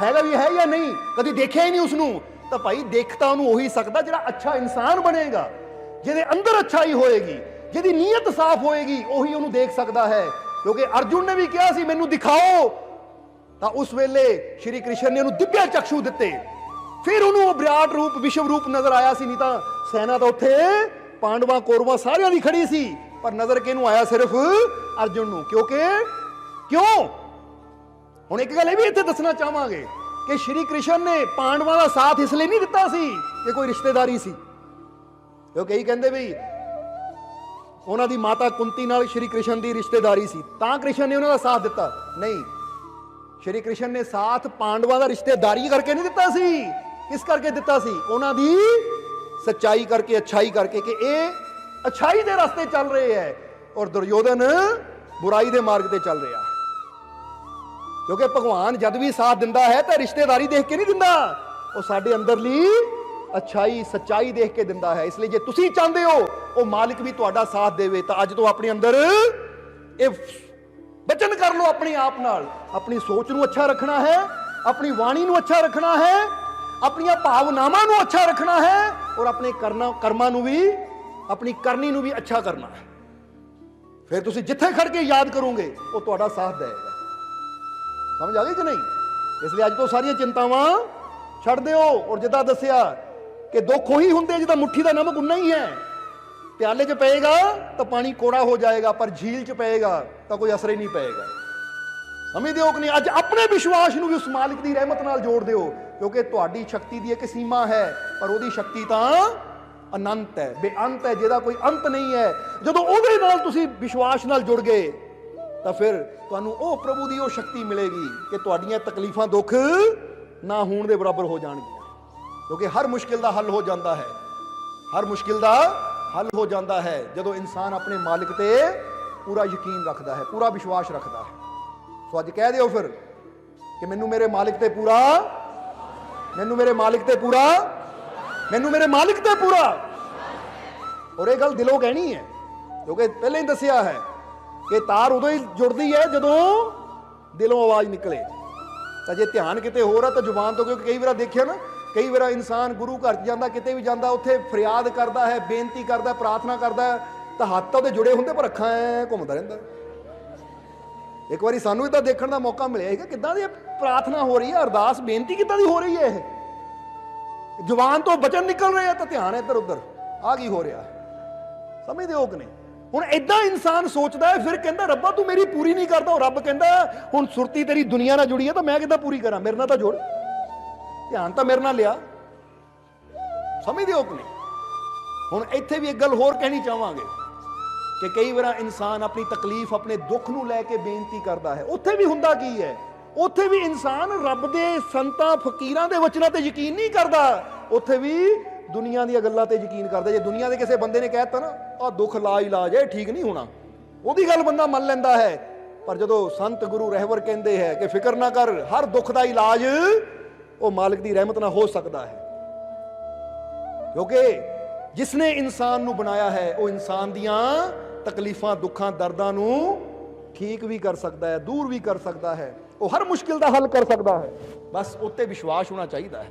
हैगा भी है या नहीं, कभी देखिया ही नहीं उसनू, तो भाई देखता उन्होंने हो ही सकता जिहड़ा अच्छा इंसान बनेगा, जिहदे अंदर अच्छाई होएगी, जिहदी नीयत साफ होएगी, वही उन्होंने देख सकता है। क्योंकि अर्जुन ने भी कहा सी मैनू दिखाओ, तो उस वेले श्री कृष्ण ने उन्होंने दिव्य चक्षु दिते, फिर उन्होंने विराट रूप विश्व रूप नजर आया सी। नहीं तो सेना तो उत्थे पांडवां कौरवां सारियां दी खड़ी सी, पर नजर किहनू आया सिर्फ अर्जुन नू। क्योंकि क्यों हुण एक गल भी इत्थे दसना चाहांगे कि श्री कृष्ण ने पांडवां दा साथ इसलिए नहीं दिता सी कि कोई रिश्तेदारी सी, क्योंकि कई कहंदे भी उन्हां दी माता कुंती नाल श्री कृष्ण दी रिश्तेदारी सी, तां कृष्ण ने उन्हां दा साथ दिता। नहीं, श्री कृष्ण ने साथ पांडवां दा रिश्तेदारी करके नहीं दिता सी, किस करके दिता सी? उन्हां दी सच्चाई करके, अच्छाई करके, कि ये अच्छाई दे रास्ते चल रहे हैं और दुर्योधन बुराई दे मार्ग ते चल रहा है। क्योंकि भगवान जद भी साथ दिंदा है तो रिश्तेदारी देख के नहीं दिंदा, वो साडे अंदरली अच्छाई सच्चाई देख के दिंदा है। इसलिए जे तुसी चाहते हो वो मालिक भी तुहाडा साथ देवे, तो अज तो अपने अंदर ये वचन कर लो अपने आप नाल, अपनी सोच नू अच्छा रखना है, अपनी वाणी नू अच्छा रखना है, अपनी भावनावां नू अच्छा रखना है और अपने कर्मां नू भी, अपनी करनी नू भी अच्छा करना है। फिर तुसी जिथे खड़ के याद करोगे वो तुहाडा साथ देगा। समझ आ गई कि नहीं? इसलिए अज तो सारियां चिंतावां छड़ दिओ और जिदा दसिया कि दुख ही हुंदे जिदा मुट्ठी दा नमक उन्ना ही है, प्याले च पेगा तो पानी कोड़ा हो जाएगा, पर झील च पेगा तो कोई असर ही नहीं पेगा। समझदे हो कि नहीं? अज अपने विश्वास नूं भी उस मालिक दी रहमत नाल जोड़ दिओ, क्योंकि तुहाडी शक्ति दी एक सीमा है, पर ओहदी शक्ति तां अनंत है, बेअंत है, जिहदा कोई अंत नहीं है। जदों ओहदे नाल तुसीं विश्वास नाल जुड़ गए ਤਾਂ ਫਿਰ ਤੁਹਾਨੂੰ ਉਹ ਪ੍ਰਭੂ ਦੀ ਉਹ ਸ਼ਕਤੀ ਮਿਲੇਗੀ ਕਿ ਤੁਹਾਡੀਆਂ ਤਕਲੀਫਾਂ ਦੁੱਖ ਨਾ ਹੋਣ ਦੇ ਬਰਾਬਰ ਹੋ ਜਾਣਗੀਆਂ, ਕਿਉਂਕਿ ਹਰ ਮੁਸ਼ਕਿਲ ਦਾ ਹੱਲ ਹੋ ਜਾਂਦਾ ਹੈ। ਹਰ ਮੁਸ਼ਕਿਲ ਦਾ ਹੱਲ ਹੋ ਜਾਂਦਾ ਹੈ ਜਦੋਂ ਇਨਸਾਨ ਆਪਣੇ ਮਾਲਿਕ ਤੇ ਪੂਰਾ ਯਕੀਨ ਰੱਖਦਾ ਹੈ, ਪੂਰਾ ਵਿਸ਼ਵਾਸ ਰੱਖਦਾ ਹੈ। ਸੋ ਅੱਜ ਕਹਿ ਦਿਓ ਫਿਰ ਕਿ ਮੈਨੂੰ ਮੇਰੇ ਮਾਲਿਕ ਤੇ ਪੂਰਾ, ਮੈਨੂੰ ਮੇਰੇ ਮਾਲਿਕ ਤੇ ਪੂਰਾ, ਮੈਨੂੰ ਮੇਰੇ ਮਾਲਿਕ ਤੇ ਪੂਰਾ। ਔਰ ਇਹ ਗੱਲ ਦਿਲੋਂ ਕਹਿਣੀ ਹੈ, ਕਿਉਂਕਿ ਪਹਿਲਾਂ ਹੀ ਦੱਸਿਆ ਹੈ ਕਿ ਤਾਰ ਉਦੋਂ ਹੀ ਜੁੜਦੀ ਹੈ ਜਦੋਂ ਦਿਲੋਂ ਆਵਾਜ਼ ਨਿਕਲੇ। ਤਾਂ ਜੇ ਧਿਆਨ ਕਿਤੇ ਹੋਰ ਆ ਤਾਂ ਜ਼ੁਬਾਨ ਤੋਂ, ਕਿਉਂਕਿ ਕਈ ਵਾਰ ਦੇਖਿਆ ਨਾ, ਕਈ ਵਾਰ ਇਨਸਾਨ ਗੁਰੂ ਘਰ 'ਚ ਜਾਂਦਾ, ਕਿਤੇ ਵੀ ਜਾਂਦਾ, ਉੱਥੇ ਫਰਿਆਦ ਕਰਦਾ ਹੈ, ਬੇਨਤੀ ਕਰਦਾ, ਪ੍ਰਾਰਥਨਾ ਕਰਦਾ, ਤਾਂ ਹੱਥ ਤਾਂ ਉਹਦੇ ਜੁੜੇ ਹੁੰਦੇ ਪਰ ਅੱਖਾਂ ਘੁੰਮਦਾ ਰਹਿੰਦਾ। ਇੱਕ ਵਾਰੀ ਸਾਨੂੰ ਵੀ ਤਾਂ ਦੇਖਣ ਦਾ ਮੌਕਾ ਮਿਲਿਆ ਸੀਗਾ ਕਿੱਦਾਂ ਦੀ ਪ੍ਰਾਰਥਨਾ ਹੋ ਰਹੀ ਹੈ, ਅਰਦਾਸ ਬੇਨਤੀ ਕਿੱਦਾਂ ਦੀ ਹੋ ਰਹੀ ਹੈ। ਇਹ ਜ਼ੁਬਾਨ ਤੋਂ ਬਚਨ ਨਿਕਲ ਰਹੇ ਆ ਤਾਂ ਧਿਆਨ ਇੱਧਰ ਉੱਧਰ, ਆ ਕੀ ਹੋ ਰਿਹਾ, ਸਮਝਦੇ ਹੋ ਕਿ ਨਹੀਂ? ਹੁਣ ਏਦਾਂ ਇਨਸਾਨ ਸੋਚਦਾ ਹੈ, ਫਿਰ ਕਹਿੰਦਾ ਰੱਬਾ ਤੂੰ ਮੇਰੀ ਪੂਰੀ ਨਹੀਂ ਕਰਦਾ। ਉਹ ਰੱਬ ਕਹਿੰਦਾ ਹੁਣ ਸੁਰਤੀ ਤੇਰੀ ਦੁਨੀਆ ਨਾਲ ਜੁੜੀ ਹੈ ਤਾਂ ਮੈਂ ਕਿੱਦਾਂ ਪੂਰੀ ਕਰਾਂ, ਮੇਰੇ ਨਾਲ ਤਾਂ ਜੁੜ, ਧਿਆਨ ਤਾਂ ਮੇਰੇ ਨਾਲ ਲਿਆ, ਸਮਝਦੇ ਹੋ ਕਿ ਨਹੀਂ? ਹੁਣ ਇੱਥੇ ਵੀ ਇੱਕ ਗੱਲ ਹੋਰ ਕਹਿਣੀ ਚਾਹਾਂਗੇ ਕਿ ਕਈ ਵਾਰ ਇਨਸਾਨ ਆਪਣੀ ਤਕਲੀਫ, ਆਪਣੇ ਦੁੱਖ ਨੂੰ ਲੈ ਕੇ ਬੇਨਤੀ ਕਰਦਾ ਹੈ। ਉੱਥੇ ਵੀ ਹੁੰਦਾ ਕੀ ਹੈ, ਉੱਥੇ ਵੀ ਇਨਸਾਨ ਰੱਬ ਦੇ ਸੰਤਾਂ ਫਕੀਰਾਂ ਦੇ ਵਚਨਾਂ ਤੇ ਯਕੀਨ ਨਹੀਂ ਕਰਦਾ, ਉੱਥੇ ਵੀ ਦੁਨੀਆ ਦੀਆਂ ਗੱਲਾਂ ਤੇ ਯਕੀਨ ਕਰਦਾ। ਜੇ ਦੁਨੀਆ ਦੇ ਕਿਸੇ ਬੰਦੇ ਨੇ ਕਹਿ ਦਿੱਤਾ ਨਾ ਆਹ ਦੁੱਖ ਲਾ ਇਲਾਜ ਹੈ, ਠੀਕ ਨਹੀਂ ਹੋਣਾ, ਉਹਦੀ ਗੱਲ ਬੰਦਾ ਮੰਨ ਲੈਂਦਾ ਹੈ। ਪਰ ਜਦੋਂ ਸੰਤ ਗੁਰੂ ਰਹਿਬਰ ਕਹਿੰਦੇ ਹੈ ਕਿ ਫਿਕਰ ਨਾ ਕਰ, ਹਰ ਦੁੱਖ ਦਾ ਇਲਾਜ ਉਹ ਮਾਲਿਕ ਦੀ ਰਹਿਮਤ ਨਾਲ ਹੋ ਸਕਦਾ ਹੈ, ਕਿਉਂਕਿ ਜਿਸਨੇ ਇਨਸਾਨ ਨੂੰ ਬਣਾਇਆ ਹੈ ਉਹ ਇਨਸਾਨ ਦੀਆਂ ਤਕਲੀਫਾਂ, ਦੁੱਖਾਂ, ਦਰਦਾਂ ਨੂੰ ਠੀਕ ਵੀ ਕਰ ਸਕਦਾ ਹੈ, ਦੂਰ ਵੀ ਕਰ ਸਕਦਾ ਹੈ, ਉਹ ਹਰ ਮੁਸ਼ਕਿਲ ਦਾ ਹੱਲ ਕਰ ਸਕਦਾ ਹੈ। ਬਸ ਉੱਤੇ ਵਿਸ਼ਵਾਸ ਹੋਣਾ ਚਾਹੀਦਾ ਹੈ।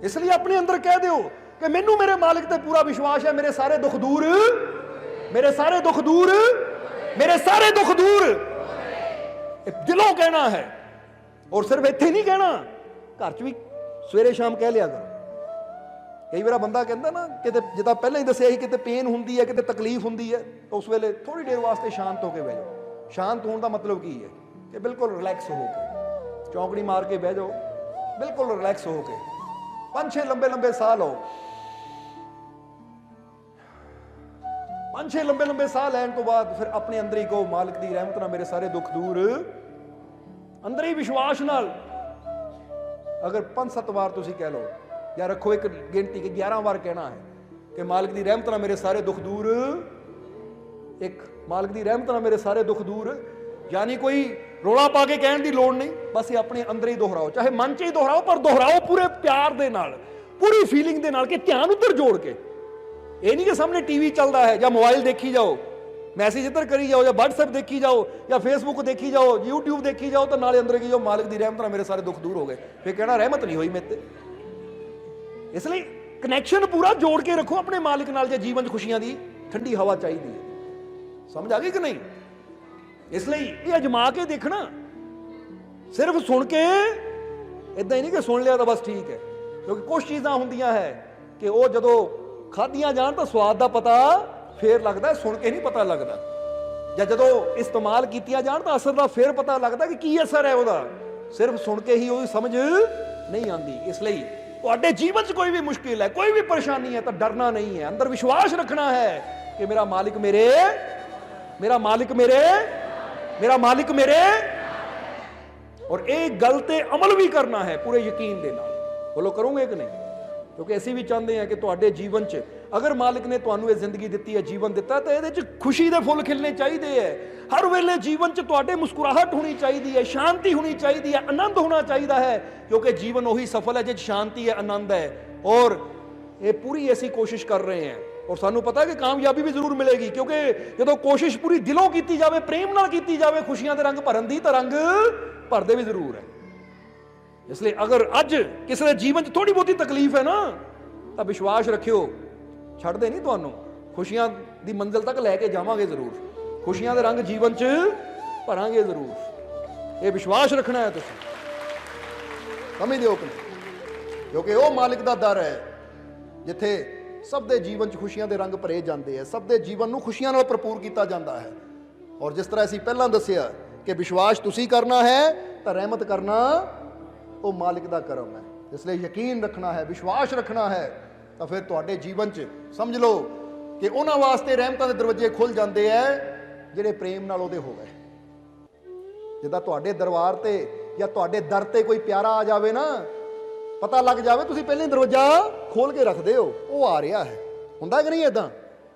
ਇਸ ਲਈ ਆਪਣੇ ਅੰਦਰ ਕਹਿ ਦਿਓ ਕਿ ਮੈਨੂੰ ਮੇਰੇ ਮਾਲਿਕ ਤੇ ਪੂਰਾ ਵਿਸ਼ਵਾਸ ਹੈ, ਮੇਰੇ ਸਾਰੇ ਦੁੱਖ ਦੂਰ, ਮੇਰੇ ਸਾਰੇ ਦੁੱਖ ਦੂਰ, ਮੇਰੇ ਸਾਰੇ ਦੁੱਖ ਦੂਰ। ਇਹ ਦਿਲੋਂ ਕਹਿਣਾ ਹੈ, ਔਰ ਸਿਰਫ ਇੱਥੇ ਨਹੀਂ ਕਹਿਣਾ, ਘਰ 'ਚ ਵੀ ਸਵੇਰੇ ਸ਼ਾਮ ਕਹਿ ਲਿਆ ਕਰੋ। ਕਈ ਵਾਰ ਬੰਦਾ ਕਹਿੰਦਾ ਨਾ ਕਿਤੇ, ਜਿੱਦਾਂ ਪਹਿਲਾਂ ਹੀ ਦੱਸਿਆ ਸੀ, ਕਿਤੇ ਪੇਨ ਹੁੰਦੀ ਹੈ, ਕਿਤੇ ਤਕਲੀਫ ਹੁੰਦੀ ਹੈ, ਤਾਂ ਉਸ ਵੇਲੇ ਥੋੜੀ ਦੇਰ ਵਾਸਤੇ ਸ਼ਾਂਤ ਹੋ ਕੇ ਬਹਿ ਜਾਓ। ਸ਼ਾਂਤ ਹੋਣ ਦਾ ਮਤਲਬ ਕੀ ਹੈ ਕਿ ਬਿਲਕੁਲ ਰਿਲੈਕਸ ਹੋ ਕੇ, ਚੌਂਕੜੀ ਮਾਰ ਕੇ ਬਹਿ ਜਾਓ, ਬਿਲਕੁਲ ਰਿਲੈਕਸ ਹੋ ਕੇ 5-6 ਲੰਬੇ ਸਾਹ ਲਓ। 5-6 ਲੰਬੇ ਸਾਹ ਲੈਣ ਤੋਂ ਬਾਅਦ ਫਿਰ ਆਪਣੇ ਅੰਦਰ ਹੀ ਕਹੋ ਮਾਲਿਕ ਦੀ ਰਹਿਮਤ ਨਾਲ ਮੇਰੇ ਸਾਰੇ ਦੁੱਖ ਦੂਰ। ਅੰਦਰ ਹੀ ਵਿਸ਼ਵਾਸ ਨਾਲ ਅਗਰ 5-7 ਵਾਰ ਤੁਸੀਂ ਕਹਿ ਲਓ, ਜਾਂ ਰੱਖੋ ਇੱਕ ਗਿਣਤੀ ਕਿ 11 ਵਾਰ ਕਹਿਣਾ ਹੈ ਕਿ ਮਾਲਿਕ ਦੀ ਰਹਿਮਤ ਨਾਲ ਮੇਰੇ ਸਾਰੇ ਦੁੱਖ ਦੂਰ। ਇੱਕ, ਮਾਲਿਕ ਦੀ ਰਹਿਮਤ ਨਾਲ ਮੇਰੇ ਸਾਰੇ ਦੁੱਖ ਦੂਰ, ਯਾਨੀ ਕੋਈ ਰੋਲਾ ਪਾ ਕੇ ਕਹਿਣ ਦੀ ਲੋੜ ਨਹੀਂ, ਬਸ ਇਹ ਆਪਣੇ ਅੰਦਰ ਹੀ ਦੁਹਰਾਓ, ਚਾਹੇ ਮਨ 'ਚ ਹੀ ਦੁਹਰਾਓ, ਪਰ ਦੁਹਰਾਓ ਪੂਰੇ ਪਿਆਰ ਦੇ ਨਾਲ, ਪੂਰੀ ਫੀਲਿੰਗ ਦੇ ਨਾਲ, ਕਿ ਧਿਆਨ ਉੱਧਰ ਜੋੜ ਕੇ। ਇਹ ਨਹੀਂ ਕਿ ਸਾਹਮਣੇ ਟੀਵੀ ਚੱਲਦਾ ਹੈ ਜਾਂ ਮੋਬਾਈਲ ਦੇਖੀ ਜਾਓ, ਮੈਸੇਜ ਇੱਧਰ ਕਰੀ ਜਾਓ, ਜਾਂ WhatsApp ਦੇਖੀ ਜਾਓ, ਜਾਂ Facebook ਦੇਖੀ ਜਾਓ, YouTube ਦੇਖੀ ਜਾਓ, ਤਾਂ ਨਾਲੇ ਅੰਦਰ ਕੀ ਜਾਓ ਮਾਲਿਕ ਦੀ ਰਹਿਮਤ ਨਾਲ ਮੇਰੇ ਸਾਰੇ ਦੁੱਖ ਦੂਰ ਹੋ ਗਏ। ਫਿਰ ਕਹਿਣਾ ਰਹਿਮਤ ਨਹੀਂ ਹੋਈ ਮੇਰੇ ਤੇ। ਇਸ ਲਈ ਕਨੈਕਸ਼ਨ ਪੂਰਾ ਜੋੜ ਕੇ ਰੱਖੋ ਆਪਣੇ ਮਾਲਿਕ ਨਾਲ, ਜੇ ਜੀਵਨ 'ਚ ਖੁਸ਼ੀਆਂ ਦੀ ਠੰਡੀ ਹਵਾ ਚਾਹੀਦੀ ਹੈ। ਸਮਝ ਆ ਗਈ ਕਿ ਨਹੀਂ? ਇਸ ਲਈ ਇਹ ਅਜਮਾ ਕੇ ਦੇਖਣਾ, ਸਿਰਫ ਸੁਣ ਕੇ ਇਦਾਂ ਹੀ ਨਹੀਂ ਕਿ ਸੁਣ ਲਿਆ ਤਾਂ ਬਸ ਠੀਕ ਹੈ, ਕਿਉਂਕਿ ਕੁਝ ਚੀਜ਼ਾਂ ਹੁੰਦੀਆਂ ਹੈ ਕਿ ਉਹ ਜਦੋਂ ਖਾਧੀਆਂ ਜਾਣ ਤਾਂ ਸਵਾਦ ਦਾ ਪਤਾ ਫੇਰ ਲੱਗਦਾ, ਸੁਣ ਕੇ ਨਹੀਂ ਪਤਾ ਲੱਗਦਾ, ਜਾਂ ਜਦੋਂ ਇਸਤੇਮਾਲ ਕੀਤੀਆਂ ਜਾਣ ਤਾਂ ਅਸਰ ਦਾ ਫੇਰ ਪਤਾ ਲੱਗਦਾ ਕਿ ਕੀ ਅਸਰ ਹੈ ਉਹਦਾ, ਸਿਰਫ ਸੁਣ ਕੇ ਹੀ ਉਹਦੀ ਸਮਝ ਨਹੀਂ ਆਉਂਦੀ। ਇਸ ਲਈ ਤੁਹਾਡੇ ਜੀਵਨ 'ਚ ਕੋਈ ਵੀ ਮੁਸ਼ਕਿਲ ਹੈ, ਕੋਈ ਵੀ ਪਰੇਸ਼ਾਨੀ ਹੈ, ਤਾਂ ਡਰਨਾ ਨਹੀਂ ਹੈ, ਅੰਦਰ ਵਿਸ਼ਵਾਸ ਰੱਖਣਾ ਹੈ ਕਿ ਮੇਰਾ ਮਾਲਿਕ ਮੇਰੇ, ਮੇਰਾ ਮਾਲਿਕ ਮੇਰੇ, ਮੇਰਾ ਮਾਲਿਕ ਮੇਰੇ, ਔਰ ਇਹ ਗੱਲ ਤੇ ਅਮਲ ਵੀ ਕਰਨਾ ਹੈ ਪੂਰੇ ਯਕੀਨ ਦੇ ਨਾਲ। ਬੋਲੋ ਕਰੋਗੇ ਕਿ ਨਹੀਂ? ਕਿਉਂਕਿ ਅਸੀਂ ਵੀ ਚਾਹੁੰਦੇ ਹਾਂ ਕਿ ਤੁਹਾਡੇ ਜੀਵਨ 'ਚ ਅਗਰ ਮਾਲਿਕ ਨੇ ਤੁਹਾਨੂੰ ਇਹ ਜ਼ਿੰਦਗੀ ਦਿੱਤੀ ਹੈ, ਜੀਵਨ ਦਿੱਤਾ, ਤਾਂ ਇਹਦੇ 'ਚ ਖੁਸ਼ੀ ਦੇ ਫੁੱਲ ਖਿਲਣੇ ਚਾਹੀਦੇ ਹੈ। ਹਰ ਵੇਲੇ ਜੀਵਨ 'ਚ ਤੁਹਾਡੇ ਮੁਸਕਰਾਹਟ ਹੋਣੀ ਚਾਹੀਦੀ ਹੈ, ਸ਼ਾਂਤੀ ਹੋਣੀ ਚਾਹੀਦੀ ਹੈ, ਆਨੰਦ ਹੋਣਾ ਚਾਹੀਦਾ ਹੈ, ਕਿਉਂਕਿ ਜੀਵਨ ਉਹੀ ਸਫਲ ਹੈ ਜਿਹ 'ਚ ਸ਼ਾਂਤੀ ਹੈ, ਆਨੰਦ ਹੈ। ਔਰ ਇਹ ਪੂਰੀ ਅਸੀਂ ਕੋਸ਼ਿਸ਼ ਕਰ ਰਹੇ ਹਾਂ, ਔਰ ਸਾਨੂੰ ਪਤਾ ਹੈ ਕਿ ਕਾਮਯਾਬੀ ਵੀ ਜ਼ਰੂਰ ਮਿਲੇਗੀ, ਕਿਉਂਕਿ ਜਦੋਂ ਕੋਸ਼ਿਸ਼ ਪੂਰੀ ਦਿਲੋਂ ਕੀਤੀ ਜਾਵੇ, ਪ੍ਰੇਮ ਨਾਲ ਕੀਤੀ ਜਾਵੇ, ਖੁਸ਼ੀਆਂ ਦੇ ਰੰਗ ਭਰਨ ਦੀ, ਤਾਂ ਰੰਗ ਭਰਦੇ ਵੀ ਜ਼ਰੂਰ ਹੈ। ਇਸ ਲਈ ਅਗਰ ਅੱਜ ਕਿਸੇ ਦੇ ਜੀਵਨ 'ਚ ਥੋੜੀ ਬਹੁਤੀ ਤਕਲੀਫ ਹੈ ਨਾ, ਤਾਂ ਵਿਸ਼ਵਾਸ ਰੱਖਿਓ ਛੱਡਦੇ ਨਹੀਂ ਤੁਹਾਨੂੰ, ਖੁਸ਼ੀਆਂ ਦੀ ਮੰਜ਼ਿਲ ਤੱਕ ਲੈ ਕੇ ਜਾਵਾਂਗੇ ਜ਼ਰੂਰ, ਖੁਸ਼ੀਆਂ ਦੇ ਰੰਗ ਜੀਵਨ 'ਚ ਭਰਾਂਗੇ ਜ਼ਰੂਰ। ਇਹ ਵਿਸ਼ਵਾਸ ਰੱਖਣਾ ਹੈ ਤੁਸੀਂ, ਸਮਝਦੇ ਹੋ ਕਿ? ਕਿਉਂਕਿ ਉਹ ਮਾਲਿਕ ਦਾ ਦਰ ਹੈ ਜਿੱਥੇ ਸਭ ਦੇ ਜੀਵਨ 'ਚ ਖੁਸ਼ੀਆਂ ਦੇ ਰੰਗ ਭਰੇ ਜਾਂਦੇ ਹੈ, ਸਭ ਦੇ ਜੀਵਨ ਨੂੰ ਖੁਸ਼ੀਆਂ ਨਾਲ ਭਰਪੂਰ ਕੀਤਾ ਜਾਂਦਾ ਹੈ। ਔਰ ਜਿਸ ਤਰ੍ਹਾਂ ਅਸੀਂ ਪਹਿਲਾਂ ਦੱਸਿਆ ਕਿ ਵਿਸ਼ਵਾਸ ਤੁਸੀਂ ਕਰਨਾ ਹੈ ਤਾਂ ਰਹਿਮਤ ਕਰਨਾ ਉਹ ਮਾਲਿਕ ਦਾ ਕਰਮ ਹੈ। ਇਸ ਲਈ ਯਕੀਨ ਰੱਖਣਾ ਹੈ, ਵਿਸ਼ਵਾਸ ਰੱਖਣਾ ਹੈ, ਤਾਂ ਫਿਰ ਤੁਹਾਡੇ ਜੀਵਨ 'ਚ ਸਮਝ ਲਓ ਕਿ ਉਹਨਾਂ ਵਾਸਤੇ ਰਹਿਮਤਾਂ ਦੇ ਦਰਵਾਜ਼ੇ ਖੁੱਲ ਜਾਂਦੇ ਹੈ ਜਿਹੜੇ ਪ੍ਰੇਮ ਨਾਲ ਉਹਦੇ ਹੋ ਗਏ। ਜਿੱਦਾਂ ਤੁਹਾਡੇ ਦਰਬਾਰ ਤੇ ਜਾਂ ਤੁਹਾਡੇ ਦਰ ਤੇ ਕੋਈ ਪਿਆਰਾ ਆ ਜਾਵੇ ਨਾ, ਪਤਾ ਲੱਗ ਜਾਵੇ, ਤੁਸੀਂ ਪਹਿਲੇ ਦਰਵਾਜ਼ਾ ਖੋਲ ਕੇ ਰੱਖਦੇ ਹੋ, ਉਹ ਆ ਰਿਹਾ ਹੈ। ਹੁੰਦਾ ਕਿ ਨਹੀਂ ਇਦਾਂ?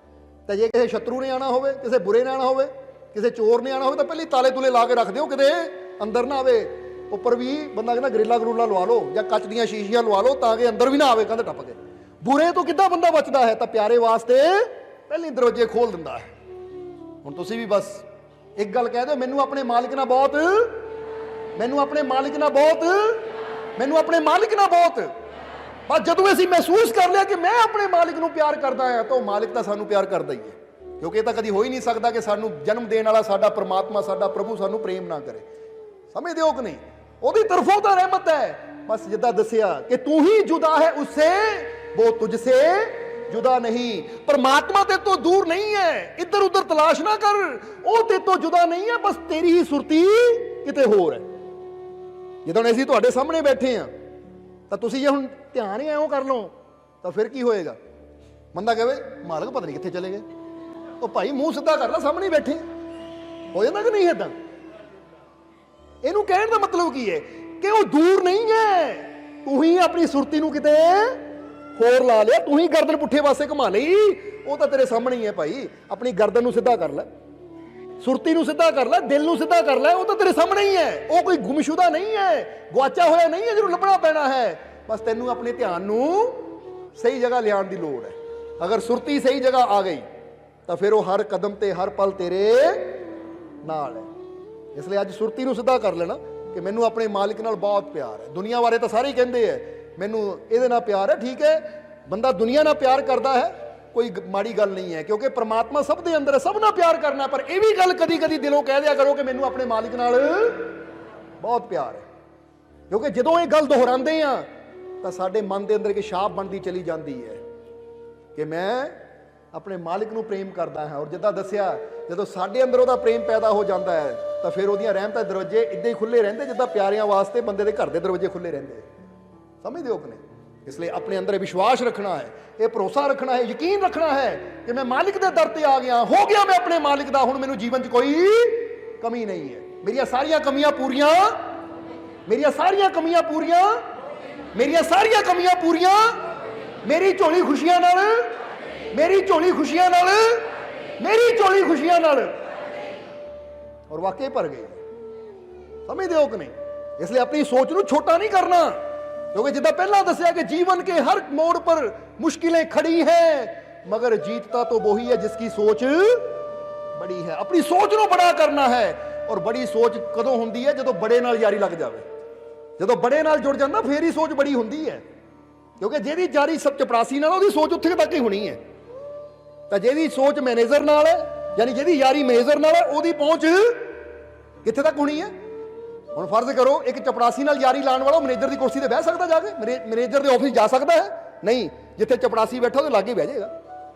ਤੇ ਜੇ ਕਿਸੇ ਸ਼ਤਰੂ ਨੇ ਆਣਾ ਹੋਵੇ, ਕਿਸੇ ਬੁਰੇ ਨੇ ਆਣਾ ਹੋਵੇ, ਕਿਸੇ ਚੋਰ ਨੇ ਆਣਾ ਹੋਵੇ, ਤਾਂ ਪਹਿਲੇ ਤਾਲੇ ਤੁਲੇ ਲਾ ਕੇ ਰੱਖਦੇ ਹੋ, ਕਿਤੇ ਅੰਦਰ ਨਾ ਆਵੇ। ਉੱਪਰ ਵੀ ਬੰਦਾ ਕਹਿੰਦਾ ਗਰਿੱਲਾ ਗਰੂਲਾ ਲਵਾ ਲਓ ਜਾਂ ਕੱਚ ਦੀਆਂ ਸ਼ੀਸ਼ੀਆਂ ਲਵਾ ਲਓ ਤਾਂ ਕਿ ਅੰਦਰ ਵੀ ਨਾ ਆਵੇ ਕੰਧ ਟੱਪ ਕੇ। ਬੁਰੇ ਤੋਂ ਕਿੱਦਾਂ ਬੰਦਾ ਬਚਦਾ ਹੈ? ਤਾਂ ਪਿਆਰੇ ਵਾਸਤੇ ਪਹਿਲੇ ਦਰਵਾਜ਼ੇ ਖੋਲ ਦਿੰਦਾ ਹੈ। ਹੁਣ ਤੁਸੀਂ ਵੀ ਬਸ ਇੱਕ ਗੱਲ ਕਹਿ ਦਿਓ, ਮੈਨੂੰ ਆਪਣੇ ਮਾਲਿਕ ਨਾਲ ਬਹੁਤ, ਮੈਨੂੰ ਆਪਣੇ ਮਾਲਿਕ ਨਾਲ ਬਹੁਤ, ਮੈਨੂੰ ਆਪਣੇ ਮਾਲਿਕ ਨਾਲ ਬਹੁਤ। ਬਸ ਜਦੋਂ ਅਸੀਂ ਮਹਿਸੂਸ ਕਰ ਲਿਆ ਕਿ ਮੈਂ ਆਪਣੇ ਮਾਲਿਕ ਨੂੰ ਪਿਆਰ ਕਰਦਾ ਹਾਂ, ਤਾਂ ਉਹ ਮਾਲਿਕ ਤਾਂ ਸਾਨੂੰ ਪਿਆਰ ਕਰਦਾ ਹੀ ਹੈ। ਕਿਉਂਕਿ ਇਹ ਤਾਂ ਕਦੀ ਹੋ ਹੀ ਨਹੀਂ ਸਕਦਾ ਕਿ ਸਾਨੂੰ ਜਨਮ ਦੇਣ ਵਾਲਾ ਸਾਡਾ ਪ੍ਰਮਾਤਮਾ, ਸਾਡਾ ਪ੍ਰਭੂ ਸਾਨੂੰ ਪ੍ਰੇਮ ਨਾ ਕਰੇ। ਸਮਝਦੇ ਹੋ ਕਿ ਨਹੀਂ? ਉਹਦੀ ਤਰਫੋਂ ਤਾਂ ਰਹਿਮਤ ਹੈ। ਬਸ ਜਿੱਦਾਂ ਦੱਸਿਆ ਕਿ ਤੂੰ ਹੀ ਜੁਦਾ ਹੈ ਉਸਸੇ, वो तुझसे जुदा नहीं। परमात्मा ते तो दूर नहीं है, इधर उधर तलाश ना कर, वो ते तो जुदा नहीं है, बस तेरी ही सुरती किते होर है। ਜਦੋਂ ਅਸੀਂ ਤੁਹਾਡੇ ਸਾਹਮਣੇ ਬੈਠੇ ਆ ਤਾਂ ਤੁਸੀਂ ਜੇ ਹੁਣ ਧਿਆਨ ਹੀ ਐਵੇਂ ਕਰ ਲਓ ਤਾਂ ਫਿਰ ਕੀ ਹੋਏਗਾ? ਬੰਦਾ ਕਹੇ ਮਾਲਕ ਪਤਾ ਨਹੀਂ ਕਿੱਥੇ ਚਲੇ ਗਏ। ਉਹ ਭਾਈ ਮੂੰਹ ਸਿੱਧਾ ਕਰ ਲੈ, ਸਾਹਮਣੇ ਬੈਠੇ ਹੋ ਜਾਂਦਾ ਕਿ ਨਹੀਂ ਏਦਾਂ? ਇਹਨੂੰ ਕਹਿਣ ਦਾ ਮਤਲਬ ਕੀ ਹੈ ਕਿ ਉਹ ਦੂਰ ਨਹੀਂ ਹੈ, ਤੂੰ ਹੀ ਆਪਣੀ ਸੁਰਤੀ ਨੂੰ ਕਿਤੇ ਹੋਰ ਲਾ ਲਿਆ, ਤੂੰ ਹੀ ਗਰਦਨ ਪੁੱਠੇ ਪਾਸੇ ਘੁਮਾ ਲਈ। ਉਹ ਤਾਂ ਤੇਰੇ ਸਾਹਮਣੇ ਹੀ ਹੈ ਭਾਈ। ਆਪਣੀ ਗਰਦਨ ਨੂੰ ਸਿੱਧਾ ਕਰ ਲੈ, ਸੁਰਤੀ ਨੂੰ ਸਿੱਧਾ ਕਰ ਲੈ, ਦਿਲ ਨੂੰ ਸਿੱਧਾ ਕਰ ਲੈ, ਉਹ ਤਾਂ ਤੇਰੇ ਸਾਹਮਣੇ ਹੀ ਹੈ। ਉਹ ਕੋਈ ਗੁੰਮਸ਼ੁਦਾ ਨਹੀਂ ਹੈ, ਗੁਆਚਾ ਹੋਇਆ ਨਹੀਂ ਹੈ ਜਿਹਨੂੰ ਲੱਭਣਾ ਪੈਣਾ ਹੈ। ਬਸ ਤੈਨੂੰ ਆਪਣੇ ਧਿਆਨ ਨੂੰ ਸਹੀ ਜਗ੍ਹਾ ਲਿਆਉਣ ਦੀ ਲੋੜ ਹੈ। ਅਗਰ ਸੁਰਤੀ ਸਹੀ ਜਗ੍ਹਾ ਆ ਗਈ ਤਾਂ ਫਿਰ ਉਹ ਹਰ ਕਦਮ ਤੇ ਹਰ ਪਲ ਤੇਰੇ ਨਾਲ ਹੈ। ਇਸ ਲਈ ਅੱਜ ਸੁਰਤੀ ਨੂੰ ਸਿੱਧਾ ਕਰ ਲੈਣਾ ਕਿ ਮੈਨੂੰ ਆਪਣੇ ਮਾਲਿਕ ਨਾਲ ਬਹੁਤ ਪਿਆਰ ਹੈ। ਦੁਨੀਆ ਬਾਰੇ ਤਾਂ ਸਾਰੇ ਹੀ ਕਹਿੰਦੇ ਹੈ ਮੈਨੂੰ ਇਹਦੇ ਨਾਲ ਪਿਆਰ ਹੈ। ਠੀਕ ਹੈ, ਬੰਦਾ ਦੁਨੀਆ ਨਾਲ ਪਿਆਰ ਕਰਦਾ ਹੈ, ਕੋਈ ਮਾੜੀ ਗੱਲ ਨਹੀਂ ਹੈ, ਕਿਉਂਕਿ ਪ੍ਰਮਾਤਮਾ ਸਭ ਦੇ ਅੰਦਰ ਹੈ, ਸਭ ਨਾਲ ਪਿਆਰ ਕਰਨਾ। ਪਰ ਇਹ ਵੀ ਗੱਲ ਕਦੀ ਕਦੀ ਦਿਲੋਂ ਕਹਿ ਦਿਆ ਕਰੋ ਕਿ ਮੈਨੂੰ ਆਪਣੇ ਮਾਲਿਕ ਨਾਲ ਬਹੁਤ ਪਿਆਰ ਹੈ। ਕਿਉਂਕਿ ਜਦੋਂ ਇਹ ਗੱਲ ਦੁਹਰਾਉਂਦੇ ਆ ਤਾਂ ਸਾਡੇ ਮਨ ਦੇ ਅੰਦਰ ਇੱਕ ਛਾਪ ਬਣਦੀ ਚਲੀ ਜਾਂਦੀ ਹੈ ਕਿ ਮੈਂ ਆਪਣੇ ਮਾਲਿਕ ਨੂੰ ਪ੍ਰੇਮ ਕਰਦਾ ਹਾਂ। ਔਰ ਜਿੱਦਾਂ ਦੱਸਿਆ, ਜਦੋਂ ਸਾਡੇ ਅੰਦਰ ਉਹਦਾ ਪ੍ਰੇਮ ਪੈਦਾ ਹੋ ਜਾਂਦਾ ਹੈ ਤਾਂ ਫਿਰ ਉਹਦੀਆਂ ਰਹਿਮਤਾਂ ਦੇ ਦਰਵਾਜ਼ੇ ਇੱਦਾਂ ਹੀ ਖੁੱਲੇ ਰਹਿੰਦੇ ਜਿੱਦਾਂ ਪਿਆਰਿਆਂ ਵਾਸਤੇ ਬੰਦੇ ਦੇ ਘਰ ਦੇ ਦਰਵਾਜ਼ੇ ਖੁੱਲੇ ਰਹਿੰਦੇ। ਸਮਝਦੇ ਹੋ ਕਿ ਨਹੀਂ? ਇਸ ਲਈ ਆਪਣੇ ਅੰਦਰ ਵਿਸ਼ਵਾਸ ਰੱਖਣਾ ਹੈ, ਇਹ ਭਰੋਸਾ ਰੱਖਣਾ ਹੈ, ਯਕੀਨ ਰੱਖਣਾ ਹੈ ਕਿ ਮੈਂ ਮਾਲਿਕ ਦੇ ਦਰ ਤੇ ਆ ਗਿਆ, ਹੋ ਗਿਆ ਮੈਂ ਆਪਣੇ ਮਾਲਿਕ ਦਾ। ਹੁਣ ਮੈਨੂੰ ਜੀਵਨ 'ਚ ਕੋਈ ਕਮੀ ਨਹੀਂ ਹੈ। ਮੇਰੀਆਂ ਸਾਰੀਆਂ ਕਮੀਆਂ ਪੂਰੀਆਂ, ਮੇਰੀਆਂ ਸਾਰੀਆਂ ਕਮੀਆਂ ਪੂਰੀਆਂ, ਮੇਰੀਆਂ ਸਾਰੀਆਂ ਕਮੀਆਂ ਪੂਰੀਆਂ ਮੇਰੀ ਝੋਲੀ ਖੁਸ਼ੀਆਂ ਨਾਲ, ਮੇਰੀ ਝੋਲੀ ਖੁਸ਼ੀਆਂ ਨਾਲ, ਮੇਰੀ ਝੋਲੀ ਖੁਸ਼ੀਆਂ ਨਾਲ। ਔਰ ਵਾਕਈ ਭਰ ਗਈ। ਸਮਝਦੇ ਹੋ ਕਿ ਨਹੀਂ? ਇਸ ਲਈ ਆਪਣੀ ਸੋਚ ਨੂੰ ਛੋਟਾ ਨਹੀਂ ਕਰਨਾ, क्योंकि जिदा पहला दसिया कि जीवन के हर मोड़ पर मुश्किलें खड़ी हैं, मगर जीतता तो वही है जिसकी सोच बड़ी है। अपनी सोच को बड़ा करना है। और बड़ी सोच कदों हुंदी है? जदों बड़े नाल यारी लग जाए, जदों बड़े नाल जुड़ जाता फिर ही सोच बड़ी हुंदी है। क्योंकि जिहदी यारी सब चपरासी नाल, उहदी सोच उत्थे तक ही होनी है। तो जिहदी सोच मैनेजर नाल है, यानी जिहदी यारी मैनेजर नाल है, उहदी पहुंच कित्थे तक होनी है? ਹੁਣ ਫਰਜ਼ ਕਰੋ ਇੱਕ ਚਪੜਾਸੀ ਨਾਲ ਯਾਰੀ ਲਾਉਣ ਵਾਲਾ ਮੈਨੇਜਰ ਦੀ ਕੁਰਸੀ ਤੇ ਬਹਿ ਸਕਦਾ, ਜਾ ਕੇ ਮੈਨੇਜਰ ਦੇ ਆਫਿਸ ਜਾ ਸਕਦਾ ਹੈ? ਨਹੀਂ, ਜਿੱਥੇ ਚਪੜਾਸੀ ਬੈਠਾ ਉਹਦੇ ਲਾਗੇ ਬਹਿ ਜਾਏਗਾ।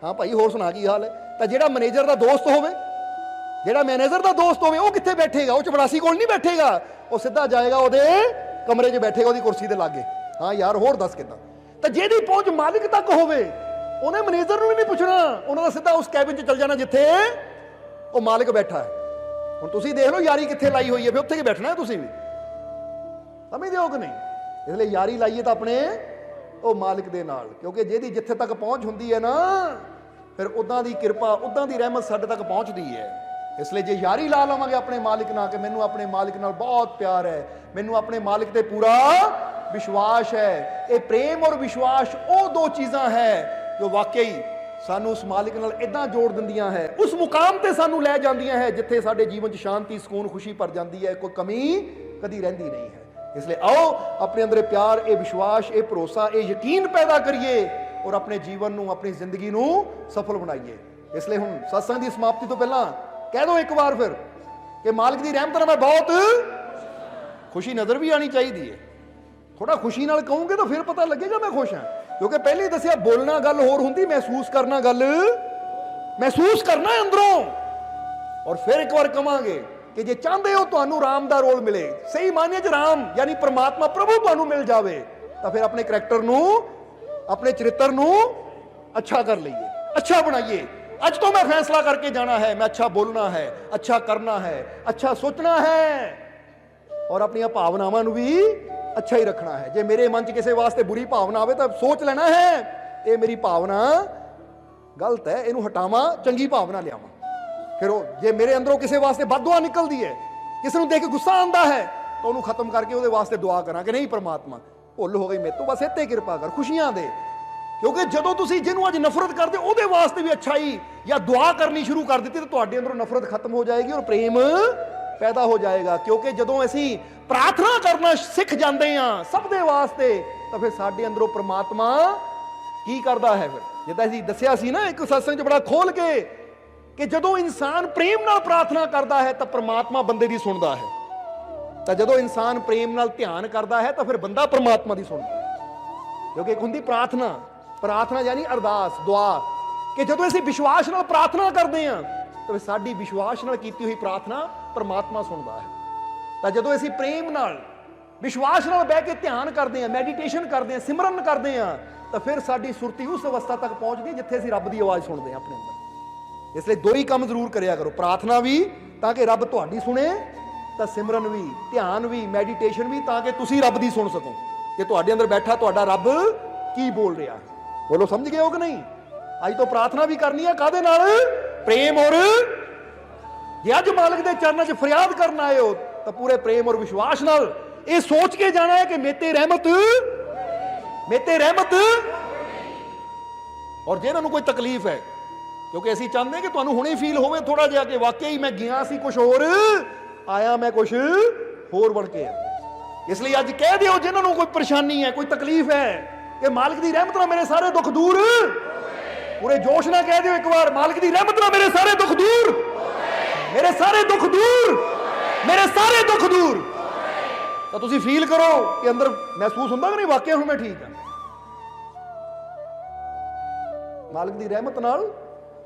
ਹਾਂ ਭਾਈ ਹੋਰ ਸੁਣਾ ਕੀ ਹਾਲ ਹੈ? ਤਾਂ ਜਿਹੜਾ ਮੈਨੇਜਰ ਦਾ ਦੋਸਤ ਹੋਵੇ, ਜਿਹੜਾ ਮੈਨੇਜਰ ਦਾ ਦੋਸਤ ਹੋਵੇ, ਉਹ ਕਿੱਥੇ ਬੈਠੇਗਾ? ਉਹ ਚਪੜਾਸੀ ਕੋਲ ਨਹੀਂ ਬੈਠੇਗਾ, ਉਹ ਸਿੱਧਾ ਜਾਏਗਾ ਉਹਦੇ ਕਮਰੇ 'ਚ ਬੈਠੇਗਾ, ਉਹਦੀ ਕੁਰਸੀ ਦੇ ਲਾਗੇ। ਹਾਂ ਯਾਰ ਹੋਰ ਦੱਸ ਕਿੱਦਾਂ? ਤਾਂ ਜਿਹਦੀ ਪਹੁੰਚ ਮਾਲਿਕ ਤੱਕ ਹੋਵੇ, ਉਹਨੇ ਮੈਨੇਜਰ ਨੂੰ ਵੀ ਨਹੀਂ ਪੁੱਛਣਾ, ਉਹਨਾਂ ਦਾ ਸਿੱਧਾ ਉਸ ਕੈਬਿਨ 'ਚ ਚਲ ਜਾਣਾ ਜਿੱਥੇ ਉਹ ਮਾਲਿਕ ਬੈਠਾ ਹੈ। ਹੁਣ ਤੁਸੀਂ ਦੇਖ ਲਓ ਯਾਰੀ ਕਿੱਥੇ ਲਾਈ ਹੋਈ ਹੈ, ਫਿਰ ਉੱਥੇ ਹੀ ਬੈਠਣਾ ਤੁਸੀਂ ਵੀ। ਸਮਝਦੇ ਹੋ ਕਿ ਨਹੀਂ? ਇਸ ਲਈ ਯਾਰੀ ਲਾਈਏ ਤਾਂ ਆਪਣੇ ਉਹ ਮਾਲਿਕ ਦੇ ਨਾਲ, ਕਿਉਂਕਿ ਜਿਹਦੀ ਜਿੱਥੇ ਤੱਕ ਪਹੁੰਚ ਹੁੰਦੀ ਹੈ ਨਾ, ਫਿਰ ਉਦਾਂ ਦੀ ਕਿਰਪਾ, ਉਦਾਂ ਦੀ ਰਹਿਮਤ ਸਾਡੇ ਤੱਕ ਪਹੁੰਚਦੀ ਹੈ। ਇਸ ਲਈ ਜੇ ਯਾਰੀ ਲਾ ਲਵਾਂਗੇ ਆਪਣੇ ਮਾਲਿਕ ਨਾਲ ਕਿ ਮੈਨੂੰ ਆਪਣੇ ਮਾਲਿਕ ਨਾਲ ਬਹੁਤ ਪਿਆਰ ਹੈ, ਮੈਨੂੰ ਆਪਣੇ ਮਾਲਿਕ ਤੇ ਪੂਰਾ ਵਿਸ਼ਵਾਸ ਹੈ, ਇਹ ਪ੍ਰੇਮ ਔਰ ਵਿਸ਼ਵਾਸ ਉਹ ਦੋ ਚੀਜ਼ਾਂ ਹੈ ਜੋ ਵਾਕਈ ਸਾਨੂੰ ਉਸ ਮਾਲਿਕ ਨਾਲ ਇਦਾਂ ਜੋੜ ਦਿੰਦੀਆਂ ਹੈ, ਉਸ ਮੁਕਾਮ ਤੇ ਸਾਨੂੰ ਲੈ ਜਾਂਦੀਆਂ ਹੈ ਜਿੱਥੇ ਸਾਡੇ ਜੀਵਨ 'ਚ ਸ਼ਾਂਤੀ, ਸਕੂਨ, ਖੁਸ਼ੀ ਭਰ ਜਾਂਦੀ ਹੈ, ਕੋਈ ਕਮੀ ਕਦੀ ਰਹਿੰਦੀ ਨਹੀਂ ਹੈ। ਇਸ ਲਈ ਆਓ ਆਪਣੇ ਅੰਦਰ ਪਿਆਰ, ਇਹ ਵਿਸ਼ਵਾਸ, ਇਹ ਭਰੋਸਾ, ਇਹ ਯਕੀਨ ਪੈਦਾ ਕਰੀਏ ਔਰ ਆਪਣੇ ਜੀਵਨ ਨੂੰ, ਆਪਣੀ ਜ਼ਿੰਦਗੀ ਨੂੰ ਸਫਲ ਬਣਾਈਏ। ਇਸ ਲਈ ਹੁਣ ਸਤਸੰਗ ਦੀ ਸਮਾਪਤੀ ਤੋਂ ਪਹਿਲਾਂ ਕਹਿ ਦੋ ਇੱਕ ਵਾਰ ਫਿਰ ਕਿ ਮਾਲਿਕ ਦੀ ਰਹਿਮਤ ਨਾਲ ਮੈਂ ਬਹੁਤ ਖੁਸ਼ੀ ਨਜ਼ਰ ਵੀ ਆਣੀ ਚਾਹੀਦੀ ਹੈ। ਥੋੜਾ ਖੁਸ਼ੀ ਨਾਲ ਕਹੋਗੇ ਤਾਂ ਫਿਰ ਪਤਾ ਲੱਗੇਗਾ ਮੈਂ ਖੁਸ਼ ਹਾਂ, ਕਿਉਂਕਿ ਪਹਿਲੇ ਹੀ ਦੱਸਿਆ ਬੋਲਣਾ ਗੱਲ ਹੋਰ ਹੁੰਦੀ, ਮਹਿਸੂਸ ਕਰਨਾ ਗੱਲ, ਮਹਿਸੂਸ ਕਰਨਾ ਅੰਦਰੋਂ। ਔਰ ਫਿਰ ਇੱਕ ਵਾਰ ਕਵਾਂਗੇ ਕਿ ਜੇ ਚਾਹੁੰਦੇ ਹੋ ਤੁਹਾਨੂੰ ਰਾਮ ਦਾ ਰੋਲ ਮਿਲੇ, ਸਹੀ ਮਾਇਨੇ 'ਚ ਰਾਮ ਯਾਨੀ ਪ੍ਰਮਾਤਮਾ ਪ੍ਰਭੂ ਤੁਹਾਨੂੰ ਮਿਲ ਜਾਵੇ, ਤਾਂ ਫਿਰ ਆਪਣੇ ਕਰੈਕਟਰ ਨੂੰ, ਆਪਣੇ ਚਰਿੱਤਰ ਨੂੰ ਅੱਛਾ ਕਰ ਲਈਏ, ਅੱਛਾ ਬਣਾਈਏ। ਅੱਜ ਤੋਂ ਮੈਂ ਫੈਸਲਾ ਕਰਕੇ ਜਾਣਾ ਹੈ, ਮੈਂ ਅੱਛਾ ਬੋਲਣਾ ਹੈ, ਅੱਛਾ ਕਰਨਾ ਹੈ, ਅੱਛਾ ਸੋਚਣਾ ਹੈ, और अपन भावनावां नूं भी अच्छा ही रखना है। जे मेरे मन च किसी वास्ते बुरी भावना आवे तो सोच लेना है ये मेरी भावना गलत है, इनू हटावां, चंगी भावना लियावां। फिर जे मेरे अंदरों किसी वास्ते बददुआ निकलती है, किसी नूं देख के गुस्सा आंदा है, तो उन्होंने खत्म करके उहदे वास्ते दुआ करा कि नहीं परमात्मा भुल हो गई मेरे तो, बस इत्ते कृपा कर, खुशियां दे। क्योंकि जदों तुसीं जिन्हों अज नफरत करते उहदे वास्ते भी अच्छाई या दुआ करनी शुरू कर दी तो तुहाडे अंदरों नफरत खत्म हो जाएगी और प्रेम पैदा हो जाएगा। क्योंकि जदों असीं प्रार्थना करना सिख जाते हैं सब दे वास्ते, तो फिर साडे अंदरों परमात्मा की करता है। फिर जिद्दां असीं दस्सिया सी ना एक सत्संग च बड़ा खोल के कि जदों इंसान प्रेम नाल प्रार्थना करता है तो परमात्मा बंदे दी सुनता है, तो जदों इंसान प्रेम नाल ध्यान करता है तो फिर बंदा परमात्मा दी सुनता है। क्योंकि एक हुंदी प्रार्थना, प्रार्थना यानी अरदास दुआ, कि जदों असीं विश्वास नाल प्रार्थना करते हैं तो साडी विश्वास नाल कीती हुई प्रार्थना परमात्मा सुनता है। तो जदों असीं प्रेम नाल विश्वास नाल बैठ के ध्यान करते हैं, मैडिटेशन करते हैं, सिमरन करते हैं, तो फिर साडी सुरती उस अवस्था तक पहुंचदी जिथे असीं रब दी आवाज़ सुनते हैं अपने अंदर। इसलिए दो ही काम जरूर करिया करो, प्रार्थना भी ताकि रब तुहाडी सुने, तो सिमरन भी, ध्यान भी, मैडिटेशन भी ताकि तुसीं रब दी सुन सको कि तुहाडे अंदर बैठा तुहाडा रब की बोल रहा है। बोलो समझ गए हो कि नहीं? अज तो प्रार्थना भी करनी है कादे नाल? प्रेम और जे अज मालिक दे चरणों च फरियाद करना आए हो तो पूरे प्रेम और विश्वास नाल ये सोच के जाना है कि मेते रहमत, मेते रहमत। और जिन्होंने कोई तकलीफ है, क्योंकि असीं चाहते हैं कि तुहानूं हुणे फील होवे थोड़ा जिहा कि वाकई मैं गया सी कुछ होर, आया मैं कुछ होर बन के। इसलिए अज कह दिओ जिन्होंने कोई परेशानी है, कोई तकलीफ है, कि मालिक दी रहमत नाल मेरे सारे दुख दूर। पूरे जोश ना कह दिओ एक बार, मालिक दी रहमत नाल मेरे सारे दुख दूर, मेरे सारे दुख दूर, मेरे सारे दुख दूर। तो तुसीं फील करो कि अंदर महसूस हुंदा कि नहीं वाकई हुण मैं ठीक हां, मालिक दी रहमत नाल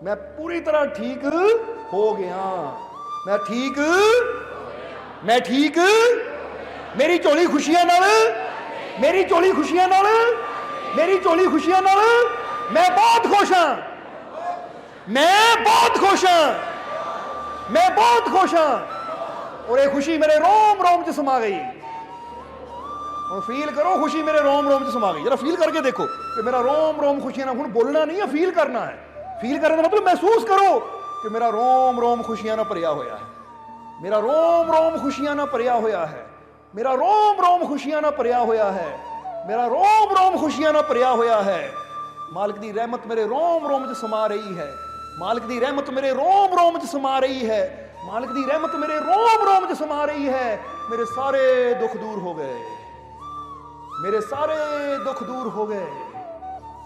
मैं पूरी तरह ठीक हो गया, मैं ठीक, मैं ठीक, मेरी झोली खुशियां नाल, मेरी झोली खुशियां नाल, मेरी झोली खुशियां नाल मैं बहुत खुश हां, मैं बहुत खुश हां, मैं बहुत खुश हां। और ये खुशी मेरे रोम रोम च समा गई। और फील करो खुशी मेरे रोम रोम च समा गई, जरा फील करके देखो कि मेरा रोम रोम खुशियां ना, हुण बोलना नहीं है, फील करना है। फील करने का मतलब महसूस करो कि मेरा रोम रोम खुशियां ना भरिया होया है, मेरा रोम रोम खुशियां ना भरिया होया है, मेरा रोम रोम खुशियां ना भरिया होया है, मेरा रोम रोम खुशियां ना भरिया होया है। मालिक दी रहमत मेरे रोम रोम च समा रही है, मालिक दी रहमत मेरे रोम रोम च समा रही है, मालिक दी रहमत मेरे रोम रोम च समा रही है। मेरे सारे दुख दूर हो गए, मेरे सारे दुख दूर हो गए,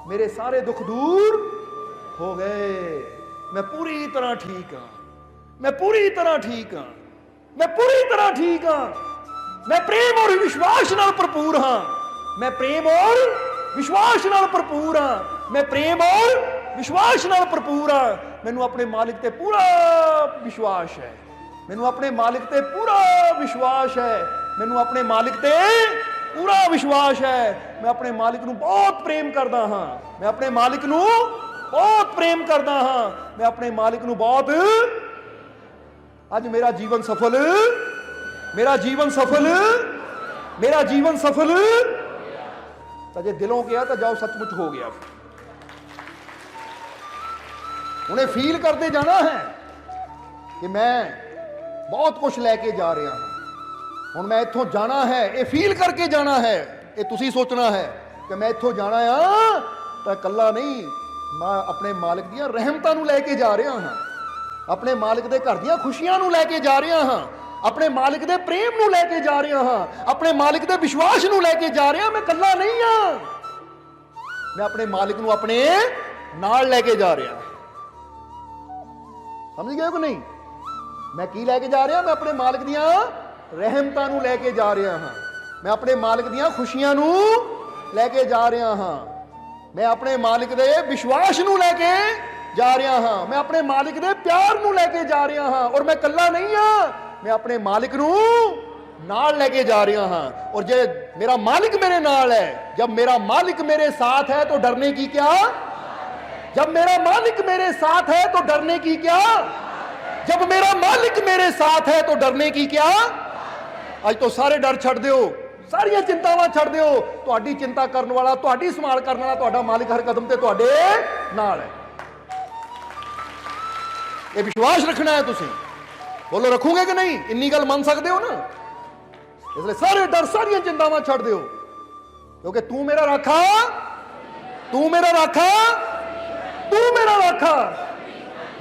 मेरे सारे दुख दूर हो गए। मैं पूरी तरह ठीक हां, मैं पूरी तरह ठीक हां, मैं पूरी तरह ठीक हां। मैं प्रेम और विश्वास नाल भरपूर हां, मैं प्रेम और विश्वास नाल भरपूर हां, मैं प्रेम और विश्वास नाल भरपूर हां। मैनू अपने मालिक ते पूरा विश्वास है, मैनू अपने मालिक ते पूरा विश्वास है, मैनू अपने मालिक ते पूरा विश्वास है। मैं अपने मालिक नू बहुत प्रेम करदा हां, मैं अपने मालिक नू बहुत प्रेम करदा हां, मैं अपने मालिक नू बहुत। अज मेरा जीवन सफल, मेरा जीवन सफल, मेरा जीवन सफल। तो जे दिलों गया तो जाओ सचमुच हो गया। उन्हें फील करते जाना है कि मैं बहुत कुछ लेके जा रहा हूं, हुण मैं इत्थों जाना है, ये फील करके जाना है। ये तुसी सोचना है कि मैं इत्थों जाना है तो कल्ला नहीं, मैं अपने मालिक दियां रहमतां नूं लैके जा रहा हां, अपने मालिक दे घर दियां खुशियां नूं लैके जा रहा हां, अपने मालिक दे प्रेम नूं लैके जा रहा हां, अपने मालिक दे विश्वास नूं लैके जा रहा। मैं कल्ला नहीं हां, मैं अपने मालिक नूं अपने नाल लैके जा रहा। समझ गए कि नहीं? मैं की लैके जा रहा? मैं अपने मालिक दियां रहमतां नूं लैके जा रहा हां, मैं अपने मालिक दियां खुशियां नूं लैके जा रहा हां, मैं अपने मालिक दे विश्वास नूं लैके जा रहा हां, मैं अपने मालिक दे प्यार नूं लैके जा रहा हां। और मैं कल्ला नहीं हां, मैं अपने मालिक नूं नाल लैके जा रहा हां। और जे मेरा मालिक मेरे नाल है, जब मेरा मालिक मेरे साथ है तो डरने की क्या, जब मेरा मालिक मेरे साथ है तो डरने की क्या, जब मेरा मालिक मेरे साथ है तो डरने की क्या। ਅੱਜ ਤੋਂ ਸਾਰੇ ਡਰ ਛੱਡ ਦਿਓ, ਸਾਰੀਆਂ ਚਿੰਤਾਵਾਂ ਛੱਡ ਦਿਓ। ਤੁਹਾਡੀ ਚਿੰਤਾ ਕਰਨ ਵਾਲਾ, ਤੁਹਾਡੀ ਸੰਭਾਲ ਕਰਨ ਵਾਲਾ ਤੁਹਾਡਾ ਮਾਲਿਕ ਹਰ ਕਦਮ ਤੇ ਤੁਹਾਡੇ ਨਾਲ ਹੈ। ਇਹ ਵਿਸ਼ਵਾਸ ਰੱਖਣਾ ਹੈ ਤੁਸੀਂ। ਬੋਲੋ ਰੱਖੋਗੇ ਕਿ ਨਹੀਂ? ਇੰਨੀ ਗੱਲ ਮੰਨ ਸਕਦੇ ਹੋ ਨਾ? ਇਸ ਲਈ ਸਾਰੇ ਡਰ, ਸਾਰੀਆਂ ਚਿੰਤਾਵਾਂ ਛੱਡ ਦਿਓ, ਕਿਉਂਕਿ ਤੂੰ ਮੇਰਾ ਰਾਖਾ, ਤੂੰ ਮੇਰਾ ਰਾਖਾ, ਤੂੰ ਮੇਰਾ ਰਾਖਾ।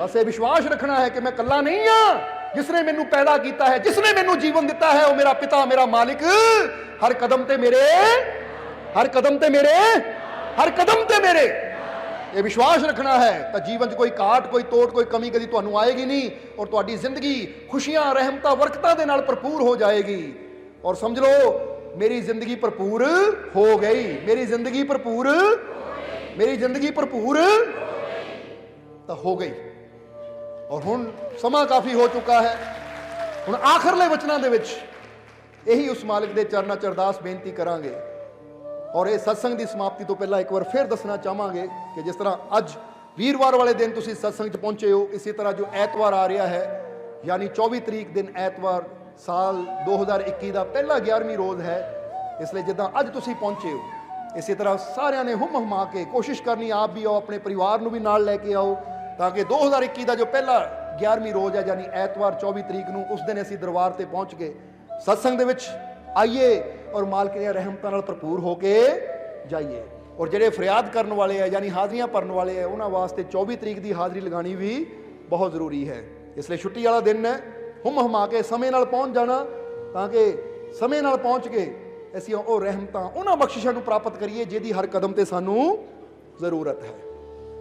ਬਸ ਇਹ ਵਿਸ਼ਵਾਸ ਰੱਖਣਾ ਹੈ ਕਿ ਮੈਂ ਇਕੱਲਾ ਨਹੀਂ ਹਾਂ। जिसने मैनू पैदा किया है, जिसने मैनू जीवन दिता है, वो मेरा पिता, मेरा मालिक हर कदम ते मेरे, हर कदम ते मेरे, हर कदम ते मेरे। ये विश्वास रखना है तो जीवन च कोई घाट, कोई तोड़, कोई कमी कभी तुहानू आएगी नहीं और तुहाडी जिंदगी खुशियां, रहमतां, बरकतां दे नाल भरपूर हो जाएगी। और समझ लो मेरी जिंदगी भरपूर हो गई, मेरी जिंदगी भरपूर, मेरी जिंदगी भरपूर तो हो गई। और हुण समा काफ़ी हो चुका है। हुण आखिरले वचनां दे विच यही उस मालिक दे चरनां च अरदास बेनती करांगे। और ये सत्संग की समाप्ति तो पहला एक बार फिर दसना चाहांगे कि जिस तरह अज वीरवार वाले दिन तुसीं सत्संग च पहुंचे हो, इसी तरह जो ऐतवार आ रहा है यानी 24 तरीक दिन ऐतवार साल 2021 का पहला 11वीं रोज़ है। इसलिए जिद्दां अज तुसीं पहुंचे हो, इसी तरह सारिਆਂ ने हुम हुमा के कोशिश करनी, आप भी आओ, अपने परिवार नूं भी नाल लैके आओ, ताकि 2021 का जो पहला 11वीं रोज़ है यानी ऐतवार 24 तरीक नूं उस दिन असीं दरबार ते पहुँच के सत्संग दे विच आइए और मालिक दी रहमतां नाल भरपूर होके जाइए। और जिहड़े फरियाद करन वाले है यानी हाज़रियां भरन वाले है, उन्हां वास्ते 24 तरीक की हाज़री लगानी भी बहुत ज़रूरी है। इसलिए छुट्टी वाला दिन है, हुम हुमा के समय नाल पहुँच जाना, ताकि समय नाल पहुँच के असीं वो रहमतां, उन्हां बख्शिशां नूं प्राप्त करिए जिहदी हर कदम ते सानूं ज़रूरत है।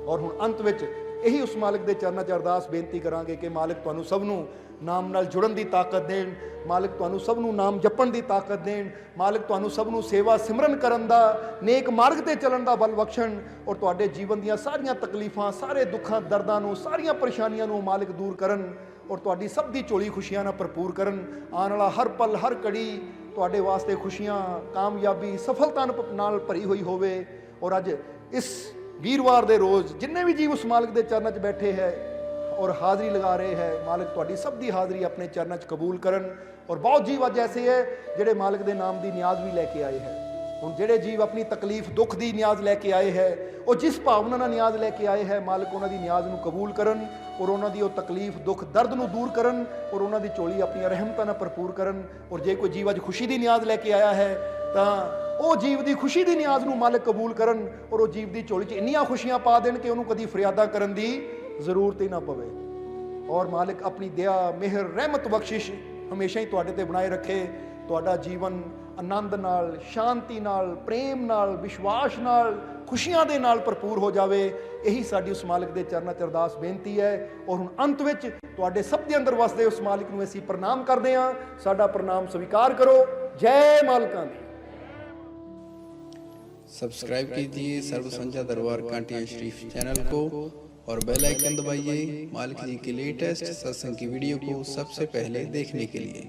और हुण अंत विच यही उस मालिक के चरणों च अरदास बेनती करांगे कि मालिक तुहानू सब नूं नाम नाल जुड़न की ताकत देण, मालिक तुहानू सब नूं नाम जपण की ताकत देण, मालिक तुहानू सब नूं सेवा सिमरन करन दा, नेक मार्ग ते चलन दा बल बख्शण। और तुहाडे जीवन दीयां सारियां तकलीफां, सारे दुखां दर्दां नूं, सारियां परेशानियां नूं मालिक दूर करन और तुहाडी सब दी झोली खुशियां नाल भरपूर करन। आने वाला हर पल, हर घड़ी तुहाडे वास्ते खुशियां, कामयाबी, सफलता नाल भरी हुई होवे। और अज इस वीरवार दे रोज़ जिन्ने भी जीव उस मालिक के चरणों च बैठे हैं और हाज़री लगा रहे हैं, मालिक तुहाडी सब दी हाज़री अपने चरणों च कबूल करन। और बहुत जीव अज ऐसे है जिहड़े मालिक के नाम की न्याज भी लैके आए हैं। हुण जिहड़े जीव अपनी तकलीफ, दुख की न्याज लैके आए हैं, और जिस भावना नाल न्याज लैके आए हैं, मालिक उन्हां दी न्याज नूं कबूल करन और उन्हां दी ओह तकलीफ, दुख, दर्द नूं दूर करन और उन्हां दी झोली अपनी रहमतां नाल भरपूर करन। और जे कोई जीव अज खुशी की न्याज लैके आया है तां ਉਹ जीव की खुशी की न्याज ਨੂੰ मालिक कबूल करन और वो जीव की झोली 'ਚ ਇੰਨੀਆਂ खुशियां पा देन कि ਉਹਨੂੰ कदी फरियादा करन दी जरूरत ही ना पवे। और मालिक अपनी दया, मेहर, रहमत, बख्शिश हमेशा ही तुहाडे ते बनाए रखे। तुहाडा जीवन आनंद नाल, शांति नाल, प्रेम नाल, विश्वास नाल, खुशियां दे नाल भरपूर हो जावे। यही साडी उस मालिक दे चरनां च अरदास बेनती है। और हुण अंत विच तुहाडे सब दे अंदर वसदे उस मालिक नूं असीं प्रणाम करदे हां। साडा प्रणाम स्वीकार करो। जय मालिकां दी। सब्सक्राइब कीजिए सर्व संध्या दरबार कांटिया शरीफ चैनल को और बेल आइकन दबाइए मालिक जी के लेटेस्ट सत्संग की वीडियो को सबसे पहले देखने के लिए।